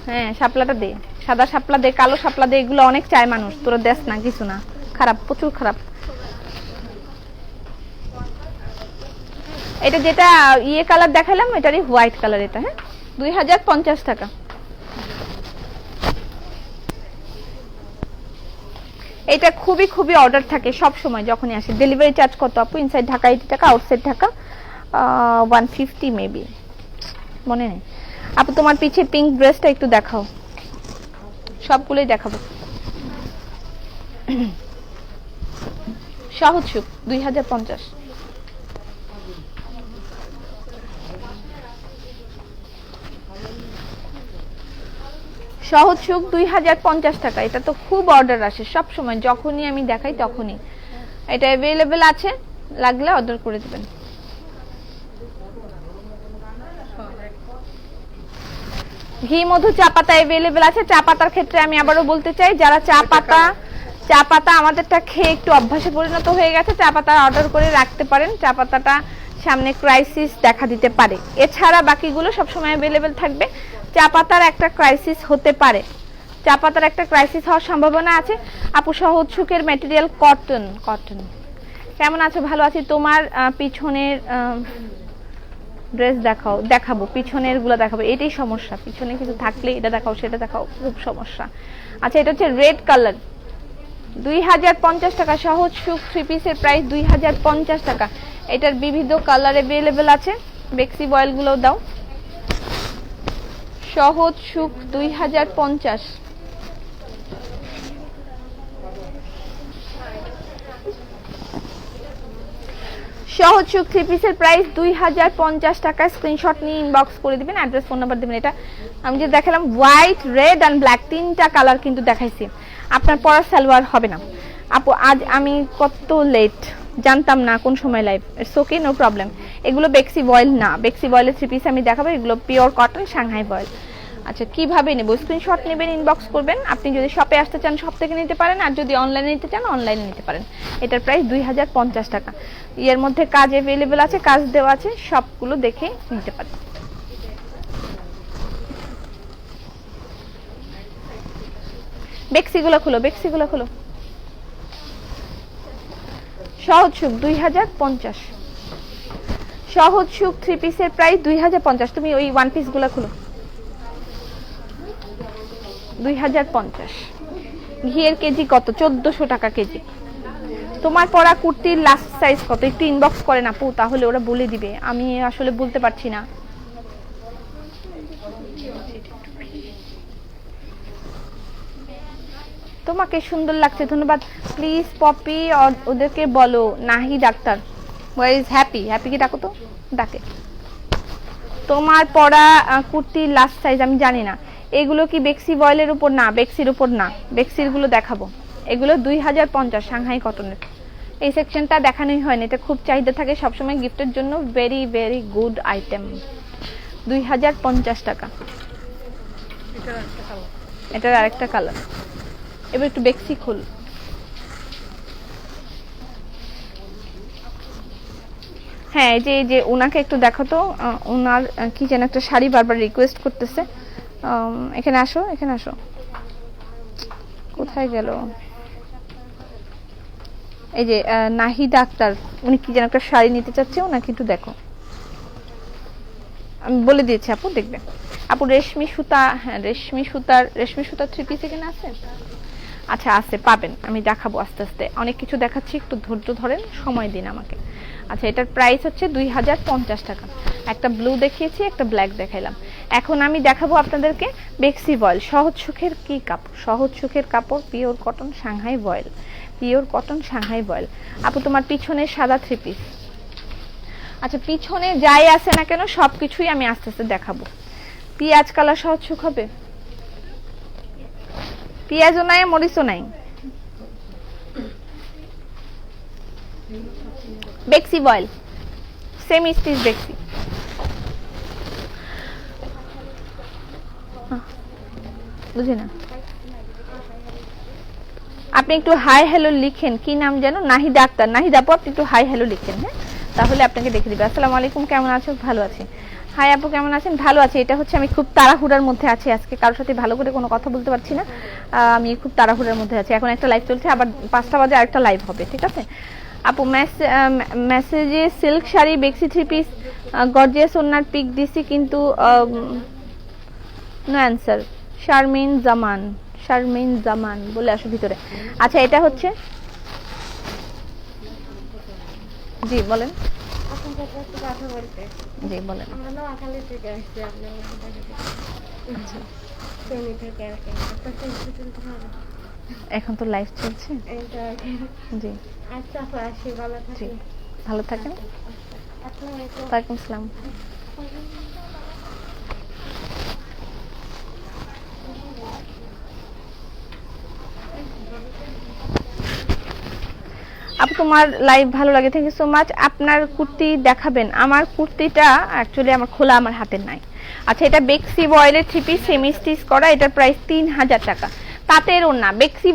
হ্যাঁ, শাপলাটা দে, সাদা শাপলা দে, কালো শাপলা দে, এগুলো অনেক চায় মানুষ, তোরা দেশ না, কিছু না, খারাপ, প্রচুর খারাপ। এটা যেটা ইয়ে কালার দেখালাম এটারই হোয়াইট কালার, এটা হ্যাঁ 2050 টাকা। এটা খুবই খুবই অর্ডার থাকে সব সময় যখনই আসে। ডেলিভারি চার্জ কত আপু? ইনসাইড ঢাকা 80 টাকা, আউটসাইড ঢাকা 150 মেবি, মনে নেই। আপু তোমার পিছে পিঙ্ক ড্রেসটা একটু দেখাও। সবগুলোই দেখাবো। সহজ সুখ 2050। সহজ সুখ 2050 টাকা। এটা তো খুব অর্ডার আসে সব সময়, যখনই আমি দেখাই তখনই। এটা अवेलेबल আছে, লাগলে অর্ডার করে দিবেন। ঘি মধু চা পাতা अवेलेबल আছে। চা পাতার ক্ষেত্রে আমি আবারও বলতে চাই, যারা চা পাতা আমাদেরটা খেয়ে একটু অভ্যাসে পরিণত হয়ে গেছে, চা পাতা অর্ডার করে রাখতে পারেন। চা পাতাটা সামনে ক্রাইসিস দেখা দিতে পারে, এছাড়া বাকিগুলো সবসময় अवेलेबल থাকবে। চা পাতার একটা ক্রাইসিস হতে পারে, চা পাতার একটা ক্রাইসিস হওয়ার সম্ভাবনা আছে। আপু সহজ সুখের ম্যাটেরিয়াল কটন, কটন। কেমন আছো? ভালো আছি। তোমার পিছনের ড্রেস দেখাও। দেখাবো, পিছনের গুলো দেখাবো। এটাই সমস্যা, পিছনে কিছু থাকলে এটা দেখাও সেটা দেখাও, খুব সমস্যা। আচ্ছা, এটা হচ্ছে রেড কালার, 2050 টাকা। সহজ সুখ থ্রি পিসের প্রাইস 2050 টাকা। এটার বিবিধ কালার অ্যাভেলেবেল আছে। বেক্সি বয়েল গুলো দাও। সহজ সুখ 2050। সহজ সুখ থ্রি পিসের প্রাইস 2050 টাকা। স্ক্রিনশট নিয়ে ইনবক্স করে দিবেন, অ্যাড্রেস ফোন নাম্বার দিবেন। এটা আমি যে দেখালাম হোয়াইট, রেড অ্যান্ড ব্ল্যাক, তিনটা কালার কিন্তু দেখাইছি। আপনার পরা সালোয়ার হবে না আপু। আজ আমি কত লেট, জানতাম না কোন সময় live. It's okay, no problem. এগুলো বেক্সি বয়েল না, বেক্সি বয়েলের থ্রি পিস আমি দেখাবো। এগুলো পিওর কটন সাংহাই বয়েল। আচ্ছা, কিভাবে নেব? স্ক্রিনশট নেবেন, ইনবক্স করবেন। আপনি যদি শপে আসতে চান শপ থেকে নিতে পারেন, আর যদি অনলাইনে নিতে চান অনলাইনে নিতে পারেন। এটার প্রাইস 2050 টাকা। এর মধ্যে কাজ অ্যাভেলেবেল আছে, কাজ দেওয়া আছে, সবগুলো দেখে নিতে পারেন। বেক্সিগুলো খুলো, বেক্সিগুলো খুলো। সহজ সুখ 2050। সহজ সুখ থ্রি পিসের প্রাইস 2050। তুমি ওই ওয়ান পিস গুলা খুলো। 2050। ঘিয়ের কেজি কত? 1400 টাকা কেজি। তোমার পরা কুর্তির লাস্ট সাইজ কত? একটু ইনবক্স করেন আপু, তাহলে ওরা বলে দিবে। আমি আসলে বলতে পারছি না। তোমাকে সুন্দর লাগছে, ধন্যবাদ। প্লিজ পপি ওদেরকে বলো নাহি ডাক্তার ওয়ার ইজ হ্যাপি। হ্যাপিকে ডাকো তো, ডাকে। তোমার পরা কুর্তির লাস্ট সাইজ আমি জানি না। এগুলো কি বেক্সি বয়েলের উপর? না, বেক্সির উপর না। বেক্সির গুলো দেখাবো। এগুলো 2050 সাংহাই কটনের। এই সেকশনটা দেখানোই হয়নি, এটা খুব চাহিদা থাকে সবসময় গিফটের জন্য। Very very good item. 2050 টাকা। এটার আরেকটা কালার। এবার একটু বেক্সি খুল। হ্যাঁ, এই যে ওনাকে একটু দেখো তো, ওনার কি যেন একটা শাড়ি বারবার রিকোয়েস্ট করতেছে। এখানে আসো, এখানে আসো। কোথায় গেল? এই যে নাহিদা আক্তার, উনি কি যেন একটা শাড়ি নিতে চাচ্ছে, ওনাকে একটু দেখো। আমি বলে দিয়েছি আপু, দেখবে। আপু রেশমি সুতা, হ্যাঁ রেশমি সুতার থ্রি পিস এখানে আছে। আচ্ছা, আছে, পাবেন। আমি দেখাবো আস্তে আস্তে, অনেক কিছু দেখাচ্ছি, একটু ধৈর্য ধরেন, সময় দিন আমাকে। আচ্ছা, এটার প্রাইস হচ্ছে 2050 টাকা। একটা ব্লু দেখিয়েছি, একটা ব্ল্যাক দেখাইলাম। এখন আমি দেখাবো আপনাদেরকে বেক্সি বয়েল। সহজ সুখের কি কাপড়? সহজ সুখের কাপড় pure cotton Shanghai voile, pure cotton Shanghai voile. আপু তোমার পিছনে সাদা থ্রি পিস। আচ্ছা, পিছনে যাই আছে না কেন সবকিছুই আমি আস্তে আস্তে দেখাবো। পেঁয়াজ কালার সহজ সুখ হবে? পেঁয়াজও নাই, মরিচও নাই। বেক্সি বয়েল, সেমি স্টিচ বেক্সি। বুঝি না, আপনি একটু হাই হ্যালো লিখেন। কি নাম যেন? নাহিদা আক্তার। নাহিদা আপু, আপনি একটু হাই হ্যালো লিখেন, হ্যাঁ, তাহলে আপনাকে দেখে দিবে। আসসালামু আলাইকুম, কেমন আছো? ভালো আছি। হাই আপু, কেমন আছেন? ভালো আছি। এটা হচ্ছে আমি খুব তাড়াহুড়ার মধ্যে আছি আজকে, কারোর সাথে ভালো করে কোনো কথা বলতে পারছি না। আমি খুব তাড়াহুড়ার মধ্যে আছি। এখন একটা লাইভ চলছে, আবার 5টা বাজে আরেকটা লাইভ হবে, ঠিক আছে আপু? মেসেজে সিল্ক শাড়ি বেক্সি three piece gorgeous owner pic দিছি, কিন্তু নো অ্যান্সার। শারমিন জামান, শারমিন জামান বলে আসো ভিতরে। আচ্ছা, এটা হচ্ছে, জি বলেন। জি বলেন। এখন তো লাইভ চলছে। জি, জি, ভালো থাকেন। ওয়ালাইকুম আসসালাম। আপু তোমার লাইভ ভালো লাগে, থ্যাংক ইউ সো মাচ। আপনার কুর্তি দেখাবেন? আমার কুর্তিটা অ্যাকচুয়ালি আমার খোলা, আমার হাতে নাই। আচ্ছা, এটা বেক্সি বয়েলের থ্রি পিস সেমি স্টিচ করা। এটার প্রাইস 3000 টাকা। তাঁতের ওড়না, বেক্সি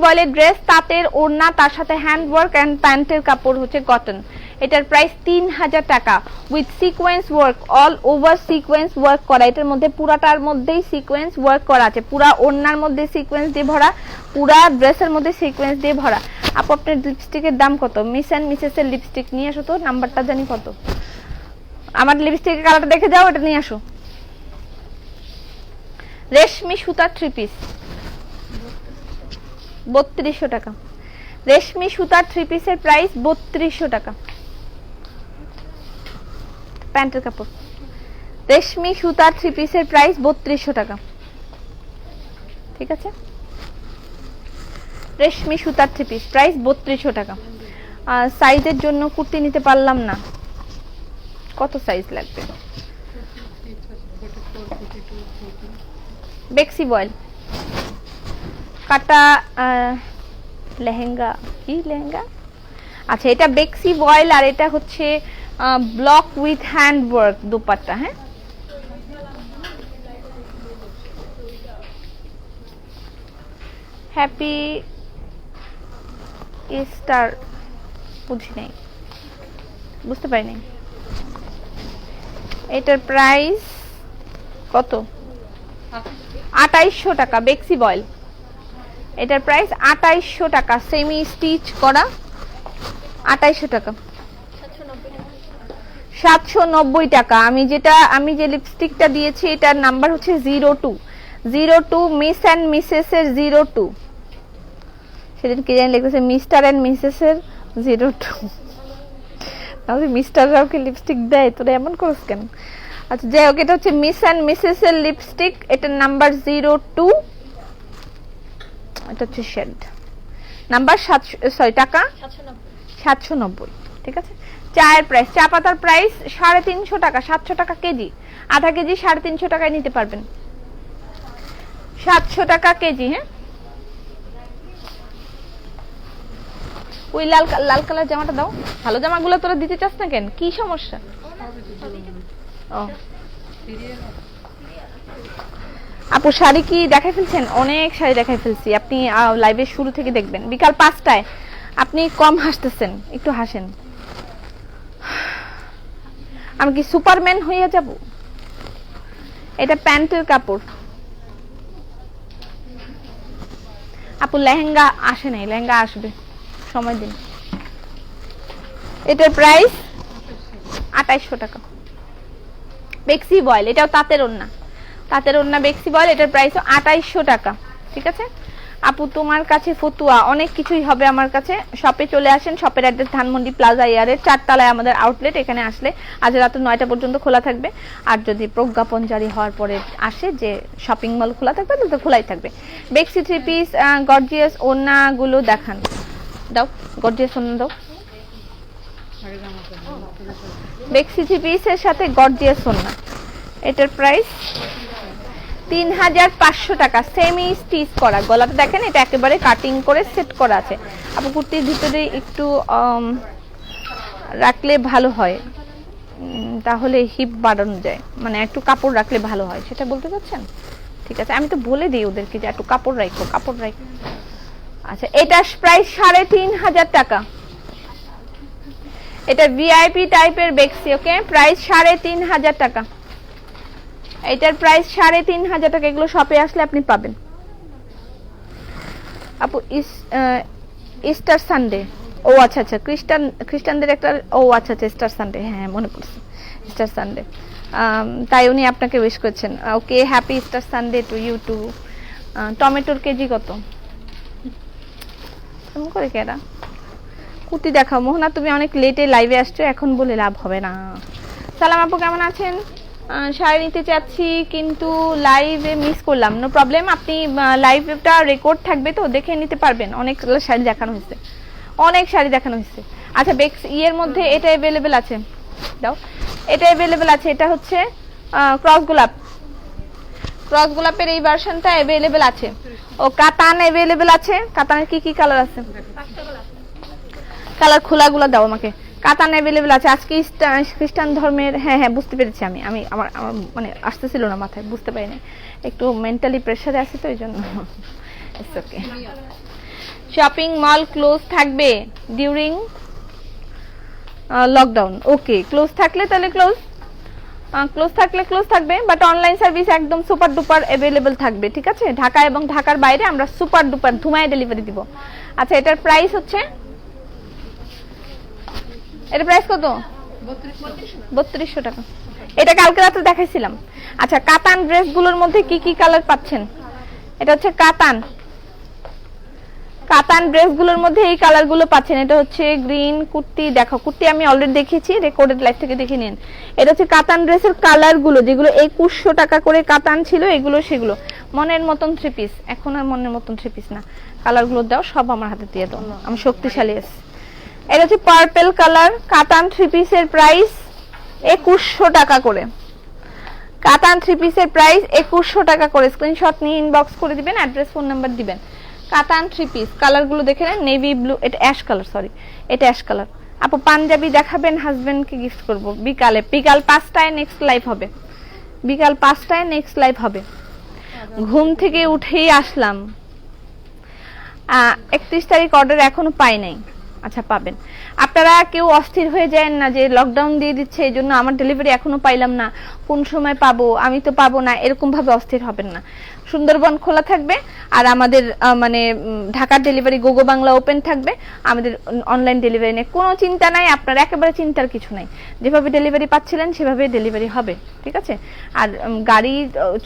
বয়েলের ড্রেস, তাঁতের ওড়না, তার সাথে হ্যান্ড ওয়ার্ক এন্ড প্যান্টের কাপড় হচ্ছে কটন। এটার প্রাইস 3000 টাকা with sequence work, all over sequence work করা। এটার মধ্যে পুরাটার মধ্যেই সিকোয়েন্স ওয়ার্ক করা আছে, পুরা ওড়নার মধ্যে সিকোয়েন্স দিয়ে ভরা, পুরা ড্রেসের মধ্যে সিকোয়েন্স দিয়ে ভরা। আপু আপনার লিপস্টিকের দাম কত? মিস অ্যান্ড মিসেস এর লিপস্টিক নিয়ে আসো তো, নাম্বারটা জানি কত। আমার লিপস্টিকের কালারটা দেখে যাও, এটা নিয়ে আসো। রেশমি সুতার 3 পিস 3200 টাকা। রেশমি সুতার 3 পিসের প্রাইস 3200 টাকা। প্যান্টের কাপড়, রেশমি সুতার 3 পিসের প্রাইস 3200 টাকা। ঠিক আছে, রেশমি সুতার 3 পিস প্রাইস 3200 টাকা। সাইজের জন্য কুর্তি নিতে পারলাম না, কত সাইজ লাগবে? বেক্সি বয়েল কাটা লেহেঙ্গা, কি লেহেঙ্গা? আচ্ছা, এটা বেক্সি বয়েল আর এটা হচ্ছে block with hand work dupatta. হ্যাঁ, হ্যাপি স্টার, বুঝি নাই, বুঝতে পারি নাই। এটার প্রাইস কত? 2800 টাকা। বেক্সি বয়েল, এটার প্রাইস 2800 টাকা, সেমি স্টিচ করা, 2800 টাকা। 790 টাকা। আমি যে লিপস্টিকটা দিয়েছি এটার নাম্বার হচ্ছে 02 মিস অ্যান্ড মিসেস এর 02। সেদিন কি জানি লিখতেছে মিস্টার অ্যান্ড মিসেস এর 02। তাহলে মিস্টাররাও কি লিপস্টিক দেয়? তোরা এমন করিস কেন? আচ্ছা যাই হোক, এটা হচ্ছে মিস অ্যান্ড মিসেস এর লিপস্টিক, এটার নাম্বার 02। এটা হচ্ছে শেড নাম্বার 700, টাকা 790। ঠিক আছে, চায়ের প্রাইস, চা পাতার প্রাইস 350 টাকা, 700 টাকা কেজি। আধা কেজি 350 টাকায় নিতে পারবেন, 700 টাকা কেজি। হ্যাঁ, ওই লাল কালার জামাটা দাও। ভালো জামাগুলো তোরা দিতে চাস না কেন? কি সমস্যা? ও আপু শাড়ি কি দেখাই ফেলছেন? অনেক শাড়ি দেখাই ফেলছি, আপনি লাইভের শুরু থেকে দেখবেন। বিকাল 5টায় আপনি কম হাসতেছেন, একটু হাসেন। আমি কি সুপারম্যান হইয়া যাব? এটা প্যান্টের কাপড়। আপু লেহেঙ্গা আসে নাই, লেহেঙ্গা আসবে, সময় দিন। এটার প্রাইস 2800 টাকা। বেক্সি বয়েল, এটাও তাঁতের ওড়না, তাঁতের ওড়না বেক্সি বয়েল, এটার প্রাইস 2800 টাকা। ঠিক আছে আপু, তোমার কাছে ফতুয়া অনেক কিছুই হবে আমার কাছে। শপে চলে আসেন, শপের অ্যাড্রেস ধানমন্ডি প্লাজা এয়ারের 4 তলায় আমাদের আউটলেট। এখানে আসলে আজ রাত 9টা পর্যন্ত খোলা থাকবে। আর যদি প্রজ্ঞাপন জারি হওয়ার পরে আসে যে শপিং মল খোলা থাকবে, তাহলে তো খোলাই থাকবে। বেক্সি 3 পিস গর্জিয়াস ওড়নাগুলো দেখান, দাও গর্জিয়াস ওড়না দাও। বেক্সি 3 পিসের সাথে গর্জিয়াস ওড়না, এটার প্রাইস 3500 টাকা, সেমি স্টিচ করা। গলাটা দেখেন, এটা একেবারে কাটিং করে সেট করা আছে। আপু কুর্তির ভিতরে একটু রাখলে ভালো হয়, তাহলে হিপ বাড়ানো যায়, মানে একটু কাপড় রাখলে ভালো হয়, সেটা বলতে চাচ্ছেন? ঠিক আছে, আমি তো বলে দিই ওদেরকে যে একটু কাপড় রাখো, কাপড় রাখো। আচ্ছা, এটার প্রাইস 3500 টাকা। এটা ভিআইপি টাইপের বেক্সি, ওকে, প্রাইস 3500 টাকা। এটার প্রাইস 3500 টাকা। এগুলো শপে আসলে আপনি পাবেন। আপু ইস্টার সানডে, ও আচ্ছা আচ্ছা, খ্রিস্টানদের একটা, ও আচ্ছা আচ্ছা, ইস্টার সানডে, হ্যাঁ মনে পড়ছে, ইস্টার সানডে। তাই উনি আপনাকে উইশ করছেন। Okay, happy Easter Sunday to you too. টমেটোর কেজি কত? কেমন করে কেডা? কুর্তি দেখাও। মোহনা, তুমি অনেক লেটে লাইভে আসছো, এখন বলে লাভ হবে না। সালাম আপু, কেমন আছেন? শাড়ি নিতে চাচ্ছি কিন্তু লাইভে মিস করলাম। নো প্রবলেম, আপনি লাইভটা রেকর্ড থাকবে তো, দেখে নিতে পারবেন। অনেক শাড়ি দেখানো হয়েছে, অনেক শাড়ি দেখানো হয়েছে। আচ্ছা, বেক্স ইয়ের মধ্যে এটা অ্যাভেলেবেল আছে, দাও। এটা অ্যাভেলেবেল আছে, এটা হচ্ছে ক্রস গোলাপ, ক্রস গোলাপের এই ভার্সনটা অ্যাভেলেবেল আছে। ও কাতান অ্যাভেলেবেল আছে। কাতানের কি কি কালার আছে? কালার খোলাগুলো দাও আমাকে। কাতান অ্যাভেলেবেল আছে। আজকে খ্রিস্টান ধর্মের, হ্যাঁ হ্যাঁ বুঝতে পেরেছি। আমি আমার মানে আসতেছিল না মাথায়, বুঝতে পারিনি, একটু মেন্টালি প্রেসারে আছি তো এই জন্য। It's okay. Shopping mall close থাকবে ডিউরিং লকডাউন, ওকে। ক্লোজ থাকলে তাহলে ক্লোজ থাকবে, বাট অনলাইন সার্ভিস একদম সুপার ডুপার অ্যাভেলেবল থাকবে, ঠিক আছে। ঢাকা এবং ঢাকার বাইরে আমরা সুপার ডুপার ধুমায় ডেলিভারি দিব। আচ্ছা, এটার প্রাইস হচ্ছে, এটার প্রাইস কত? 3200 টাকা। এটা কালকে রাতে দেখাইছিলাম। আচ্ছা, কাতান ড্রেসগুলোর মধ্যে কি কি কালার পাচ্ছেন? এটা হচ্ছে কাতান ড্রেসগুলোর মধ্যে এই কালারগুলো পাচ্ছেন। এটা হচ্ছে গ্রিন কুর্তি, দেখো কুর্তি আমি অলরেডি দেখিয়েছি, রেকর্ডেড লাইভ থেকে দেখে নিন। এটা হচ্ছে কাতান ড্রেসের কালারগুলো, যেগুলো 2100 টাকা করে কাতান ছিল, এগুলো সেগুলো মনের মতন 3 পিস। এখন আর মনের মতন 3 পিস না, কালারগুলো দাও, সব আমার হাতে দিয়ে দাও, আমি শক্তিশালী আছি। এটা হচ্ছে পার্পল কালার কাতান 3 পিসের প্রাইস 2100 টাকা করে। কাতান 3 পিসের প্রাইস 2100 টাকা করে। স্ক্রিনশট নিয়ে ইনবক্স করে দিবেন, অ্যাড্রেস ফোন নাম্বার দিবেন। কাতান 3 পিস, কালারগুলো দেখে নেন। নেভি ব্লু, এটা অ্যাশ কালার, সরি এটা অ্যাশ কালার। আপু পাঞ্জাবি দেখাবেন, হাজবেন্ডকে গিফট করব বিকালে। বিকাল 5টায় নেক্সট লাইভ হবে, বিকাল 5টায় নেক্সট লাইভ হবে। ঘুম থেকে উঠেই আসলাম। 31 তারিখ অর্ডার এখনো পাই নাই। আচ্ছা, পাবেন। আপনারা কেউ অস্থির হয়ে যান না যে লকডাউন দিয়ে দিচ্ছে এই জন্য আমার ডেলিভারি এখনো পাইলাম না, কোন সময় পাবো, আমি তো পাবো না, এরকম ভাবে অস্থির হবেন না। সুন্দরবন খোলা থাকবে, আর আমাদের মানে ঢাকার ডেলিভারি গোগো বাংলা ওপেন থাকবে। আমাদের অনলাইন ডেলিভারি নিয়ে কোনো চিন্তা নাই, আপনার একেবারে চিন্তার কিছু নাই। যেভাবে ডেলিভারি পাচ্ছিলেন সেভাবে ডেলিভারি হবে, ঠিক আছে। আর গাড়ি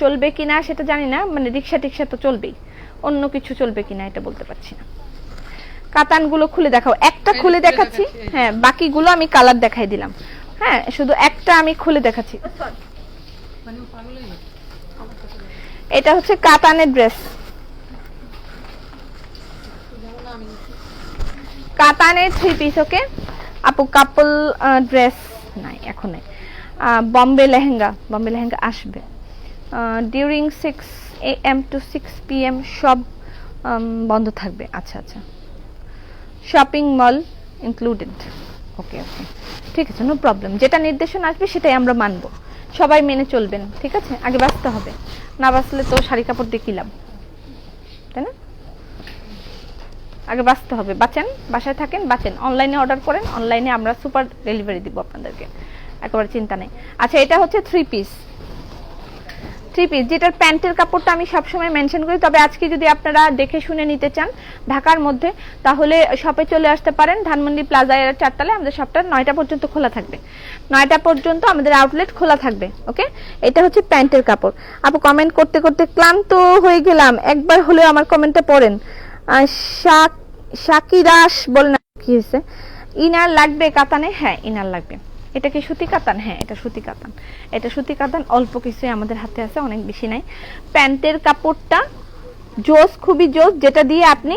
চলবে কিনা সেটা জানি না, মানে রিক্সা টিক্সা তো চলবেই, অন্য কিছু চলবে কিনা এটা বলতে পারছি না। কাতানগুলো খুলে দেখাও, একটা খুলে দেখাচ্ছি, হ্যাঁ বাকিগুলো আমি কালার দেখাই দিলাম। হ্যাঁ, শুধু একটা আমি খুলে দেখাচ্ছি। এটা হচ্ছে কাতানের ড্রেস, কাতানের 3 পিস, ওকে আপু। কাপল ড্রেস নাই, এখন নাই। বম্বে লেহেঙ্গা আসবে ডিউরিং 6 AM to 6 PM, সব বন্ধ থাকবে। আচ্ছা আচ্ছা, শপিং মল ইনক্লুডেড, ওকে ওকে, ঠিক আছে, নো প্রবলেম। যেটা নির্দেশনা আসবে সেটাই আমরা মানব, সবাই মেনে চলবেন, ঠিক আছে। আগে বাঁচতে হবে, না বাঁচলে তো শাড়ি কাপড় দিয়ে কি লাভ, তাই না? আগে বাঁচতে হবে। বাঁচেন, বাসায় থাকেন, বাঁচেন, অনলাইনে অর্ডার করেন, অনলাইনে আমরা সুপার ডেলিভারি দিব আপনাদেরকে, একেবারে চিন্তা নেই। আচ্ছা, এটা হচ্ছে 3 পিস, যেটার প্যান্টের কাপড়টা আমি সবসময় মেনশন করি। তবে আজকে যদি আপনারা দেখে শুনে নিতে চান ঢাকার মধ্যে, তাহলে শপে চলে আসতে পারেন। ধানমন্ডি প্লাজা এর 4 তলায় আমাদের শপটা 9টা পর্যন্ত খোলা থাকবে, 9টা পর্যন্ত আমাদের আউটলেট খোলা থাকবে, ওকে। এটা হচ্ছে প্যান্টের কাপড়। আপু কমেন্ট করতে করতে ক্লান্ত হয়ে গেলাম, একবার হলেও আমার কমেন্টটা পড়েন। শাকিরাস বলেন কি হয়েছে? ইনার লাগবে কাতানে? হ্যাঁ, ইনার লাগবে। এটা কি সুতি কাতান? হ্যাঁ, এটা সুতি কাতান। এটা সুতি কাতান, অল্প কিছুই আমাদের হাতে আছে, অনেক বেশি নাই। প্যান্টের কাপড়টা জোস, খুবই জোস, যেটা দিয়ে আপনি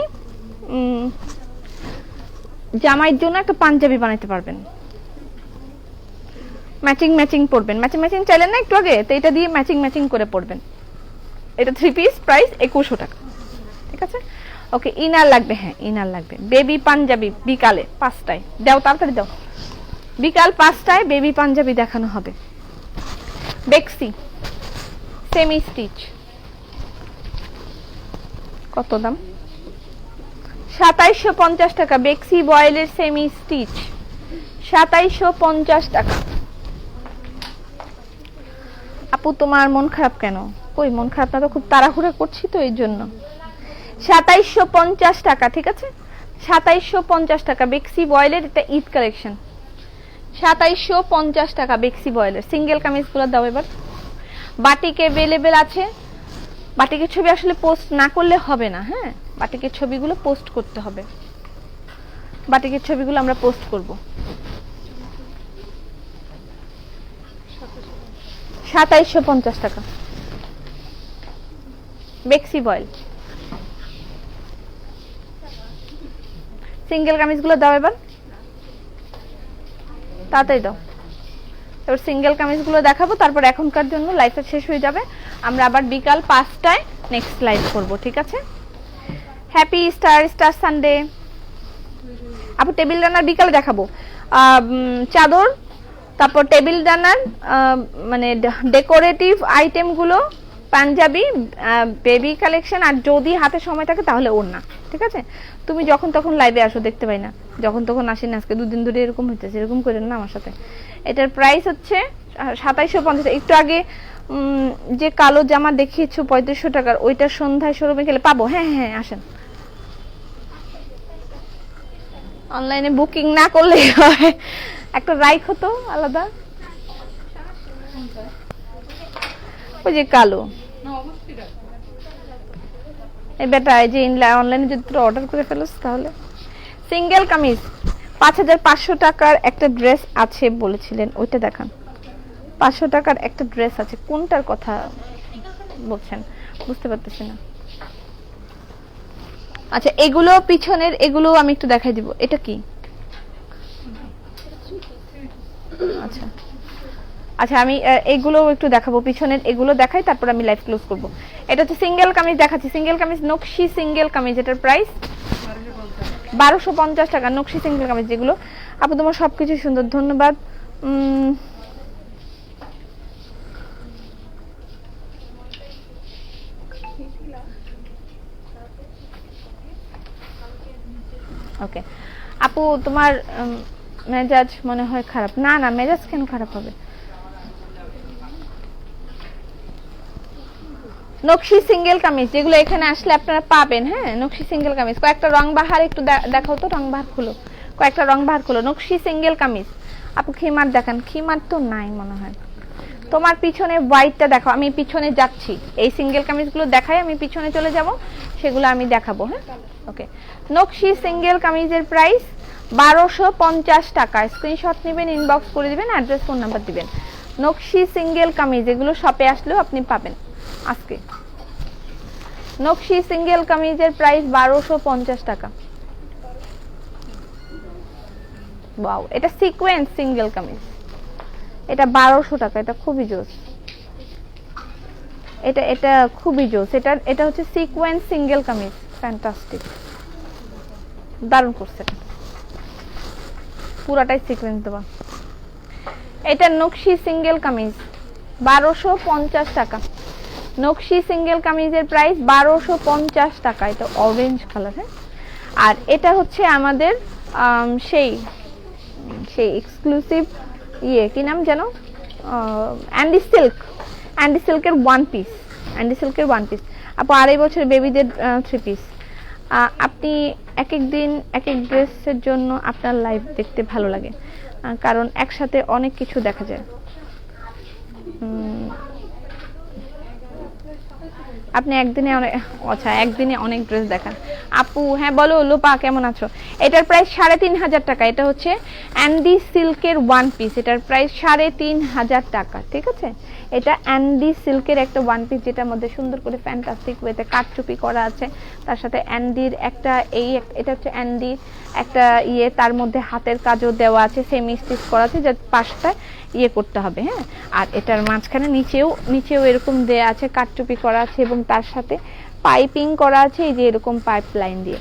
জামাইয়ের জন্য একটা পাঞ্জাবি বানাতে পারবেন। ম্যাচিং পরবেন, ম্যাচিং চাইলেন না একটু আগে, তো এটা দিয়ে ম্যাচিং করে পরবেন। এটা 3 পিস, প্রাইস 2100 টাকা, ঠিক আছে। ওকে, ইনার লাগবে? হ্যাঁ, ইনার লাগবে। বেবি পাঞ্জাবি বিকালে 5টায় দাও, তাড়াতাড়ি দাও। বিকাল 5টায় বেবি পাঞ্জাবি দেখানো হবে। বেক্সি সেমি স্টিচ, কত দাম? 2750 টাকা। বেক্সি বয়েলের সেমি স্টিচ 2750 টাকা। আপু তোমার মন খারাপ কেন? কই মন খারাপ না তো, খুব তাড়াহুড়া করছি তো এই জন্য। 2750 টাকা, ঠিক আছে, 2750 টাকা। বেক্সি বয়েলের, এটা ঈদ কালেকশন। 2750 টাকা বেক্সি বয়েলের। সিঙ্গেল কামিজগুলো দাও এবার। বাটিক अवेलेबल আছে। বাটিকের ছবি আসলে পোস্ট না করলে হবে না, হ্যাঁ, বাটিকের ছবিগুলো পোস্ট করতে হবে। বাটিকের ছবিগুলো আমরা পোস্ট করব। 2750 টাকা বেক্সি বয়েল। সিঙ্গেল কামিজগুলো দাও এবার, তাড়াতাড়ি দাও। এবার সিঙ্গেল কামিজগুলো দেখাবো, তারপর এখনকার জন্য লাইভটা শেষ হয়ে যাবে। আমরা আবার বিকাল 5টায় নেক্সট লাইভ করব, ঠিক আছে। Happy star Sunday. আপু টেবিল রানার বিকালে দেখাবো, চাদর, তারপর টেবিল রানার মানে ডেকোরেটিভ আইটেমগুলো পাঞ্জাবি বেবি কালেকশন, আর যদি হাতে সময় থাকে তাহলে ওড়না। ঠিক আছে, তুমি যখন তখন লাইভে আসো, দেখতে পাই না, যখন তখন আসি না। আজকে 2 দিন ধরে এরকম হইতেছে, এরকম করেন না আমার সাথে। এটার প্রাইস হচ্ছে 2750। একটু আগে যে কালো জামা দেখিয়েছো 3500 টাকার, ওইটা সন্ধ্যায় শোরুমে গেলে পাবো। হ্যাঁ হ্যাঁ আসেন, অনলাইনে বুকিং না করলে হয়, একটা রাইখ হতো আলাদা। ওই যে কালো এই বেটা, এই যে অনলাইনে যদি তোরা অর্ডার করে ফেলোস তাহলে। সিঙ্গেল কামিজ 5500 টাকার একটা ড্রেস আছে বলেছিলেন, ওইটা দেখান। 500 টাকার একটা ড্রেস আছে, কোনটার কথা বলছেন বুঝতে পারতেছি না। আচ্ছা এগুলো পিছনের, এগুলো আমি একটু দেখাই দিব। এটা কি? আচ্ছা আচ্ছা, আমি এগুলো একটু দেখাবো, পিছনের এগুলো দেখাই, তারপর আমি লাইভ ক্লোজ করব। এটা হচ্ছে সিঙ্গেল কামিজ দেখাচ্ছি, সিঙ্গেল কামিজ নকশি সিঙ্গেল কামিজ, এটার প্রাইস 1250 টাকা। নকশি সিঙ্গেল কামিজ যেগুলো। আপু তোমার সবকিছু সুন্দর, ধন্যবাদ। ওকে আপু, তোমার মেজাজ মনে হয় খারাপ। না না, মেজাজ কেন খারাপ হবে? নকশি সিঙ্গেল কামিজ যেগুলো এখানে আসলে আপনারা পাবেন। হ্যাঁ, নকশি সিঙ্গেল কামিজ, কয়েকটা রং বাহার একটু দেখাও তো, রং বাহার খুলো, কয়েকটা রং বাহার খুলো। নকশি সিঙ্গেল কামিজ। আপু খিমার দেখান। খিমার তো নাই মনে হয়। তোমার পিছনে হোয়াইটটা দেখো, আমি পিছনে যাচ্ছি। এই সিঙ্গেল কামিজগুলো দেখাই, আমি পিছনে চলে যাব, সেগুলো আমি দেখাবো। হ্যাঁ ওকে। নকশি সিঙ্গেল কামিজের প্রাইস 1250 টাকা। স্ক্রিনশট নেবেন, ইনবক্স করে দিবেন, অ্যাড্রেস ফোন নাম্বার দিবেন। নকশি সিঙ্গেল কামিজ এগুলো শপে আসলেও আপনি পাবেন আজকে। নকশি সিঙ্গেল কামিজের প্রাইস 1250 টাকা। ওয়াও, এটা সিকোয়েন্স সিঙ্গেল কামিজ, এটা 1200 টাকা। এটা খুবই জোস, এটা খুবই জোস। এটা হচ্ছে সিকোয়েন্স সিঙ্গেল কামিজ, ফ্যান্টাস্টিক, দারুণ করছে, পুরাটাই সিকোয়েন্স দেওয়া। এটা নকশি সিঙ্গেল কামিজ 1250 টাকা। নকশি সিঙ্গেল কামিজের প্রাইস 1250 টাকা। এটা অরেঞ্জ কালার। হ্যাঁ, আর এটা হচ্ছে আমাদের সেই এক্সক্লুসিভ কি নাম যেন, অ্যান্ডি সিল্কের ওয়ান পিস। অ্যান্ডি সিল্কের ওয়ান পিস আপু, 2.5 বছর বেবিদের 3 পিস। আপনি এক এক দিন এক এক ড্রেসের জন্য আপনার লাইভ দেখতে ভালো লাগে, কারণ একসাথে অনেক কিছু দেখা যায়। আপনি একদিনে অনেক, আচ্ছা একদিনে অনেক ড্রেস দেখান। আপু হ্যাঁ বলো, লোপা কেমন আছো? এটার প্রাইস 3500 টাকা। এটা হচ্ছে অ্যান্ডি সিল্কের ওয়ান পিস, এটার প্রাইস 3500 টাকা। ঠিক আছে, এটা অ্যান্ডি সিল্কের একটা ওয়ান পিস, যেটার মধ্যে সুন্দর করে ফ্যান্টাস্টিক ওয়েতে কাটচুপি করা আছে, তার সাথে অ্যান্ডির একটা এটা হচ্ছে অ্যান্ডির একটা তার মধ্যে হাতের কাজও দেওয়া আছে, সেমি স্টিচ করা আছে, যার পাশটা করতে হবে। হ্যাঁ, আর এটার মাঝখানে নিচেও এরকম দেয়া আছে, কাটচুপি করা আছে, এবং তার সাথে পাইপিং করা আছে, এই যে এরকম পাইপ লাইন দিয়ে।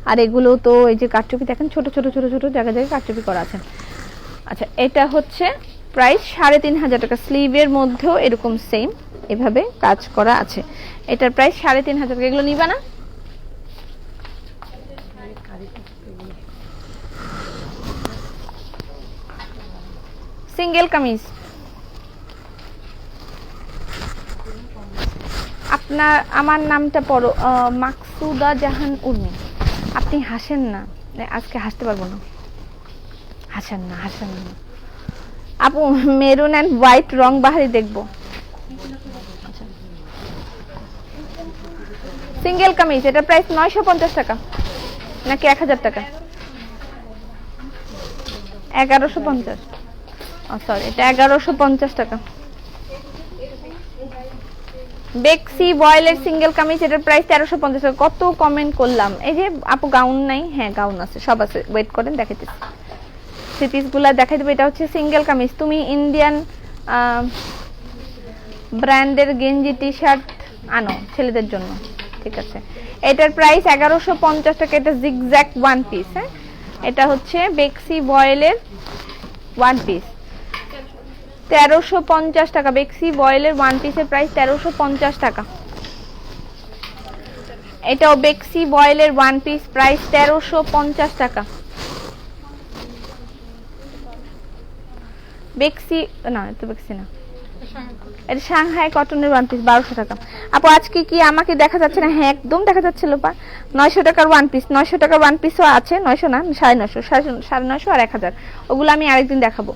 আর এগুলো তো এই যে কাটচুপি দেখেন, ছোট ছোট ছোট ছোট জায়গায় জায়গায় কাটচুপি করা আছে। আচ্ছা, এটা হচ্ছে প্রাইস 3500 টাকা। স্লিভের মধ্যেও এরকম সেম এভাবে কাজ করা আছে। এটার প্রাইস 3500 টাকা। এগুলো নিবা না? সিঙ্গেল কামিজ আমার নামটা পড়ো, মাকসুদা জাহান উর্মি। আপনি হাসেন না, আজকে হাসতে পারবো না। হাসেন না আপু, মেরুন অ্যান্ড হোয়াইট রং বাহারি দেখবো। সিঙ্গেল কামিজ, এটা প্রাইস 950 টাকা নাকি 1000 টাকা? 1150। সরি, এটা 1150 টাকা। বেক্সি বয়েলের সিঙ্গেল কামিজ, এটার প্রাইস 1350 টাকা। কত কমেন্ট করলাম। এই যে আপু গাউন নাই? হ্যাঁ গাউন আছে, সব আছে, ওয়েট করেন দেখাইতেছি, থ্রি পিস গুলা দেখাই দেবো। এটা হচ্ছে সিঙ্গেল কামিজ। তুমি ইন্ডিয়ান ব্র্যান্ডের গেঞ্জি টি শার্ট আনো ছেলেদের জন্য। ঠিক আছে, এটার প্রাইস 1150 টাকা। এটা জিগজ্যাগ ওয়ান পিস। হ্যাঁ, এটা হচ্ছে বেক্সি বয়েলের ওয়ান পিস। 1350 টাকা। বেক্সি বয়েলের ওয়ান পিসের প্রাইস 1350 টাকা। এটাও বেক্সি বয়েলের ওয়ান পিস প্রাইস 1350 টাকা। বেক্সি না, এটা বেক্সি না, এটা সাংহাই কটনের ওয়ান পিস 1200 টাকা। আপু আজকে কি আমাকে দেখা যাচ্ছে না? হ্যাঁ একদম দেখা যাচ্ছে লোপা। 900 টাকার ওয়ান পিস, 900 টাকার ওয়ান পিসও আছে, 900 না 950, 950 আর 1000, ওগুলো আমি আরেকদিন দেখাবো।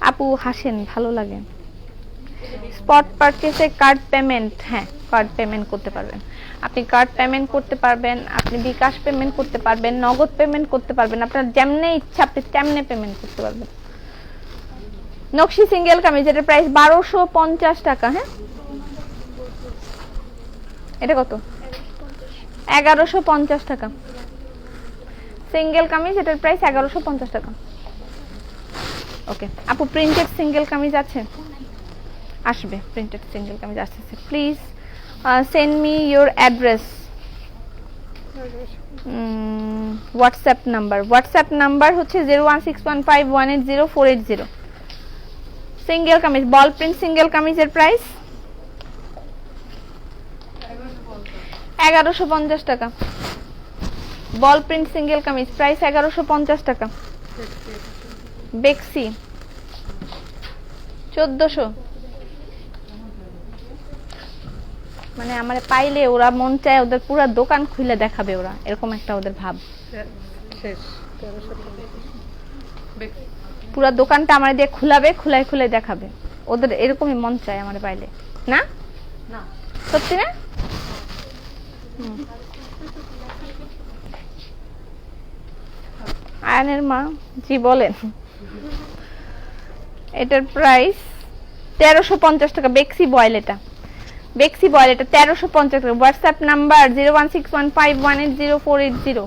আপু হাসেন, ভালো লাগে। স্পট পারচেসে কার্ড পেমেন্ট, হ্যাঁ কার্ড পেমেন্ট করতে পারবেন আপনি, কার্ড পেমেন্ট করতে পারবেন আপনি, বিকাশ পেমেন্ট করতে পারবেন, নগদ পেমেন্ট করতে পারবেন, আপনার যেমনে ইচ্ছা আপনি তেমনে পেমেন্ট করতে পারবেন। নকশি সিঙ্গেল কামিজ, এটার প্রাইস 1250 টাকা। হ্যাঁ এটা কত? 1150 টাকা সিঙ্গেল কামিজ, এটার প্রাইস 1150 টাকা। ওকে আপু, প্রিন্টেড সিঙ্গেল কামিজ আছে? আসবে, প্রিন্টেড সিঙ্গেল কামিজ আসতেছে। Please send me your address, WhatsApp number হচ্ছে 01615180480। সিঙ্গেল কামিজ, বল প্রিন্ট সিঙ্গেল কামিজের প্রাইস 1150 টাকা। বল প্রিন্ট সিঙ্গেল কামিজ প্রাইস 1150 টাকা। বেক্সি 1400। মানে আমার পাইলে ওরা মন চায় ওদের পুরো দোকান খুলে দেখাবে, ওরা এরকম একটা ওদের ভাব। পুরো দোকানটা আমার দিয়ে খুলাবে, খুলে দেখাবে, ওদের এরকমই মন চায় আমার পাইলে। না না সত্যি না? আয়নের মা জি বলেন। এটার প্রাইস 1350 টাকা। বেক্সি বয়েল, এটা 1350 টাকা। হোয়াটসঅ্যাপ নাম্বার 01615180480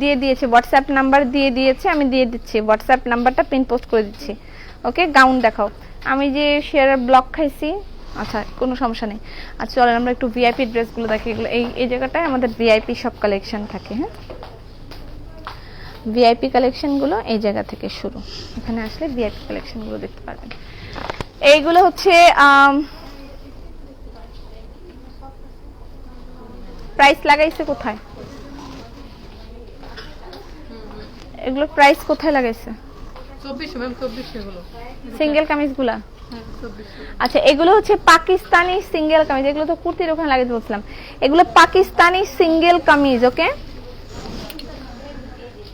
দিয়ে দিয়েছে, হোয়াটসঅ্যাপ নাম্বার দিয়ে দিয়েছে, আমি দিয়ে দিচ্ছি হোয়াটসঅ্যাপ নাম্বারটা পিন পোস্ট করে দিচ্ছি। ওকে গাউন দেখাও। আমি যে শেয়ারের ব্লক খাইছি, আচ্ছা কোনো সমস্যা নেই। আচ্ছা চলেন আমরা একটু ভিআইপি ড্রেসগুলো দেখি। এগুলো এই জায়গাটায় আমাদের ভিআইপি সব কালেকশন থাকে। হ্যাঁ ভিআইপি কালেকশনগুলো এই জায়গা থেকে শুরু, এখানে আসলে ভিআইপি কালেকশনগুলো দেখতে পারবেন। এইগুলো হচ্ছে প্রাইস লাগাইছে কোথায়? এগুলো প্রাইস কোথায় লাগাইছে? 2400 ম্যাম, 2400 গুলো সিঙ্গেল কামিজগুলা। 2400। আচ্ছা এগুলো হচ্ছে পাকিস্তানি সিঙ্গেল কামিজ, এগুলো তো কুর্তির ওখানে লাগাইতে বলছিলাম। এগুলো পাকিস্তানি সিঙ্গেল কামিজ। ওকে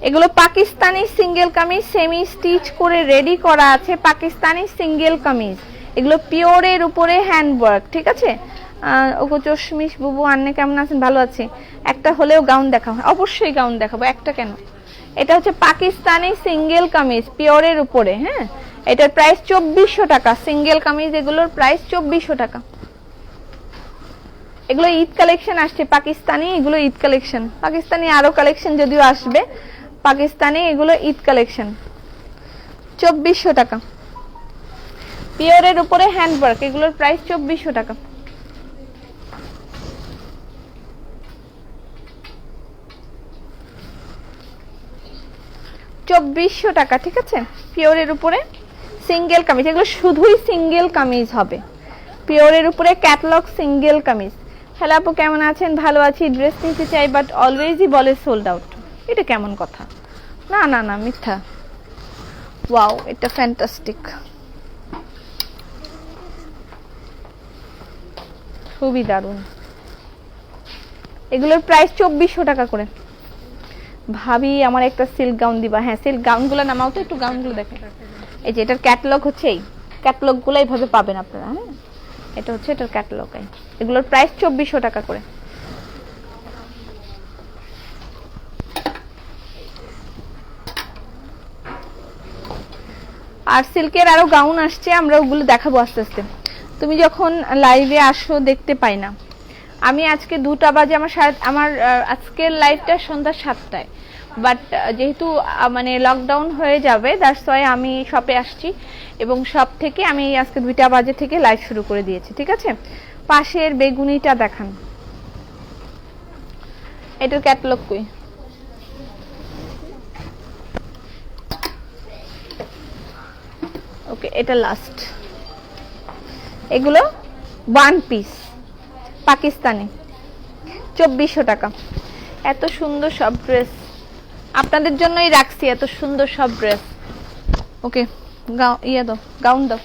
এগুলো Pakistani single kameez, semi stitch করে রেডি করা আছে, পাকিস্তানি সিঙ্গেল কামিজ। এগুলো পিওরের উপরে হ্যান্ডওয়ার্ক, ঠিক আছে? ওগো চশমিশ বুবু, আন্নে কেমন আছেন? ভালো আছি। একটা হলেও গাউন দেখাও। অবশ্যই গাউন দেখাবো, একটা কেন। এটা হচ্ছে পাকিস্তানি সিঙ্গেল কামিজ পিওরের উপরে। হ্যাঁ এটার প্রাইস 2400 টাকা। সিঙ্গেল কামিজ এগুলোর প্রাইস 2400 টাকা। এগুলো ঈদ কালেকশন আসছে পাকিস্তানি, এগুলো ঈদ কালেকশন। পাকিস্তানি আরো কালেকশন যদিও আসবে, পাকিস্তানি এগুলো ঈদ কালেকশন। 2400 টাকা পিওরের উপরে হ্যান্ডওয়ার্ক, এগুলোর প্রাইস 2400 টাকা। ঠিক আছে পিওরের উপরে সিঙ্গেল কামিজ, এগুলো শুধুই সিঙ্গেল কামিজ হবে, পিওরের উপরে ক্যাটালগ সিঙ্গেল কামিজ। হ্যালো আপু কেমন আছেন? ভালো আছি, ড্রেস নিতে চাই বাট অলওয়েজই বলে সোল্ড আউট। এটা কেমন কথা? না না না মিথ্যা। ওয়াও এটা ফ্যান্টাস্টিক, খুবই দারুণ। এগুলোর প্রাইস 2400 টাকা করে। ভাবি আমার একটা সিল্ক গাউন দিবা? হ্যাঁ সিল্ক গাউনগুলো নামাও তো, একটু গাউনগুলো দেখেন। এই যে এটার ক্যাটালগ হচ্ছে এই ক্যাটালগুলো এইভাবে পাবেন আপনারা। হ্যাঁ এটা হচ্ছে এটার ক্যাটালগ। এগুলোর প্রাইস 2400 টাকা করে। আর সিল্কের আরো গাউন আসছে, আমরা ওগুলো দেখাবো আস্তে আস্তে। তুমি যখন লাইভে আসো দেখতে পাই না। আমি আজকে 2টা বাজে, আমার আজকের লাইভটা সন্ধ্যা 7টায়, বাট যেহেতু মানে লকডাউন হয়ে যাবে দ্যাটস ওয়াই আমি শপে আসছি, এবং শপ থেকে আমি আজকে 2টা বাজে থেকে লাইভ শুরু করে দিয়েছি। ঠিক আছে পাশের বেগুনিটা দেখান, এটার ক্যাটালগ কই? ওকে এটা লাস্ট, এগুলো ওয়ান পিস পাকিস্তানি, 2400 টাকা। এত সুন্দর সব ড্রেস আপনাদের জন্যই রাখছি, এত সুন্দর সব ড্রেস। ওকে, গাউন দাও,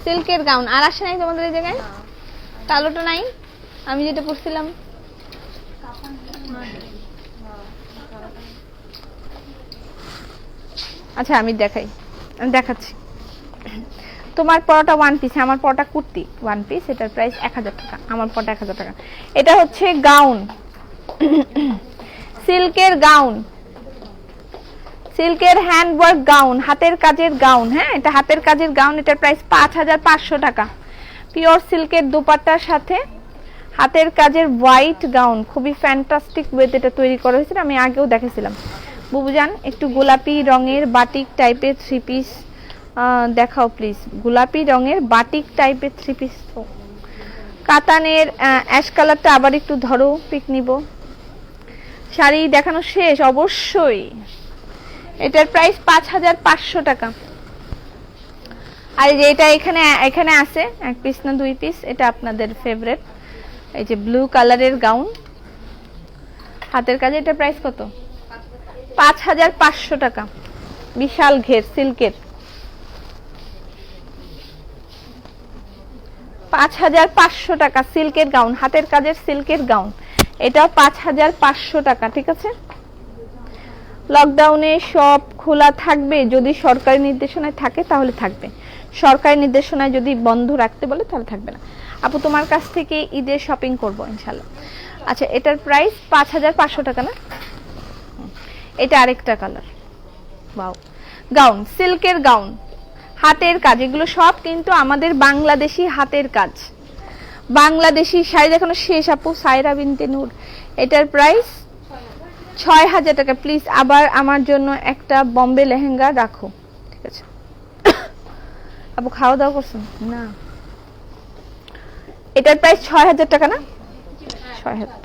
সিল্কের গাউন। আর আসে নাই তোমাদের এই জায়গায়? কালোটা নাই, আমি যেটা পরছিলাম। আচ্ছা আমি দেখাচ্ছি। তোমার পরোটা ওয়ান পিস, আমার পরোটা কুর্তি ওয়ান পিস, এটার প্রাইস 1000 টাকা, আমার পরোটা 1000 টাকা। এটা হচ্ছে গাউন, সিল্কের গাউন, সিল্কের হ্যান্ডওয়ার্ক গাউন, হাতের কাজের গাউন। হ্যাঁ, এটা হাতের কাজের গাউন, এটার প্রাইস 5500 টাকা। পিওর সিল্কের দোপাট্টার সাথে হাতের কাজের হোয়াইট গাউন, খুবই ফ্যান্টাস্টিক ওয়েতে এটা তৈরি করা হয়েছে, আমি আগেও দেখেছিলাম। বুবুজান একটু গোলাপি রঙের বাটিক টাইপের থ্রি পিস দেখাও প্লিজ, গোলাপি রঙের বাটিক টাইপের থ্রি পিস। কাতানের অ্যাশ কালারটা আবার একটু ধরো, পিক নিব। শাড়ি দেখানো শেষ? অবশ্যই। এটার প্রাইস 5500 টাকা। আর এই যে এটা এখানে আছে এক পিস না দুই পিস, এটা আপনাদের ফেভারিট, এই যে ব্লু কালারের গাউন হাতের কাজে, এটা প্রাইস কত? 5500 টাকা। বিশাল ঘের সিল্কের, 5500 টাকা সিল্কের গাউন, হাতের কাজের সিল্কের গাউন, এটাও 5500 টাকা। ঠিক আছে, লকডাউনে সব খোলা থাকবে, যদি সরকারি নির্দেশনায় থাকে তাহলে থাকবে, সরকারি নির্দেশনায় যদি বন্ধ রাখতে বলে তাহলে থাকবে না। আপু তোমার কাছ থেকে ঈদের শপিং করব ইনশাল্লাহ। আচ্ছা, এটার প্রাইস 5500 টাকা না? এটা আরেকটা কালার, ওয়াও। গাউন, সিল্কের গাউন, হাতের কাজ, এগুলো সব কিন্তু আমাদের বাংলাদেশি হাতের কাজ, বাংলাদেশি শাড়ি দেখানো শেষ আপু। সায়রা বিনতে নূর, এটার প্রাইস 6000 টাকা। প্লিজ আবার আমার জন্য একটা বম্বে লেহেঙ্গা রাখো, ঠিক আছে? আপু খাওয়া দাওয়া করছেন না? এটার প্রাইস 6000 টাকা না? 6000।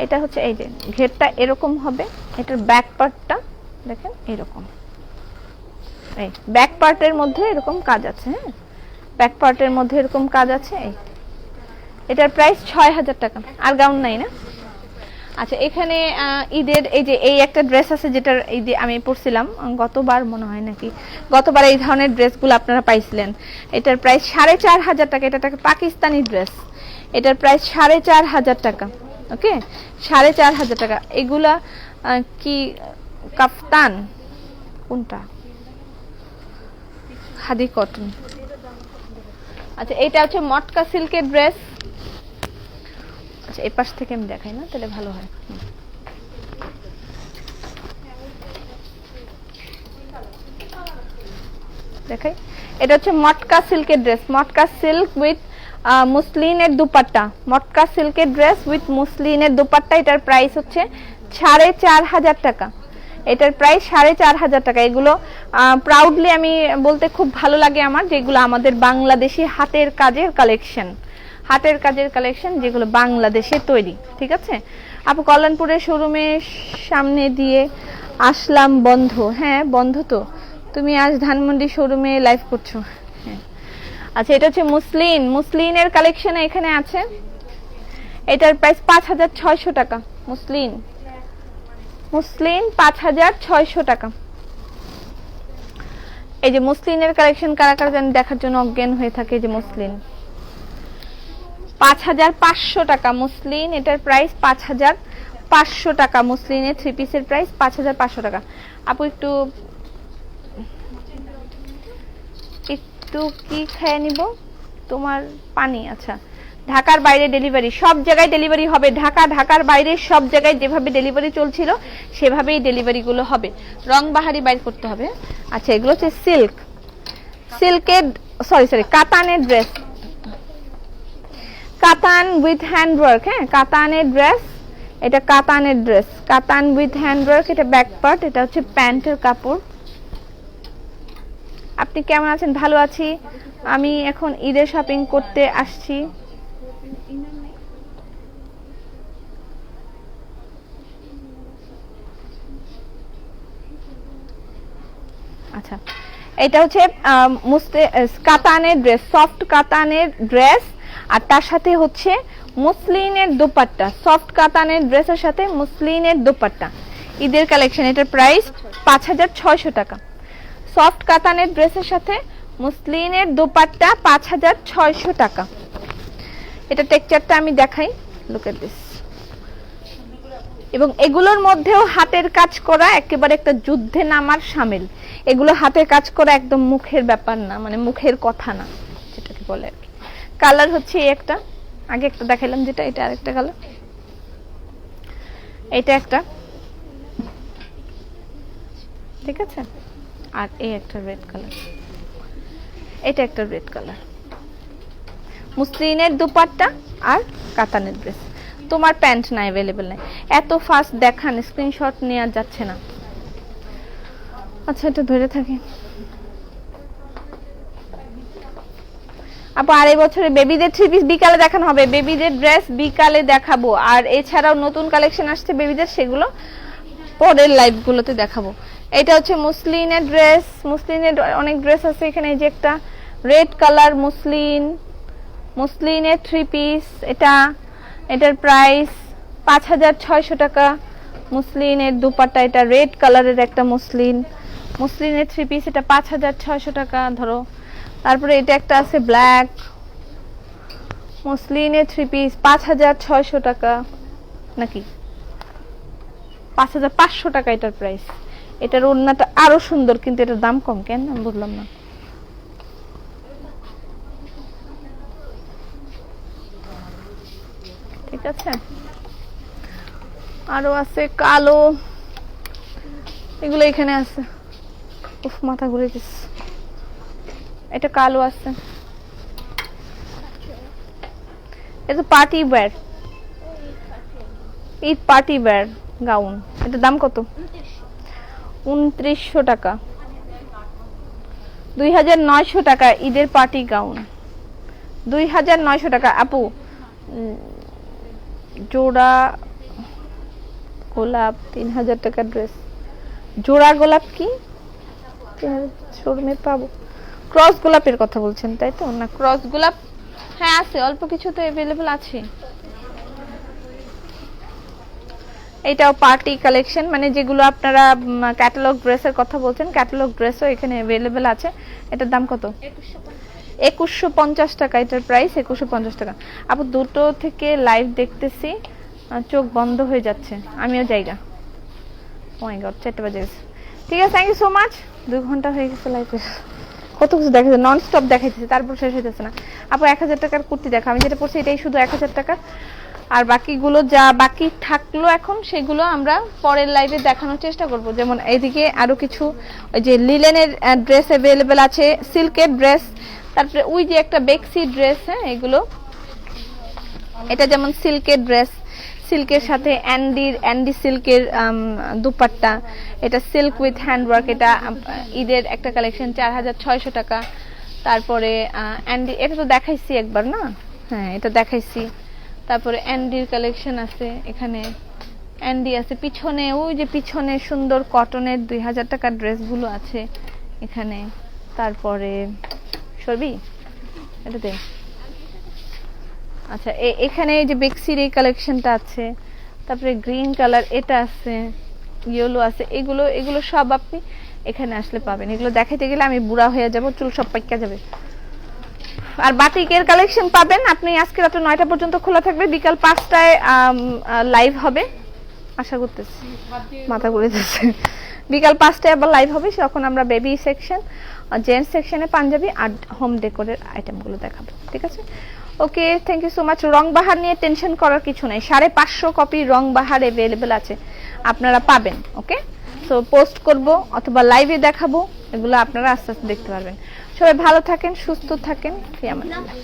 এটা হচ্ছে এই যে ঘেরটা এরকম হবে, এটার ব্যাক পার্টটা দেখেন এরকম, এই ব্যাক পার্টের মধ্যে এরকম কাজ আছে। হ্যাঁ, ব্যাক পার্টের মধ্যে এরকম কাজ আছে। এটার প্রাইস 6000 টাকা। আর গাউন নাই না? আচ্ছা, এখানে ঈদের এই যে এই একটা ড্রেস আছে, যেটার ঈদে আমি পরছিলাম গতবার মনে হয় নাকি, গতবার এই ধরনের ড্রেসগুলো আপনারা পাইছিলেন। এটার প্রাইস 4500 টাকা। এটা একটা পাকিস্তানি ড্রেস, এটার প্রাইস 4500 টাকা। ওকে, 4500 টাকা। এগুলা কি কাফতান? কোনটা? খাদি কটন। আচ্ছা, এটা হচ্ছে মটকা সিল্কের ড্রেস। আচ্ছা, এই পাশ থেকে আমি দেখাই না, তাহলে ভালো হয়। দেখাই, এটা হচ্ছে মটকা সিল্কের dress, matka silk with মুসলিনের dupatta, মটকা সিল্কের ড্রেস উইথ মুসলিনের দুপাট্টা। এটার প্রাইস হচ্ছে 4500 টাকা। এটার প্রাইস 4500 টাকা। এগুলো প্রাউডলি আমি বলতে খুব ভালো লাগে আমার, যেগুলো আমাদের বাংলাদেশি হাতের কাজের কালেকশন, হাতের কাজের কালেকশন যেগুলো বাংলাদেশে তৈরি। ঠিক আছে আপু, কল্যাণপুরের শোরুমের সামনে দিয়ে আসলাম, বন্ধ? হ্যাঁ বন্ধ তো, তুমি আজ ধানমন্ডি শোরুমে লাইভ করছো। হ্যাঁ, আচ্ছা, এটা হচ্ছে মুসলিনের কালেকশন এখানে আছে। এটার প্রাইস 5600 টাকা। মুসলিন 5600 টাকা। এই যে মুসলিনের কালেকশন কারা কারা জানেন দেখার জন্য অজ্ঞান হয়ে থাকে, যে মুসলিন 5500 টাকা। মুসলিন, এটার প্রাইস 5500 টাকা। মুসলিনের থ্রি পিসের প্রাইস 5500 টাকা। আপু একটু কি খেয়ে নিব? তোমার পানি? আচ্ছা, ঢাকার বাইরে ডেলিভারি, সব জায়গায় ডেলিভারি হবে। ঢাকার বাইরে সব জায়গায় যেভাবে ডেলিভারি চলছিল সেভাবেই ডেলিভারি গুলো হবে। রং বাহারি বাইর করতে হবে। আচ্ছা, এগুলো হচ্ছে সিল্কের কাতানের ড্রেস, কাতান উইথ হ্যান্ডওয়ার্ক। হ্যাঁ, কাতানের ড্রেস, এটা কাতানের ড্রেস, কাতান উইথ হ্যান্ডওয়ার্ক। এটা ব্যাক পার্ট, এটা হচ্ছে প্যান্টের কাপড়। আপনি কেমন আছেন? ভালো আছি। আমি এখন ঈদের শপিং করতে আসছি। আচ্ছা, এটা হচ্ছে কাতানের ড্রেস, সফট কাতানের ড্রেস, আর তার সাথে হচ্ছে মুসলিনের দোপাট্টা। সফট কাতানের ড্রেসের সাথে মুসলিনের দোপাট্টা, ঈদের কালেকশন। এটার প্রাইস 5600 টাকা। সফট কাতানের ড্রেসের সাথে মুসলিনের দোপাট্টা 5600 টাকা। এটা টেক্সচারটা আমি দেখাই, লুক এট দিস। এবং এগুলোর মধ্যেও হাতের কাজ করা, একেবারে একটা যুদ্ধে নামার শামিল। এগুলো হাতের কাজ করা, একদম মুখের ব্যাপার না, মানে মুখের কথা না যেটাকে বলে আর কি। কালার হচ্ছে এই একটা, আগে একটা দেখাইলাম যেটা, এটা আরেকটা কালার, এটা একটা, ঠিক আছে। আর এই একটা রেড কালার, এটা একটা রেড কালার। মুসলিনের দুপাট্টা আর কাতানের ড্রেস। তোমার প্যান্ট না অ্যাভেলেবেল নাই, এত ফাস্ট দেখান, স্ক্রিনশট নেওয়া যাচ্ছে না। আচ্ছা, এটা ধরে থাকি। আপু আর এই বছরে বেবিদের 3 পিস বিকালে দেখানো হবে, বেবিদের ড্রেস বিকালে দেখাবো। আর এছাড়াও নতুন কালেকশন আসছে বেবিদের, সেগুলো পরের লাইভগুলোতে দেখাবো। এটা হচ্ছে মুসলিনের ড্রেস, মুসলিনের অনেক ড্রেস আছে এখানে। এই যে একটা রেড কালার মুসলিনের 3 পিস, এটার প্রাইস 5600 টাকা। মুসলিনের দুপাট্টা, এটা রেড কালারের একটা মুসলিনের 3 পিস, এটা 5600 টাকা ধরো। তারপরে এটা একটা আছে ব্ল্যাক মুসলিনের 3 পিস, 5600 টাকা, নাকি 5500 টাকা এটার প্রাইস। এটার ওড়নাটা আরো সুন্দর, কিন্তু এটার দাম কম কেন আমি বুঝলাম না। ঠিক আছে, আরো আছে কালো, এগুলো এখানে আছে। উফ, মাথা ঘুরে গেছে। এটা কালো আছে, এটা party wear, Eid party wear gown. এটার দাম কত? 2900 টাকা। 2900 টাকা ঈদের পার্টি গাউন, 2900 টাকা। আপু জোড়া গোলাপ 3000 টাকার ড্রেস, জোড়া গোলাপ কি শোরুমে পাবো? ক্রস গোলাপের কথা বলছেন তাই তো? না, ক্রস গোলাপ হ্যাঁ আছে, অল্প কিছু তো अवेलेबल আছে। এটাও পার্টি কালেকশন, মানে যেগুলো আপনারা ক্যাটালগ ড্রেসের কথা বলছেন, ক্যাটালগ ড্রেসও এখানে अवेलेबल আছে। এটার দাম কত? 2150 টাকা এটার প্রাইস, 2150 টাকা। আপু দুটো থেকে লাইভ দেখতেছি, চোখ বন্ধ হয়ে যাচ্ছে, আমিও জায়গা। ও মাই গড, 4টা বাজে গেছে। ঠিক আছে, থ্যাংক ইউ সো মাচ। 2 ঘন্টা হয়ে গেছে লাইভে, কত কিছু দেখাচ্ছে, নন স্টপ দেখাইতেছে, তারপর শেষ হইতেছে না। আপু 1000 টাকার কুর্তি দেখা, আমি যেটা পড়ছি এটাই শুধু 1000 টাকা। আর বাকিগুলো যা বাকি থাকলো এখন, সেগুলো আমরা পরের লাইভে দেখানোর চেষ্টা করব। যেমন এইদিকে আরো কিছু ওই যে লিলেনের ড্রেস अवेलेबल আছে, সিল্কের ড্রেস, তারপরে ওই যে একটা বেক্সি ড্রেস, হ্যাঁ এগুলো। এটা যেমন সিল্কের ড্রেস, সিল্কের সাথে অ্যান্ডি সিল্কের দুপাট্টা, এটা সিল্ক উইথ হ্যান্ডওয়ার্ক। এটা ঈদের একটা কালেকশন, 4600 টাকা। তারপরে অ্যান্ডি, এটা তো দেখাইছি একবার না? হ্যাঁ, এটা দেখাইছি। তারপরে অ্যান্ডির কালেকশন আছে এখানে, অ্যান্ডি আছে পিছনে, ওই যে পিছনে সুন্দর কটনের 2000 টাকার ড্রেসগুলো আছে এখানে। তারপরে সরবি এটাতে, আচ্ছা এখানে এই যে বেক্সির এই কালেকশনটা আছে। তারপরে গ্রিন কালার এটা আছে, ইয়েলো আছে। এগুলো সব আপনি এখানে আসলে পাবেন। এগুলো দেখাইতে গেলে আমি বুড়া হয়ে যাব, চুল সব পাইকা যাবে। আর বাটিকের কালেকশন পাবেন আপনি। আজকে রাত 9টা পর্যন্ত খোলা থাকবে, বিকাল 5টায় লাইভ হবে আশা করতেছি, মাথা ঘুরে যাচ্ছে। বিকাল 5টায় আবার লাইভ হবে, তখন আমরা বেবি সেকশন, জেন্টস সেকশনে পাঞ্জাবি আর হোম ডেকোরের আইটেমগুলো দেখাবো। ঠিক আছে, ওকে, থ্যাংক ইউ সো মাচ। রং বাহার নিয়ে টেনশন করার কিছু নাই, 550 কপি রং বাহার अवेलेबल আছে, আপনারা পাবেন। ওকে, সো পোস্ট করব অথবা লাইভে দেখাবো, এগুলো আপনারা আস্তে আস্তে দেখতে পারবেন। সবাই ভালো থাকেন, সুস্থ থাকেন, ফি আমানিল্লাহ।